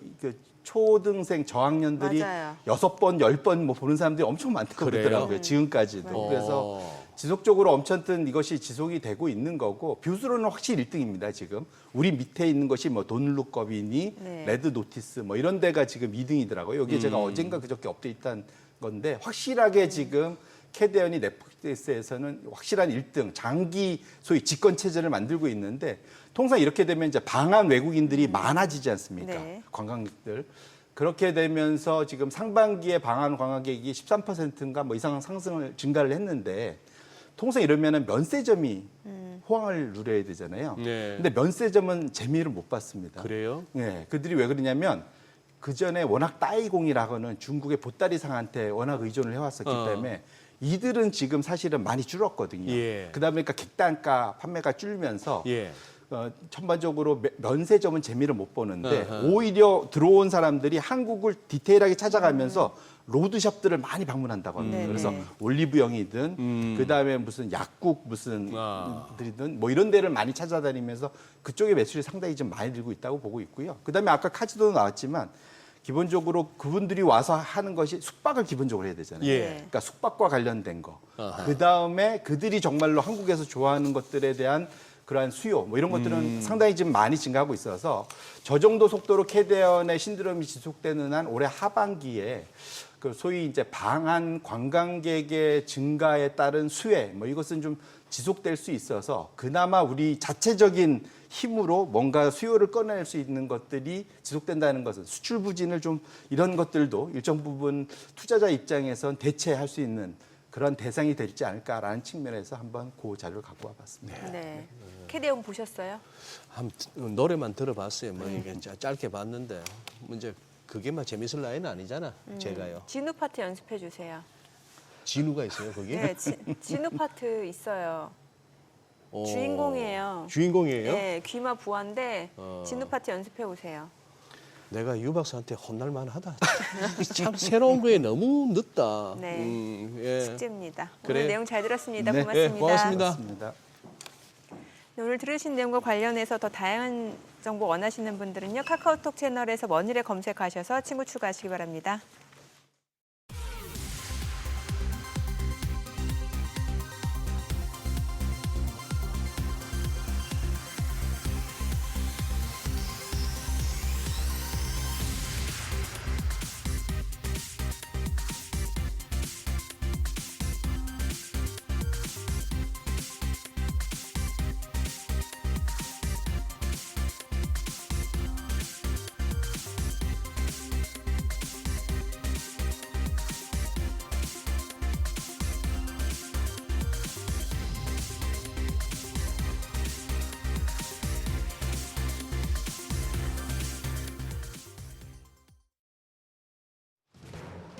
[SPEAKER 7] 초등생 저학년들이
[SPEAKER 1] 맞아요.
[SPEAKER 7] 6번, 10번 뭐 보는 사람들이 엄청 많다고
[SPEAKER 2] 그래요?
[SPEAKER 7] 그러더라고요. 지금까지도. 그래서 지속적으로 엄청든 이것이 지속이 되고 있는 거고 뷰수로는 확실히 1등입니다. 지금 우리 밑에 있는 것이 뭐 돈룩업이니
[SPEAKER 1] 네.
[SPEAKER 7] 레드 노티스 뭐 이런 데가 지금 2등이더라고요. 여기 제가 어젠가 그저께 업데이트한 건데 확실하게 지금 캐대언이 넷플릭스에서는 확실한 1등 장기 소위 집권 체제를 만들고 있는데 통상 이렇게 되면 이제 방한 외국인들이 많아지지 않습니까?
[SPEAKER 1] 네.
[SPEAKER 7] 관광객들. 그렇게 되면서 지금 상반기에 방한 관광객이 13%인가 뭐 이상 증가를 했는데 통상 이러면은 면세점이 호황을 누려야 되잖아요.
[SPEAKER 2] 네.
[SPEAKER 7] 근데 면세점은 재미를 못 봤습니다.
[SPEAKER 2] 그래요?
[SPEAKER 7] 네, 그들이 왜 그러냐면 그 전에 워낙 따이공이라고는 중국의 보따리상한테 워낙 의존을 해왔었기 때문에 이들은 지금 사실은 많이 줄었거든요.
[SPEAKER 2] 예.
[SPEAKER 7] 그러다 보니까 객단가 판매가 줄면서
[SPEAKER 2] 예.
[SPEAKER 7] 전반적으로 면세점은 재미를 못 보는데
[SPEAKER 2] 어허.
[SPEAKER 7] 오히려 들어온 사람들이 한국을 디테일하게 찾아가면서 로드샵들을 많이 방문한다고 합니다.
[SPEAKER 1] 네,
[SPEAKER 7] 그래서
[SPEAKER 1] 네.
[SPEAKER 7] 올리브영이든 그다음에 무슨 약국 무슨 들이든 뭐 이런 데를 많이 찾아다니면서 그쪽의 매출이 상당히 좀 많이 늘고 있다고 보고 있고요. 그다음에 아까 카지노도 나왔지만 기본적으로 그분들이 와서 하는 것이 숙박을 기본적으로 해야 되잖아요.
[SPEAKER 2] 예.
[SPEAKER 7] 그러니까 숙박과 관련된 거.
[SPEAKER 2] 아하.
[SPEAKER 7] 그다음에 그들이 정말로 한국에서 좋아하는 것들에 대한 그러한 수요 뭐 이런 것들은 상당히 지금 많이 증가하고 있어서 저 정도 속도로 캐대언의 신드롬이 지속되는 한 올해 하반기에 그 소위 이제 방한 관광객의 증가에 따른 수혜 뭐 이것은 좀 지속될 수 있어서 그나마 우리 자체적인 힘으로 뭔가 수요를 꺼낼 수 있는 것들이 지속된다는 것은 수출 부진을 좀 이런 것들도 일정 부분 투자자 입장에선 대체할 수 있는 그런 대상이 되지 않을까라는 측면에서 한번 그 자료를 갖고 와봤습니다.
[SPEAKER 1] 네. 캐대온 보셨어요?
[SPEAKER 2] 노래만 들어봤어요. 뭐 이게 짧게 봤는데 문제 그게 막 재밌을 나이는 아니잖아. 제가요.
[SPEAKER 1] 진우 파트 연습해 주세요.
[SPEAKER 2] 진우가 있어요 거기?
[SPEAKER 1] 네, 진우 파트 있어요.
[SPEAKER 2] 어,
[SPEAKER 1] 주인공이에요.
[SPEAKER 2] 주인공이에요?
[SPEAKER 1] 네, 귀마 부하인데 진우 파트 연습해 오세요.
[SPEAKER 2] 내가 유 박사한테 혼날 만하다. 참 새로운 거에 너무 늦다.
[SPEAKER 1] 네.
[SPEAKER 2] 예.
[SPEAKER 1] 숙제입니다.
[SPEAKER 2] 그래.
[SPEAKER 1] 오늘 내용 잘 들었습니다.
[SPEAKER 2] 네,
[SPEAKER 1] 고맙습니다.
[SPEAKER 2] 고맙습니다.
[SPEAKER 7] 맞습니다.
[SPEAKER 1] 네, 오늘 들으신 내용과 관련해서 더 다양한 정보 원하시는 분들은요. 카카오톡 채널에서 원일에 검색하셔서 친구 추가하시기 바랍니다.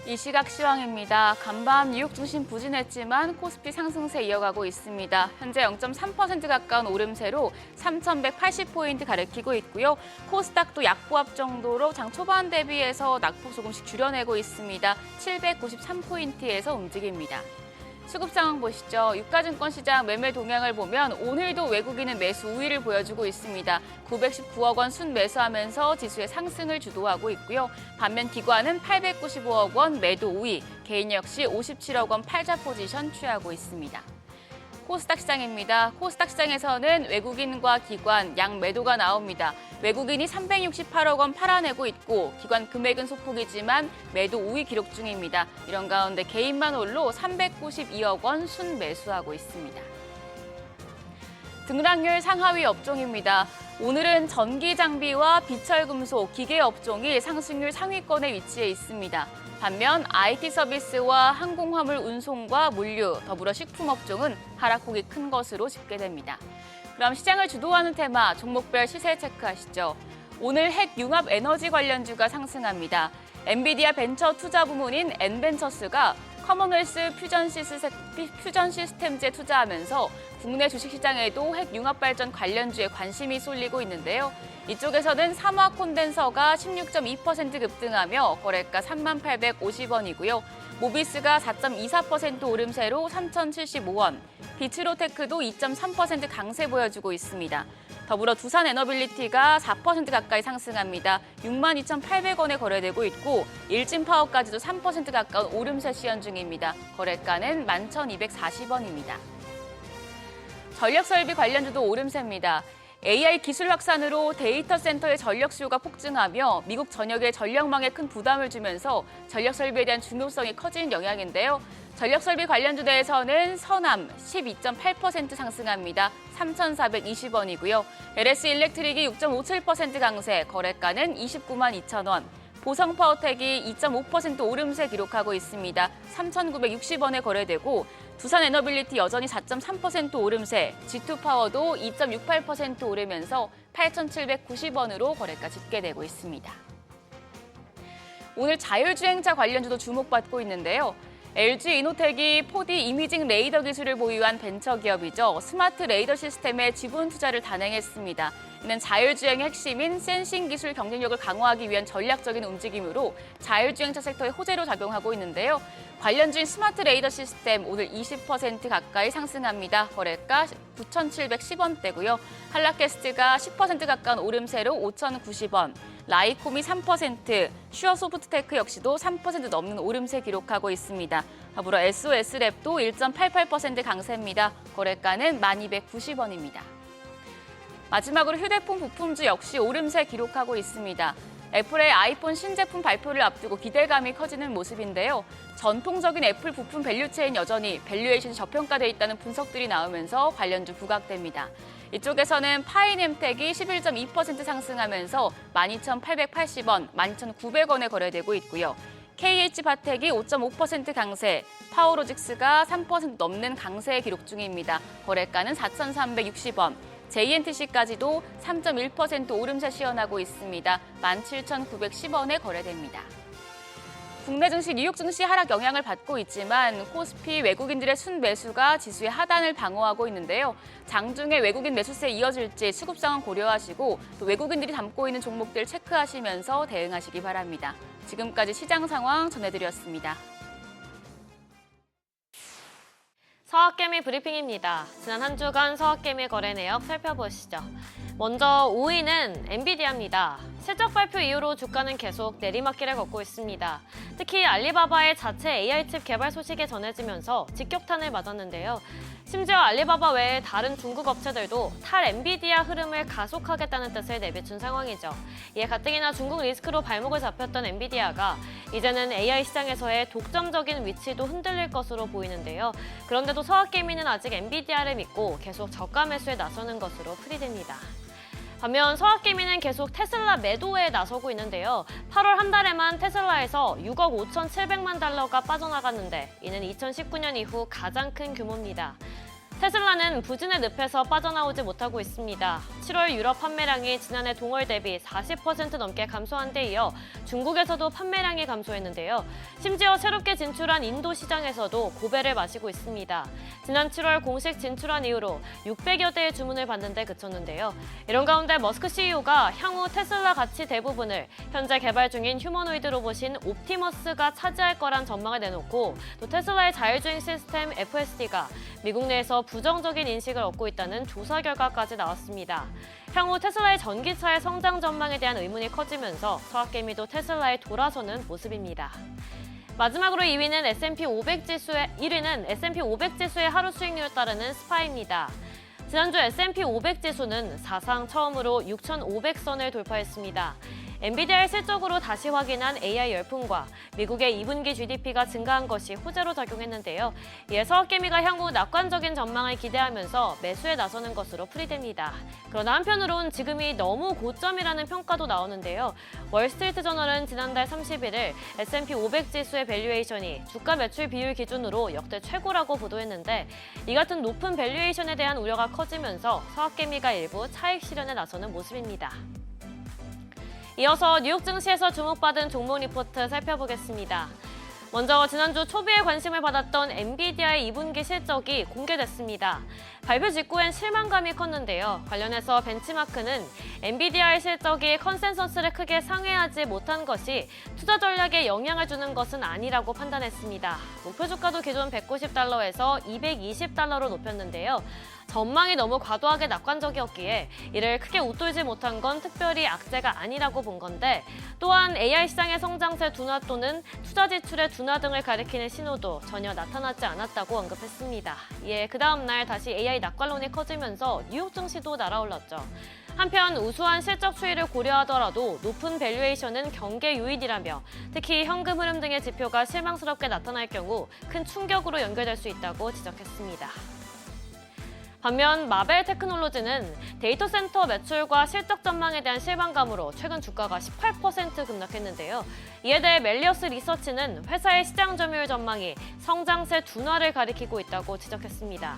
[SPEAKER 6] 이 시각 시황입니다. 간밤 뉴욕 중심 부진했지만 코스피 상승세 이어가고 있습니다. 현재 0.3% 가까운 오름세로 3,180포인트 가리키고 있고요. 코스닥도 약보합 정도로 장 초반 대비해서 낙폭 조금씩 줄여내고 있습니다. 793포인트에서 움직입니다. 수급 상황 보시죠. 유가증권 시장 매매 동향을 보면 오늘도 외국인은 매수 우위를 보여주고 있습니다. 919억 원 순매수하면서 지수의 상승을 주도하고 있고요. 반면 기관은 895억 원 매도 우위, 개인 역시 57억 원 팔자 포지션 취하고 있습니다. 코스닥 시장입니다. 코스닥 시장에서는 외국인과 기관 양 매도가 나옵니다. 외국인이 368억 원 팔아내고 있고 기관 금액은 소폭이지만 매도 우위 기록 중입니다. 이런 가운데 개인만 홀로 392억 원 순매수하고 있습니다. 등락률 상하위 업종입니다. 오늘은 전기 장비와 비철금속, 기계 업종이 상승률 상위권에 위치해 있습니다. 반면 IT 서비스와 항공화물 운송과 물류, 더불어 식품 업종은 하락폭이 큰 것으로 집계됩니다. 그럼 시장을 주도하는 테마, 종목별 시세 체크하시죠. 오늘 핵 융합 에너지 관련주가 상승합니다. 엔비디아 벤처 투자 부문인 엔벤처스가 커먼웰스 퓨전 시스템즈에 투자하면서 국내 주식시장에도 핵 융합 발전 관련주에 관심이 쏠리고 있는데요. 이쪽에서는 삼화 콘덴서가 16.2% 급등하며 거래가 3850원이고요. 모비스가 4.24% 오름세로 3075원, 비츠로테크도 2.3% 강세 보여주고 있습니다. 더불어 두산 에너빌리티가 4% 가까이 상승합니다. 62,800원에 거래되고 있고 일진파워까지도 3% 가까운 오름세 시연 중입니다. 거래가는 11,240원입니다. 전력설비 관련주도 오름세입니다. AI 기술 확산으로 데이터 센터의 전력 수요가 폭증하며 미국 전역의 전력망에 큰 부담을 주면서 전력 설비에 대한 중요성이 커지는 영향인데요. 전력설비 관련주대에서는 서남 12.8% 상승합니다. 3,420원이고요. LS 일렉트릭이 6.57% 강세, 거래가는 29만 2천 원. 보성파워텍이 2.5% 오름세 기록하고 있습니다. 3,960원에 거래되고 두산 에너빌리티 여전히 4.3% 오름세, G2파워도 2.68% 오르면서 8,790원으로 거래가 집계되고 있습니다. 오늘 자율주행차 관련주도 주목받고 있는데요. LG 이노텍이 4D 이미징 레이더 기술을 보유한 벤처기업이죠. 스마트 레이더 시스템에 지분 투자를 단행했습니다. 이는 자율주행의 핵심인 센싱 기술 경쟁력을 강화하기 위한 전략적인 움직임으로 자율주행차 섹터의 호재로 작용하고 있는데요. 관련주인 스마트 레이더 시스템 오늘 20% 가까이 상승합니다. 거래가 9,710원대고요. 한라캐스트가 10% 가까운 오름세로 5,090원. 라이콤이 3%, 슈어소프트테크 역시도 3% 넘는 오름세 기록하고 있습니다. 더불어 SOS랩도 1.88% 강세입니다. 거래가는 1,290원입니다. 마지막으로 휴대폰 부품주 역시 오름세 기록하고 있습니다. 애플의 아이폰 신제품 발표를 앞두고 기대감이 커지는 모습인데요. 전통적인 애플 부품 밸류체인 여전히 밸류에이션이 저평가돼 있다는 분석들이 나오면서 관련주 부각됩니다. 이쪽에서는 파이넴텍이 11.2% 상승하면서 12,880원, 12,900원에 거래되고 있고요. KH바텍이 5.5% 강세, 파워로직스가 3% 넘는 강세 기록 중입니다. 거래가는 4,360원. JNTC까지도 3.1% 오름세 시현하고 있습니다. 17,910원에 거래됩니다. 국내 증시, 뉴욕 증시 하락 영향을 받고 있지만 코스피 외국인들의 순매수가 지수의 하단을 방어하고 있는데요. 장중에 외국인 매수세 이어질지 수급 상황 고려하시고 또 외국인들이 담고 있는 종목들 체크하시면서 대응하시기 바랍니다. 지금까지 시장 상황 전해드렸습니다.
[SPEAKER 5] 서학개미 브리핑입니다. 지난 한 주간 서학개미 거래 내역 살펴보시죠. 먼저 5위는 엔비디아입니다. 실적 발표 이후로 주가는 계속 내리막길을 걷고 있습니다. 특히 알리바바의 자체 AI칩 개발 소식이 전해지면서 직격탄을 맞았는데요. 심지어 알리바바 외에 다른 중국 업체들도 탈 엔비디아 흐름을 가속하겠다는 뜻을 내비춘 상황이죠. 이에 가뜩이나 중국 리스크로 발목을 잡혔던 엔비디아가 이제는 AI 시장에서의 독점적인 위치도 흔들릴 것으로 보이는데요. 그런데도 서학개미는 아직 엔비디아를 믿고 계속 저가 매수에 나서는 것으로 풀이됩니다. 반면 서학개미는 계속 테슬라 매도에 나서고 있는데요. 8월 한 달에만 테슬라에서 6억 5,700만 달러가 빠져나갔는데 이는 2019년 이후 가장 큰 규모입니다. 테슬라는 부진의 늪에서 빠져나오지 못하고 있습니다. 7월 유럽 판매량이 지난해 동월 대비 40% 넘게 감소한 데 이어 중국에서도 판매량이 감소했는데요. 심지어 새롭게 진출한 인도 시장에서도 고배를 마시고 있습니다. 지난 7월 공식 진출한 이후로 600여 대의 주문을 받는 데 그쳤는데요. 이런 가운데 머스크 CEO가 향후 테슬라 가치 대부분을 현재 개발 중인 휴머노이드 로봇인 옵티머스가 차지할 거란 전망을 내놓고 또 테슬라의 자율주행 시스템 FSD가 미국 내에서 부정적인 인식을 얻고 있다는 조사 결과까지 나왔습니다. 향후 테슬라의 전기차의 성장 전망에 대한 의문이 커지면서 서학개미도 테슬라에 돌아서는 모습입니다. 마지막으로 1위는 S&P 500 지수의 하루 수익률을 따르는 스파입니다. 지난주 S&P 500 지수는 사상 처음으로 6,500선을 돌파했습니다. 엔비디아의 실적으로 다시 확인한 AI 열풍과 미국의 2분기 GDP가 증가한 것이 호재로 작용했는데요. 이에 서학개미가 향후 낙관적인 전망을 기대하면서 매수에 나서는 것으로 풀이됩니다. 그러나 한편으론 지금이 너무 고점이라는 평가도 나오는데요. 월스트리트 저널은 지난달 31일 S&P 500 지수의 밸류에이션이 주가 매출 비율 기준으로 역대 최고라고 보도했는데 이 같은 높은 밸류에이션에 대한 우려가 커지면서 서학개미가 일부 차익 실현에 나서는 모습입니다. 이어서 뉴욕 증시에서 주목받은 종목 리포트 살펴보겠습니다. 먼저 지난주 초비에 관심을 받았던 엔비디아의 2분기 실적이 공개됐습니다. 발표 직후엔 실망감이 컸는데요. 관련해서 벤치마크는 엔비디아의 실적이 컨센서스를 크게 상회하지 못한 것이 투자 전략에 영향을 주는 것은 아니라고 판단했습니다. 목표 주가도 기존 190달러에서 220달러로 높였는데요. 전망이 너무 과도하게 낙관적이었기에 이를 크게 웃돌지 못한 건 특별히 악재가 아니라고 본 건데 또한 AI 시장의 성장세 둔화 또는 투자 지출의 둔화 등을 가리키는 신호도 전혀 나타나지 않았다고 언급했습니다. 이에 그 다음 날 다시 AI 낙관론이 커지면서 뉴욕 증시도 날아올랐죠. 한편 우수한 실적 추이를 고려하더라도 높은 밸류에이션은 경계 요인이라며 특히 현금 흐름 등의 지표가 실망스럽게 나타날 경우 큰 충격으로 연결될 수 있다고 지적했습니다. 반면 마벨 테크놀로지는 데이터 센터 매출과 실적 전망에 대한 실망감으로 최근 주가가 18% 급락했는데요. 이에 대해 멜리어스 리서치는 회사의 시장 점유율 전망이 성장세 둔화를 가리키고 있다고 지적했습니다.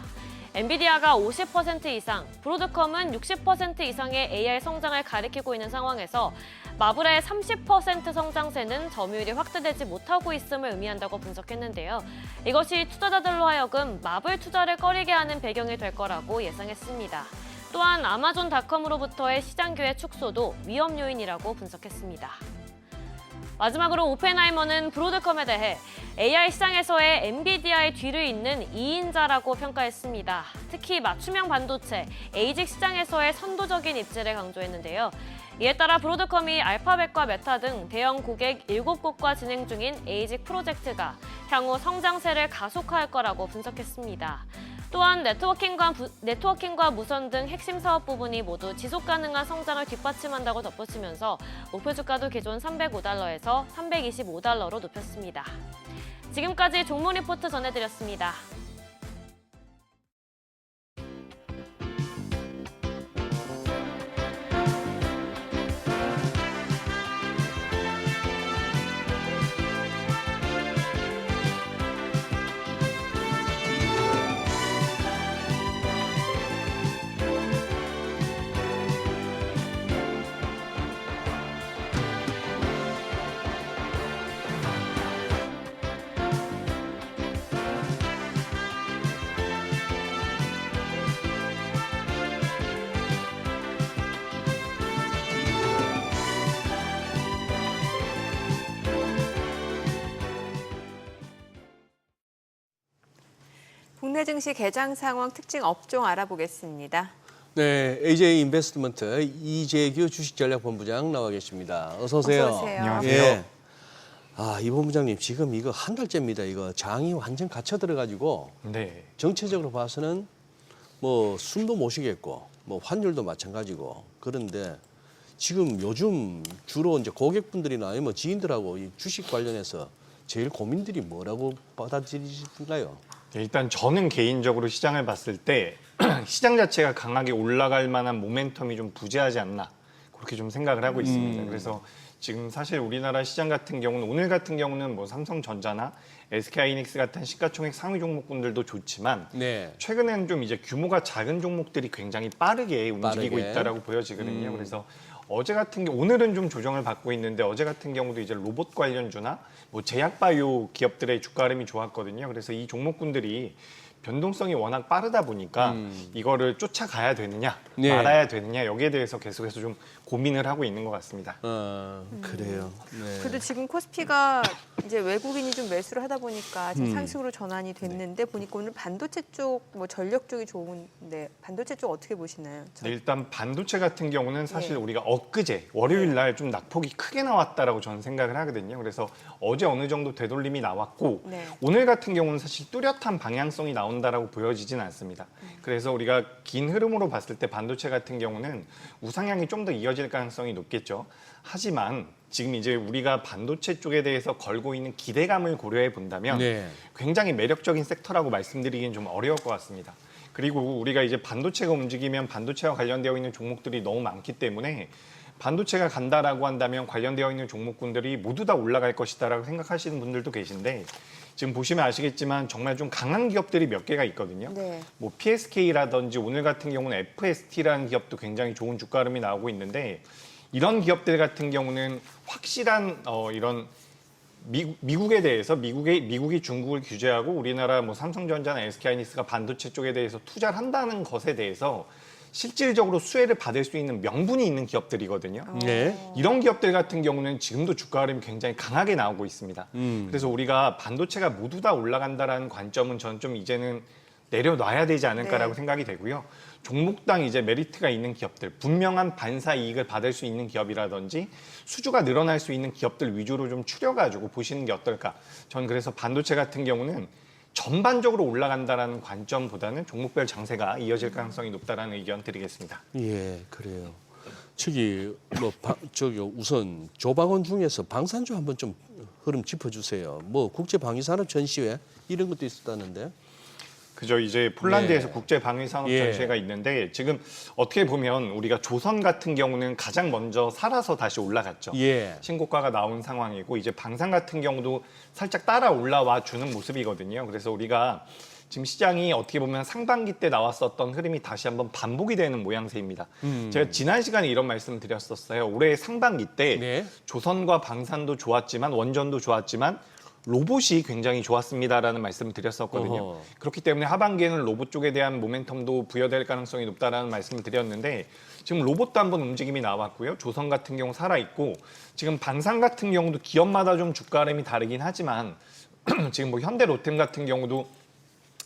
[SPEAKER 5] 엔비디아가 50% 이상, 브로드컴은 60% 이상의 AR 성장을 가리키고 있는 상황에서 마블의 30% 성장세는 점유율이 확대되지 못하고 있음을 의미한다고 분석했는데요. 이것이 투자자들로 하여금 마블 투자를 꺼리게 하는 배경이 될 거라고 예상했습니다. 또한 아마존닷컴으로부터의 시장 기회 축소도 위험 요인이라고 분석했습니다. 마지막으로 오펜하이머는 브로드컴에 대해 AI 시장에서의 엔비디아의 뒤를 잇는 2인자라고 평가했습니다. 특히 맞춤형 반도체, ASIC 시장에서의 선도적인 입지를 강조했는데요. 이에 따라 브로드컴이 알파벳과 메타 등 대형 고객 7곳과 진행 중인 ASIC 프로젝트가 향후 성장세를 가속화할 거라고 분석했습니다. 또한 네트워킹과 무선 등 핵심 사업 부분이 모두 지속 가능한 성장을 뒷받침한다고 덧붙이면서 목표 주가도 기존 305달러에서 325달러로 높였습니다. 지금까지 종목 리포트 전해드렸습니다.
[SPEAKER 1] 국내 증시 개장 상황 특징 업종 알아보겠습니다.
[SPEAKER 2] 네, AJ 인베스트먼트 이재규 주식전략본부장 나와 계십니다. 어서 오세요.
[SPEAKER 1] 어서 오세요.
[SPEAKER 7] 안녕하세요.
[SPEAKER 2] 예. 이 본부장님 지금 이거 한 달째입니다. 이거 장이 완전 갇혀 들어가지고
[SPEAKER 8] 네.
[SPEAKER 2] 정체적으로 봐서는 뭐 숨도 못 쉬겠고 뭐 환율도 마찬가지고 그런데 지금 요즘 주로 이제 고객분들이나 아니면 지인들하고 이 주식 관련해서 제일 고민들이 뭐라고 받아들이시나요?
[SPEAKER 8] 일단 저는 개인적으로 시장을 봤을 때 시장 자체가 강하게 올라갈 만한 모멘텀이 좀 부재하지 않나 그렇게 좀 생각을 하고 있습니다. 그래서 지금 사실 우리나라 시장 같은 경우는 오늘 같은 경우는 뭐 삼성전자나 SK하이닉스 같은 시가총액 상위 종목군들도 좋지만
[SPEAKER 2] 네.
[SPEAKER 8] 최근에는 좀 이제 규모가 작은 종목들이 굉장히 빠르게 움직이고
[SPEAKER 2] 빠르게.
[SPEAKER 8] 있다라고 보여지거든요. 그래서 어제 같은 경우 오늘은 좀 조정을 받고 있는데 어제 같은 경우도 이제 로봇 관련주나 뭐 제약바이오 기업들의 주가 흐름이 좋았거든요. 그래서 이 종목군들이 변동성이 워낙 빠르다 보니까 이거를 쫓아가야 되느냐
[SPEAKER 2] 네.
[SPEAKER 8] 말아야 되느냐 여기에 대해서 계속해서 좀 고민을 하고 있는 것 같습니다.
[SPEAKER 2] 그래요. 네.
[SPEAKER 1] 그래도 지금 코스피가 이제 외국인이 좀 매수를 하다 보니까 지금 상승으로 전환이 됐는데 보니까 오늘 반도체 쪽, 뭐 전력 쪽이 좋은데 반도체 쪽 어떻게 보시나요?
[SPEAKER 8] 네, 일단 반도체 같은 경우는 사실
[SPEAKER 1] 네.
[SPEAKER 8] 우리가 엊그제 월요일 날 좀 낙폭이 크게 나왔다라고 저는 생각을 하거든요. 그래서 어제 어느 정도 되돌림이 나왔고
[SPEAKER 1] 네.
[SPEAKER 8] 오늘 같은 경우는 사실 뚜렷한 방향성이 나온다라고 보여지진 않습니다. 그래서 우리가 긴 흐름으로 봤을 때 반도체 같은 경우는 우상향이 좀 더 이어질 가능성이 높겠죠. 하지만 지금 이제 우리가 반도체 쪽에 대해서 걸고 있는 기대감을 고려해 본다면
[SPEAKER 2] 네.
[SPEAKER 8] 굉장히 매력적인 섹터라고 말씀드리기는 좀 어려울 것 같습니다. 그리고 우리가 이제 반도체가 움직이면 반도체와 관련되어 있는 종목들이 너무 많기 때문에 반도체가 간다라고 한다면 관련되어 있는 종목군들이 모두 다 올라갈 것이다라고 생각하시는 분들도 계신데 지금 보시면 아시겠지만 정말 좀 강한 기업들이 몇 개가 있거든요.
[SPEAKER 1] 네.
[SPEAKER 8] 뭐 PSK라든지 오늘 같은 경우는 FST라는 기업도 굉장히 좋은 주가 흐름이 나오고 있는데 이런 기업들 같은 경우는 확실한 이런 미국에 대해서 미국이 중국을 규제하고 우리나라 뭐 삼성전자나 SK하이닉스가 반도체 쪽에 대해서 투자를 한다는 것에 대해서 실질적으로 수혜를 받을 수 있는 명분이 있는 기업들이거든요.
[SPEAKER 2] 네.
[SPEAKER 8] 이런 기업들 같은 경우는 지금도 주가 흐름이 굉장히 강하게 나오고 있습니다. 그래서 우리가 반도체가 모두 다 올라간다라는 관점은 저는 좀 이제는 내려놔야 되지 않을까라고
[SPEAKER 1] 네.
[SPEAKER 8] 생각이 되고요. 종목당 이제 메리트가 있는 기업들, 분명한 반사 이익을 받을 수 있는 기업이라든지 수주가 늘어날 수 있는 기업들 위주로 좀 추려가지고 보시는 게 어떨까. 전 그래서 반도체 같은 경우는 전반적으로 올라간다라는 관점보다는 종목별 장세가 이어질 가능성이 높다라는 의견 드리겠습니다.
[SPEAKER 2] 예, 그래요. 저기 우선 조방원 중에서 방산주 한번 좀 흐름 짚어주세요. 뭐 국제방위산업 전시회 이런 것도 있었다는데.
[SPEAKER 8] 그죠. 이제 폴란드에서
[SPEAKER 2] 네.
[SPEAKER 8] 국제방위산업
[SPEAKER 2] 예.
[SPEAKER 8] 전시회가 있는데 지금 어떻게 보면 우리가 조선 같은 경우는 가장 먼저 살아서 다시 올라갔죠.
[SPEAKER 2] 예.
[SPEAKER 8] 신고가가 나온 상황이고 이제 방산 같은 경우도 살짝 따라 올라와 주는 모습이거든요. 그래서 우리가 지금 시장이 어떻게 보면 상반기 때 나왔었던 흐름이 다시 한번 반복이 되는 모양새입니다. 제가 지난 시간에 이런 말씀을 드렸었어요. 올해 상반기 때
[SPEAKER 2] 네.
[SPEAKER 8] 조선과 방산도 좋았지만 원전도 좋았지만 로봇이 굉장히 좋았습니다라는 말씀을 드렸었거든요.
[SPEAKER 2] 어허.
[SPEAKER 8] 그렇기 때문에 하반기에는 로봇 쪽에 대한 모멘텀도 부여될 가능성이 높다라는 말씀을 드렸는데 지금 로봇도 한번 움직임이 나왔고요. 조선 같은 경우 살아있고 지금 방산 같은 경우도 기업마다 좀 주가름이 다르긴 하지만 지금 뭐 현대 로템 같은 경우도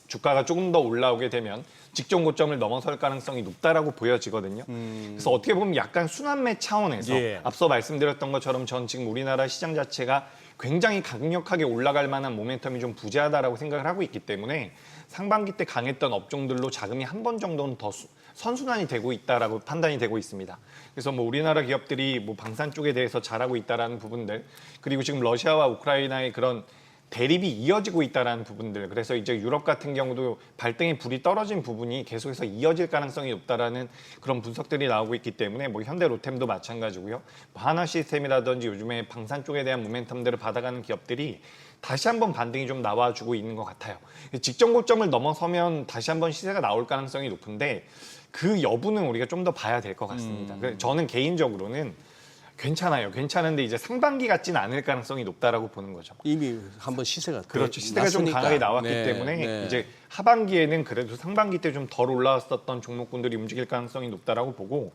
[SPEAKER 8] 주가가 조금 더 올라오게 되면 직전 고점을 넘어설 가능성이 높다라고 보여지거든요. 그래서 어떻게 보면 약간 순환매 차원에서
[SPEAKER 2] 예.
[SPEAKER 8] 앞서 말씀드렸던 것처럼 전 지금 우리나라 시장 자체가 굉장히 강력하게 올라갈 만한 모멘텀이 좀 부재하다라고 생각을 하고 있기 때문에 상반기 때 강했던 업종들로 자금이 한 번 정도는 더 선순환이 되고 있다라고 판단이 되고 있습니다. 그래서 뭐 우리나라 기업들이 뭐 방산 쪽에 대해서 잘하고 있다라는 부분들 그리고 지금 러시아와 우크라이나의 그런 대립이 이어지고 있다는 부분들 그래서 이제 유럽 같은 경우도 발등에 불이 떨어진 부분이 계속해서 이어질 가능성이 높다라는 그런 분석들이 나오고 있기 때문에 뭐 현대 로템도 마찬가지고요. 뭐 하나 시스템이라든지 요즘에 방산 쪽에 대한 모멘텀들을 받아가는 기업들이 다시 한번 반등이 좀 나와주고 있는 것 같아요. 직전 고점을 넘어서면 다시 한번 시세가 나올 가능성이 높은데 그 여부는 우리가 좀 더 봐야 될 것 같습니다. 그래서 저는 개인적으로는 괜찮아요. 괜찮은데 이제 상반기 같지는 않을 가능성이 높다라고 보는 거죠.
[SPEAKER 2] 이미 한번 시세가
[SPEAKER 8] 그렇죠. 시대가 좀
[SPEAKER 2] 났으니까.
[SPEAKER 8] 강하게 나왔기
[SPEAKER 2] 네,
[SPEAKER 8] 때문에
[SPEAKER 2] 네.
[SPEAKER 8] 이제 하반기에는 그래도 상반기 때 좀 덜 올라왔었던 종목군들이 움직일 가능성이 높다라고 보고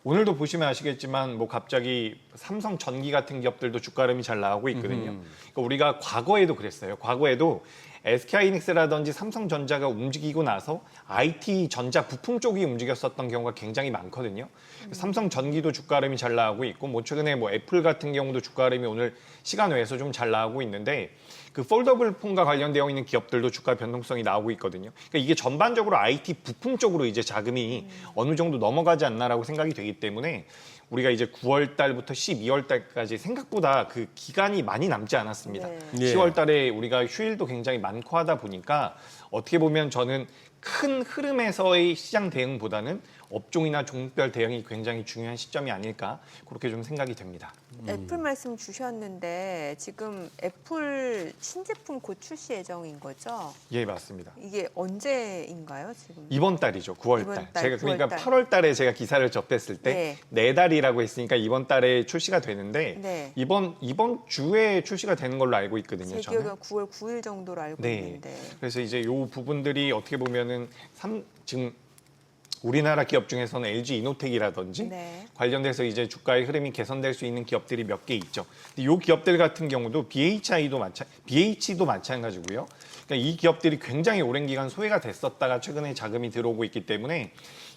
[SPEAKER 8] 오늘도 보시면 아시겠지만 뭐 갑자기 삼성 전기 같은 기업들도 주가름이 잘 나오고 있거든요. 그러니까 우리가 과거에도 그랬어요. 과거에도 SK하이닉스라든지 삼성전자가 움직이고 나서 IT 전자 부품 쪽이 움직였었던 경우가 굉장히 많거든요. 삼성전기도 주가름이 잘 나오고 있고 뭐 최근에 뭐 애플 같은 경우도 주가름이 오늘 시간 외에서 좀 잘 나오고 있는데 그 폴더블 폰과 관련되어 있는 기업들도 주가 변동성이 나오고 있거든요. 그러니까 이게 전반적으로 IT 부품 쪽으로 이제 자금이 어느 정도 넘어가지 않나라고 생각이 되기 때문에 우리가 이제 9월 달부터 12월 달까지 생각보다 그 기간이 많이 남지 않았습니다.
[SPEAKER 1] 네.
[SPEAKER 2] 예.
[SPEAKER 8] 10월 달에 우리가 휴일도 굉장히 많고 하다 보니까 어떻게 보면 저는 큰 흐름에서의 시장 대응보다는 업종이나 종목별 대응이 굉장히 중요한 시점이 아닐까 그렇게 좀 생각이 됩니다.
[SPEAKER 1] 애플 말씀 주셨는데 지금 애플 신제품 곧 출시 예정인 거죠?
[SPEAKER 8] 예, 맞습니다.
[SPEAKER 1] 이게 언제인가요, 지금?
[SPEAKER 8] 이번 달이죠. 9월
[SPEAKER 1] 이번
[SPEAKER 8] 달.
[SPEAKER 1] 달,
[SPEAKER 8] 제가 그러니까
[SPEAKER 1] 9월 달.
[SPEAKER 8] 8월 달에 제가 기사를 접했을 때
[SPEAKER 1] 네.
[SPEAKER 8] 네 달이라고 했으니까 이번 달에 출시가 되는데
[SPEAKER 1] 네.
[SPEAKER 8] 이번 주에 출시가 되는 걸로 알고 있거든요.
[SPEAKER 1] 제
[SPEAKER 8] 저는.
[SPEAKER 1] 기억은 9월 9일 정도로 알고
[SPEAKER 8] 네.
[SPEAKER 1] 있는데.
[SPEAKER 8] 그래서 이제 요 부분들이 어떻게 보면은 지금 우리나라 기업 중에서는 LG 이노텍이라든지
[SPEAKER 1] 네.
[SPEAKER 8] 관련돼서 이제 주가의 흐름이 개선될 수 있는 기업들이 몇 개 있죠. 근데 이 기업들 같은 경우도 BH도 마찬가지고요. 그러니까 이 기업들이 굉장히 오랜 기간 소외가 됐었다가 최근에 자금이 들어오고 있기 때문에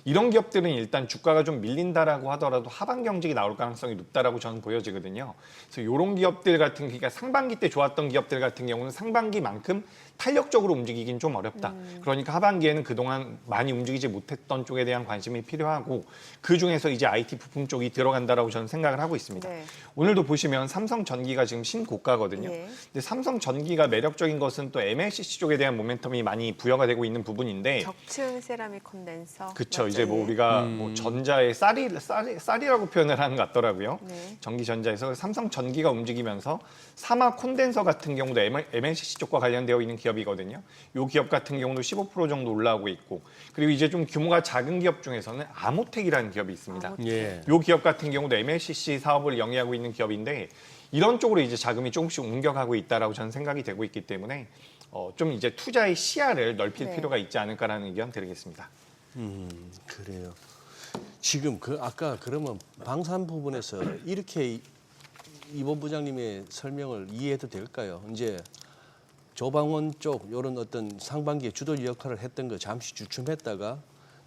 [SPEAKER 8] 이런 기업들은 일단 주가가 좀 밀린다라고 하더라도 하반 경직이 나올 가능성이 높다라고 저는 보여지거든요. 그래서 이런 기업들 같은 그러니까 상반기 때 좋았던 기업들 같은 경우는 상반기만큼 탄력적으로 움직이긴 좀 어렵다. 그러니까 하반기에는 그동안 많이 움직이지 못했던 쪽에 대한 관심이 필요하고 그중에서 이제 IT 부품 쪽이 들어간다라고 저는 생각을 하고 있습니다.
[SPEAKER 1] 네.
[SPEAKER 8] 오늘도 보시면 삼성전기가 지금 신고가거든요.
[SPEAKER 1] 예.
[SPEAKER 8] 근데 삼성전기가 매력적인 것은 또 MLCC 쪽에 대한 모멘텀이 많이 부여가 되고 있는 부분인데
[SPEAKER 1] 적층 세라믹 컨덴서.
[SPEAKER 8] 그렇죠.
[SPEAKER 1] 맞죠?
[SPEAKER 8] 이제 뭐
[SPEAKER 1] 예.
[SPEAKER 8] 우리가 뭐 전자의 쌀이라고 표현을 하는 것 같더라고요.
[SPEAKER 1] 네.
[SPEAKER 8] 전기전자에서 삼성전기가 움직이면서 사마 콘덴서 같은 경우도 MLCC 쪽과 관련되어 있는 기업이거든요. 이 기업 같은 경우도 15% 정도 올라오고 있고 그리고 이제 좀 규모가 작은 기업 중에서는 아모텍이라는 기업이 있습니다.
[SPEAKER 2] 예.
[SPEAKER 8] 이 기업 같은 경우도 MLCC 사업을 영위하고 있는 기업인데 이런 쪽으로 이제 자금이 조금씩 옮겨가고 있다라고 저는 생각이 되고 있기 때문에 좀 이제 투자의 시야를 넓힐
[SPEAKER 1] 네.
[SPEAKER 8] 필요가 있지 않을까라는 의견 드리겠습니다.
[SPEAKER 2] 그래요. 지금 아까 그러면 방산 부분에서 이렇게 이번 부장님의 설명을 이해해도 될까요? 이제 조방원 쪽 이런 어떤 상반기에 주도 역할을 했던 거 잠시 주춤했다가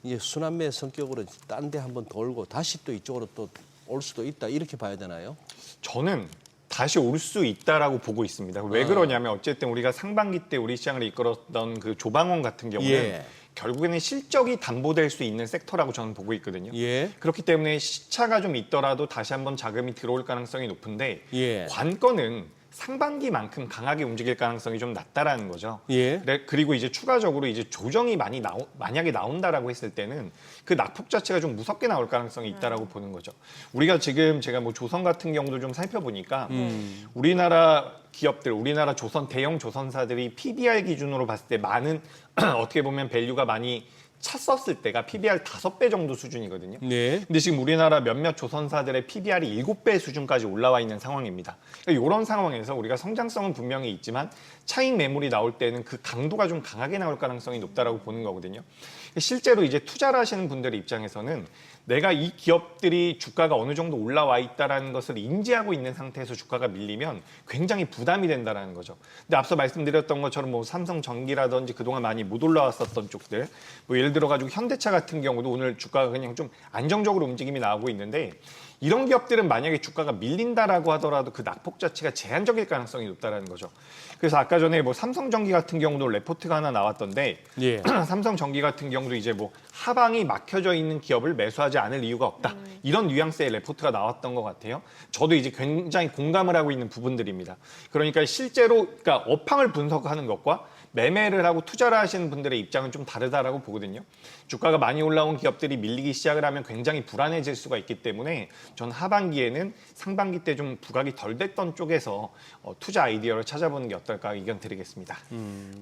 [SPEAKER 2] 이제 순환매 성격으로 딴 데 한번 돌고 다시 또 이쪽으로 또 올 수도 있다 이렇게 봐야 되나요?
[SPEAKER 8] 저는 다시 올 수 있다라고 보고 있습니다. 왜 그러냐면 어쨌든 우리가 상반기 때 우리 시장을 이끌었던 그 조방원 같은 경우는
[SPEAKER 2] 예.
[SPEAKER 8] 결국에는 실적이 담보될 수 있는 섹터라고 저는 보고 있거든요.
[SPEAKER 2] 예.
[SPEAKER 8] 그렇기 때문에 시차가 좀 있더라도 다시 한번 자금이 들어올 가능성이 높은데
[SPEAKER 2] 예.
[SPEAKER 8] 관건은 상반기만큼 강하게 움직일 가능성이 좀 낮다라는 거죠.
[SPEAKER 2] 예.
[SPEAKER 8] 그리고 이제 추가적으로 이제 조정이 만약에 나온다라고 했을 때는 그 낙폭 자체가 좀 무섭게 나올 가능성이 있다라고 보는 거죠. 우리가 지금 제가 뭐 조선 같은 경우도 좀 살펴보니까 우리나라 기업들, 우리나라 대형 조선사들이 PBR 기준으로 봤을 때 많은 어떻게 보면 밸류가 많이 찼었을 때가 PBR 5배 정도 수준이거든요.
[SPEAKER 2] 네.
[SPEAKER 8] 근데 지금 우리나라 몇몇 조선사들의 PBR이 7배 수준까지 올라와 있는 상황입니다. 그러니까 이런 상황에서 우리가 성장성은 분명히 있지만 차익 매물이 나올 때는 그 강도가 좀 강하게 나올 가능성이 높다라고 보는 거거든요. 실제로 이제 투자를 하시는 분들의 입장에서는 내가 이 기업들이 주가가 어느 정도 올라와 있다라는 것을 인지하고 있는 상태에서 주가가 밀리면 굉장히 부담이 된다라는 거죠. 근데 앞서 말씀드렸던 것처럼 뭐 삼성전기라든지 그동안 많이 못 올라왔었던 쪽들, 뭐 예를 들어 가지고 현대차 같은 경우도 오늘 주가가 그냥 좀 안정적으로 움직임이 나오고 있는데 이런 기업들은 만약에 주가가 밀린다라고 하더라도 그 낙폭 자체가 제한적일 가능성이 높다라는 거죠. 그래서 아까 전에 뭐 삼성전기 같은 경우도 레포트가 하나 나왔던데
[SPEAKER 2] 예.
[SPEAKER 8] 삼성전기 같은 경우도 이제 뭐 하방이 막혀져 있는 기업을 매수하지 않을 이유가 없다. 이런 뉘앙스의 레포트가 나왔던 것 같아요. 저도 이제 굉장히 공감을 하고 있는 부분들입니다. 그러니까 실제로 그러니까 업황을 분석하는 것과 매매를 하고 투자를 하시는 분들의 입장은 좀 다르다라고 보거든요. 주가가 많이 올라온 기업들이 밀리기 시작을 하면 굉장히 불안해질 수가 있기 때문에 전 하반기에는 상반기 때 좀 부각이 덜 됐던 쪽에서 투자 아이디어를 찾아보는 게 어떨까 의견 드리겠습니다.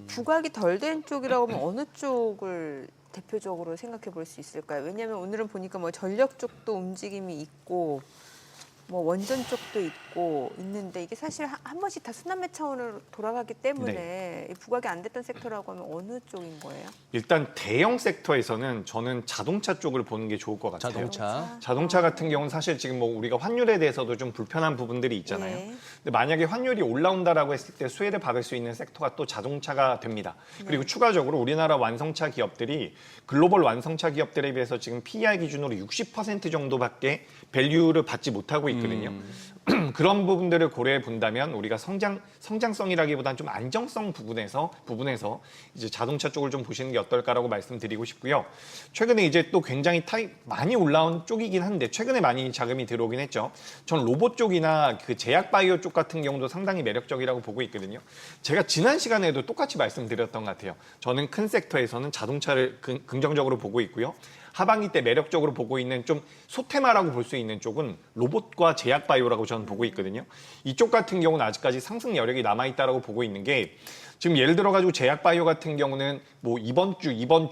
[SPEAKER 1] 부각이 덜 된 쪽이라고 하면 어느 쪽을 대표적으로 생각해 볼 수 있을까요? 왜냐하면 오늘은 보니까 뭐 전력 쪽도 움직임이 있고 뭐 원전 쪽도 있는데 이게 사실 한 번씩 다 순환매 차원으로 돌아가기 때문에 이 부각이 안 됐던 섹터라고 하면 어느 쪽인 거예요?
[SPEAKER 8] 일단 대형 섹터에서는 저는 자동차 쪽을 보는 게 좋을 것 같아요. 자동차 같은 경우는 사실 지금 뭐 우리가 환율에 대해서도 좀 불편한 부분들이 있잖아요.
[SPEAKER 1] 네.
[SPEAKER 8] 근데 만약에 환율이 올라온다라고 했을 때 수혜를 받을 수 있는 섹터가 또 자동차가 됩니다. 그리고 추가적으로 우리나라 완성차 기업들이 글로벌 완성차 기업들에 비해서 지금 PER 기준으로 60% 정도밖에 밸류를 받지 못하고 있거든요. 그런 부분들을 고려해 본다면 우리가 성장성이라기보다는 좀 안정성 부분에서 이제 자동차 쪽을 좀 보시는 게 어떨까라고 말씀드리고 싶고요. 최근에 이제 또 굉장히 많이 올라온 쪽이긴 한데 최근에 많이 자금이 들어오긴 했죠. 전 로봇 쪽이나 그 제약 바이오 쪽 같은 경우도 상당히 매력적이라고 보고 있거든요. 제가 지난 시간에도 똑같이 말씀드렸던 것 같아요. 저는 큰 섹터에서는 자동차를 긍정적으로 보고 있고요. 하반기 때 매력적으로 보고 있는 좀 소테마라고 볼 수 있는 쪽은 로봇과 제약 바이오라고 저는 보고 있거든요. 이쪽 같은 경우는 아직까지 상승 여력이 남아있다라고 보고 있는 게 지금 예를 들어 가지고 제약 바이오 같은 경우는 뭐 이번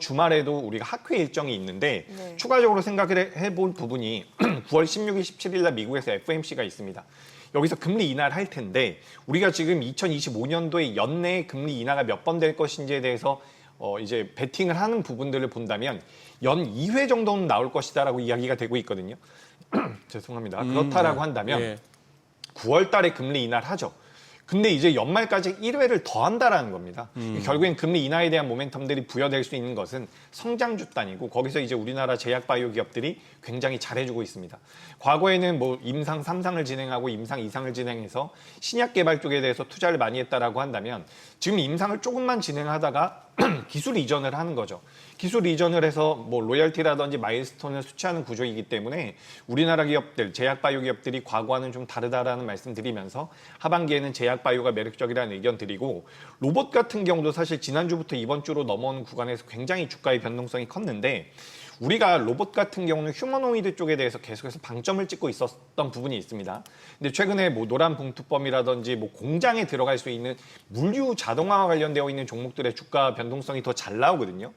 [SPEAKER 8] 주말에도 우리가 학회 일정이 있는데
[SPEAKER 1] 네.
[SPEAKER 8] 추가적으로 생각을 해본 부분이 9월 16일, 17일 날 미국에서 FOMC가 있습니다. 여기서 금리 인하를 할 텐데 우리가 지금 2025년도에 연내에 금리 인하가 몇 번 될 것인지에 대해서 이제 베팅을 하는 부분들을 본다면 연 2회 정도는 나올 것이다라고 이야기가 되고 있거든요. 죄송합니다. 그렇다라고 한다면
[SPEAKER 2] 예.
[SPEAKER 8] 9월 달에 금리 인하를 하죠. 근데 이제 연말까지 1회를 더 한다라는 겁니다. 결국엔 금리 인하에 대한 모멘텀들이 부여될 수 있는 것은 성장주 단이고 거기서 이제 우리나라 제약 바이오 기업들이 굉장히 잘해주고 있습니다. 과거에는 뭐 임상 3상을 진행하고 임상 2상을 진행해서 신약 개발 쪽에 대해서 투자를 많이 했다라고 한다면 지금 임상을 조금만 진행하다가 기술 이전을 하는 거죠. 기술 이전을 해서 뭐 로열티라든지 마일스톤을 수취하는 구조이기 때문에 우리나라 기업들, 제약 바이오 기업들이 과거와는 좀 다르다라는 말씀드리면서 하반기에는 제약 바이오가 매력적이라는 의견 드리고 로봇 같은 경우도 사실 지난주부터 이번 주로 넘어오는 구간에서 굉장히 주가의 변동성이 컸는데 우리가 로봇 같은 경우는 휴머노이드 쪽에 대해서 계속해서 방점을 찍고 있었던 부분이 있습니다. 근데 최근에 뭐 노란 봉투법이라든지 뭐 공장에 들어갈 수 있는 물류 자동화와 관련되어 있는 종목들의 주가 변동성이 더 잘 나오거든요.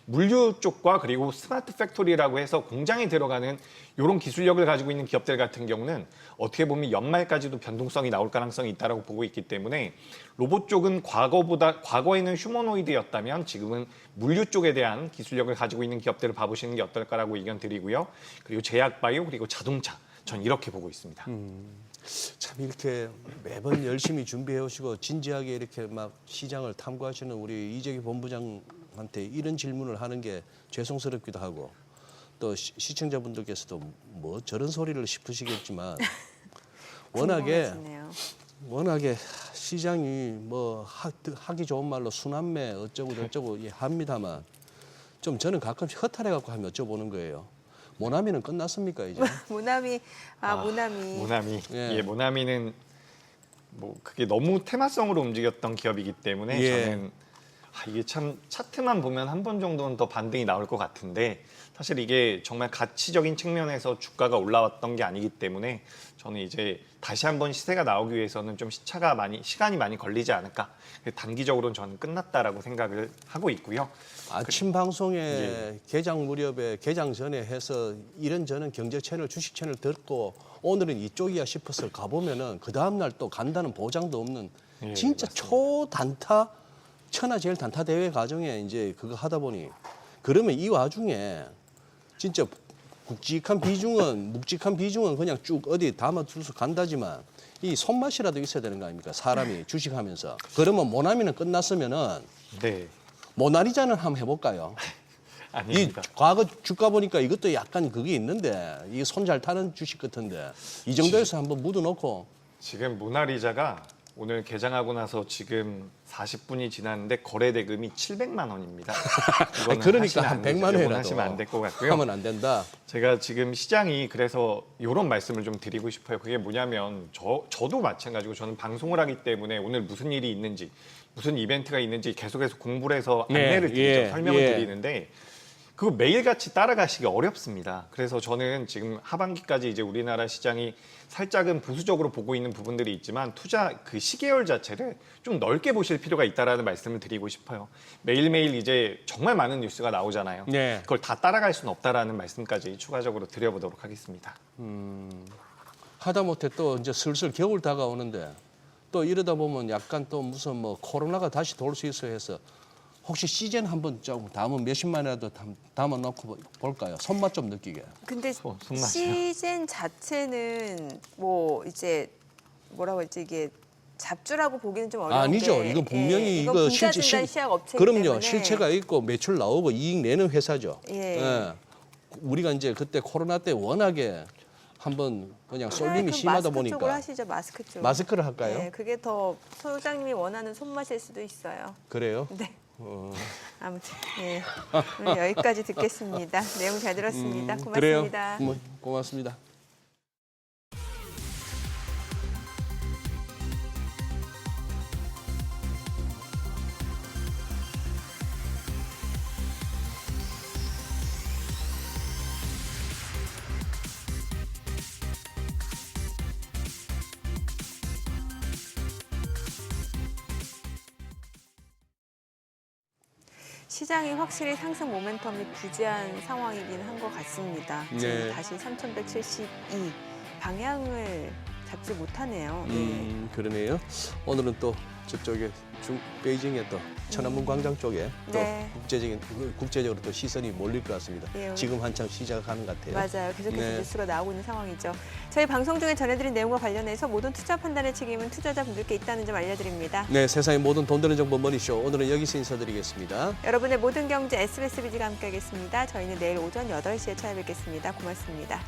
[SPEAKER 8] 물류 쪽과 그리고 스마트 팩토리라고 해서 공장에 들어가는 이런 기술력을 가지고 있는 기업들 같은 경우는 어떻게 보면 연말까지도 변동성이 나올 가능성이 있다고 보고 있기 때문에 로봇 쪽은 과거에는 휴머노이드였다면 지금은 물류 쪽에 대한 기술력을 가지고 있는 기업들을 봐보시는 게 어떨까라고 의견 드리고요. 그리고 제약 바이오 그리고 자동차 전 이렇게 보고 있습니다.
[SPEAKER 2] 참 이렇게 매번 열심히 준비해 오시고 진지하게 이렇게 막 시장을 탐구하시는 우리 이재기 본부장한테 이런 질문을 하는 게 죄송스럽기도 하고 또 시청자분들께서도 뭐 저런 소리를 싶으시겠지만 워낙에 시장이 뭐 하기 좋은 말로 순환매 어쩌고 저쩌고 합니다만 좀 저는 가끔씩 허탈해갖고 하면 여쭤보는 거예요. 모나미는 끝났습니까 이제?
[SPEAKER 1] 모나미, 모나미.
[SPEAKER 8] 모나미.
[SPEAKER 2] 예.
[SPEAKER 8] 예, 모나미는 뭐 그게 너무 테마성으로 움직였던 기업이기 때문에
[SPEAKER 2] 예.
[SPEAKER 8] 저는 이게 참 차트만 보면 한 번 정도는 더 반등이 나올 것 같은데 사실 이게 정말 가치적인 측면에서 주가가 올라왔던 게 아니기 때문에 저는 이제 다시 한번 시세가 나오기 위해서는 좀 시간이 많이 걸리지 않을까. 단기적으로는 저는 끝났다라고 생각을 하고 있고요.
[SPEAKER 2] 아침 방송에
[SPEAKER 8] 예.
[SPEAKER 2] 개장 무렵에 개장 전에 해서 이런저런 경제 채널, 주식 채널 듣고 오늘은 이쪽이야 싶어서 가보면은 그 다음 날 또 간다는 보장도 없는
[SPEAKER 8] 예,
[SPEAKER 2] 진짜
[SPEAKER 8] 맞습니다.
[SPEAKER 2] 초단타 천하 제일 단타 대회 과정에 이제 그거 하다 보니 그러면 이 와중에 진짜 묵직한 비중은 그냥 쭉 어디 담아두서 간다지만 이 손맛이라도 있어야 되는 거 아닙니까? 사람이 주식하면서. 그러면 모나미는 끝났으면은
[SPEAKER 8] 네,
[SPEAKER 2] 모나리자는 한번 해볼까요? 이
[SPEAKER 8] 아닙니다.
[SPEAKER 2] 과거 주가 보니까 이것도 약간 그게 있는데 이게 손 잘 타는 주식 같은데 이 정도에서 한번 묻어놓고
[SPEAKER 8] 지금 모나리자가 오늘 개장하고 나서 지금 40분이 지났는데 거래 대금이 700만 원입니다. 이거는
[SPEAKER 2] 그러니까
[SPEAKER 8] 하시면
[SPEAKER 2] 한
[SPEAKER 8] 안 되죠.
[SPEAKER 2] 100만
[SPEAKER 8] 이건
[SPEAKER 2] 원이라도
[SPEAKER 8] 하시면 안 될 것 같고요.
[SPEAKER 2] 하면 안 된다.
[SPEAKER 8] 제가 지금 시장이 그래서 이런 말씀을 좀 드리고 싶어요. 그게 뭐냐면 저도 마찬가지고 저는 방송을 하기 때문에 오늘 무슨 일이 있는지 무슨 이벤트가 있는지 계속해서 공부를 해서
[SPEAKER 2] 네,
[SPEAKER 8] 안내를 드리죠.
[SPEAKER 2] 예,
[SPEAKER 8] 설명을
[SPEAKER 2] 예.
[SPEAKER 8] 드리는데 그거 매일같이 따라가시기 어렵습니다. 그래서 저는 지금 하반기까지 이제 우리나라 시장이 살짝은 보수적으로 보고 있는 부분들이 있지만 투자 그 시계열 자체를 좀 넓게 보실 필요가 있다라는 말씀을 드리고 싶어요. 매일매일 이제 정말 많은 뉴스가 나오잖아요.
[SPEAKER 2] 네.
[SPEAKER 8] 그걸 다 따라갈 수는 없다라는 말씀까지 추가적으로 드려보도록 하겠습니다.
[SPEAKER 2] 하다못해 또 이제 슬슬 겨울 다가오는데 또 이러다 보면 약간 또 무슨 뭐 코로나가 다시 돌 수 있어 해서 혹시 시즌 한번 좀 담은 몇십만이라도 담아놓고 볼까요? 손맛 좀 느끼게.
[SPEAKER 1] 근데
[SPEAKER 8] 손맛이요?
[SPEAKER 1] 시즌 자체는 뭐 이제 뭐라고 했지 이게 잡주라고 보기는 좀 어려운데
[SPEAKER 2] 아니죠. 이건 분명히
[SPEAKER 1] 이건
[SPEAKER 2] 이거
[SPEAKER 1] 분자진단 시약 업체이기
[SPEAKER 2] 그럼요.
[SPEAKER 1] 때문에
[SPEAKER 2] 실체가 있고 매출 나오고 이익 내는 회사죠.
[SPEAKER 1] 예.
[SPEAKER 2] 우리가 이제 그때 코로나 때 워낙에 한번 그냥 쏠림이 심하다
[SPEAKER 1] 마스크 쪽으로
[SPEAKER 2] 보니까
[SPEAKER 1] 하시죠. 마스크 쪽.
[SPEAKER 2] 마스크를 할까요?
[SPEAKER 1] 네, 그게 더 소장님이 원하는 손맛일 수도 있어요.
[SPEAKER 2] 그래요?
[SPEAKER 1] 네. 아무튼 예. 오늘 여기까지 듣겠습니다. 내용 잘 들었습니다. 고맙습니다.
[SPEAKER 2] 그래요. 고맙습니다.
[SPEAKER 1] 시장이 확실히 상승 모멘텀이 부재한 상황이긴 한 것 같습니다. 지금
[SPEAKER 2] 네.
[SPEAKER 1] 다시 3,172 방향을 잡지 못하네요.
[SPEAKER 2] 그러네요. 오늘은 또 저쪽에 베이징에 또 천안문 광장 쪽에 또
[SPEAKER 1] 네.
[SPEAKER 2] 국제적으로 또 시선이 몰릴 것 같습니다.
[SPEAKER 1] 예,
[SPEAKER 2] 지금 한창 시작하는 것 같아요.
[SPEAKER 1] 맞아요. 계속해서
[SPEAKER 2] 네.
[SPEAKER 1] 뉴스가 나오고 있는 상황이죠. 저희 방송 중에 전해드린 내용과 관련해서 모든 투자 판단의 책임은 투자자분들께 있다는 점 알려드립니다.
[SPEAKER 2] 네, 세상의 모든 돈 되는 정보 머니쇼. 오늘은 여기서 인사드리겠습니다.
[SPEAKER 1] 여러분의 모든 경제 SBS 비지가 함께하겠습니다. 저희는 내일 오전 8시에 찾아뵙겠습니다. 고맙습니다.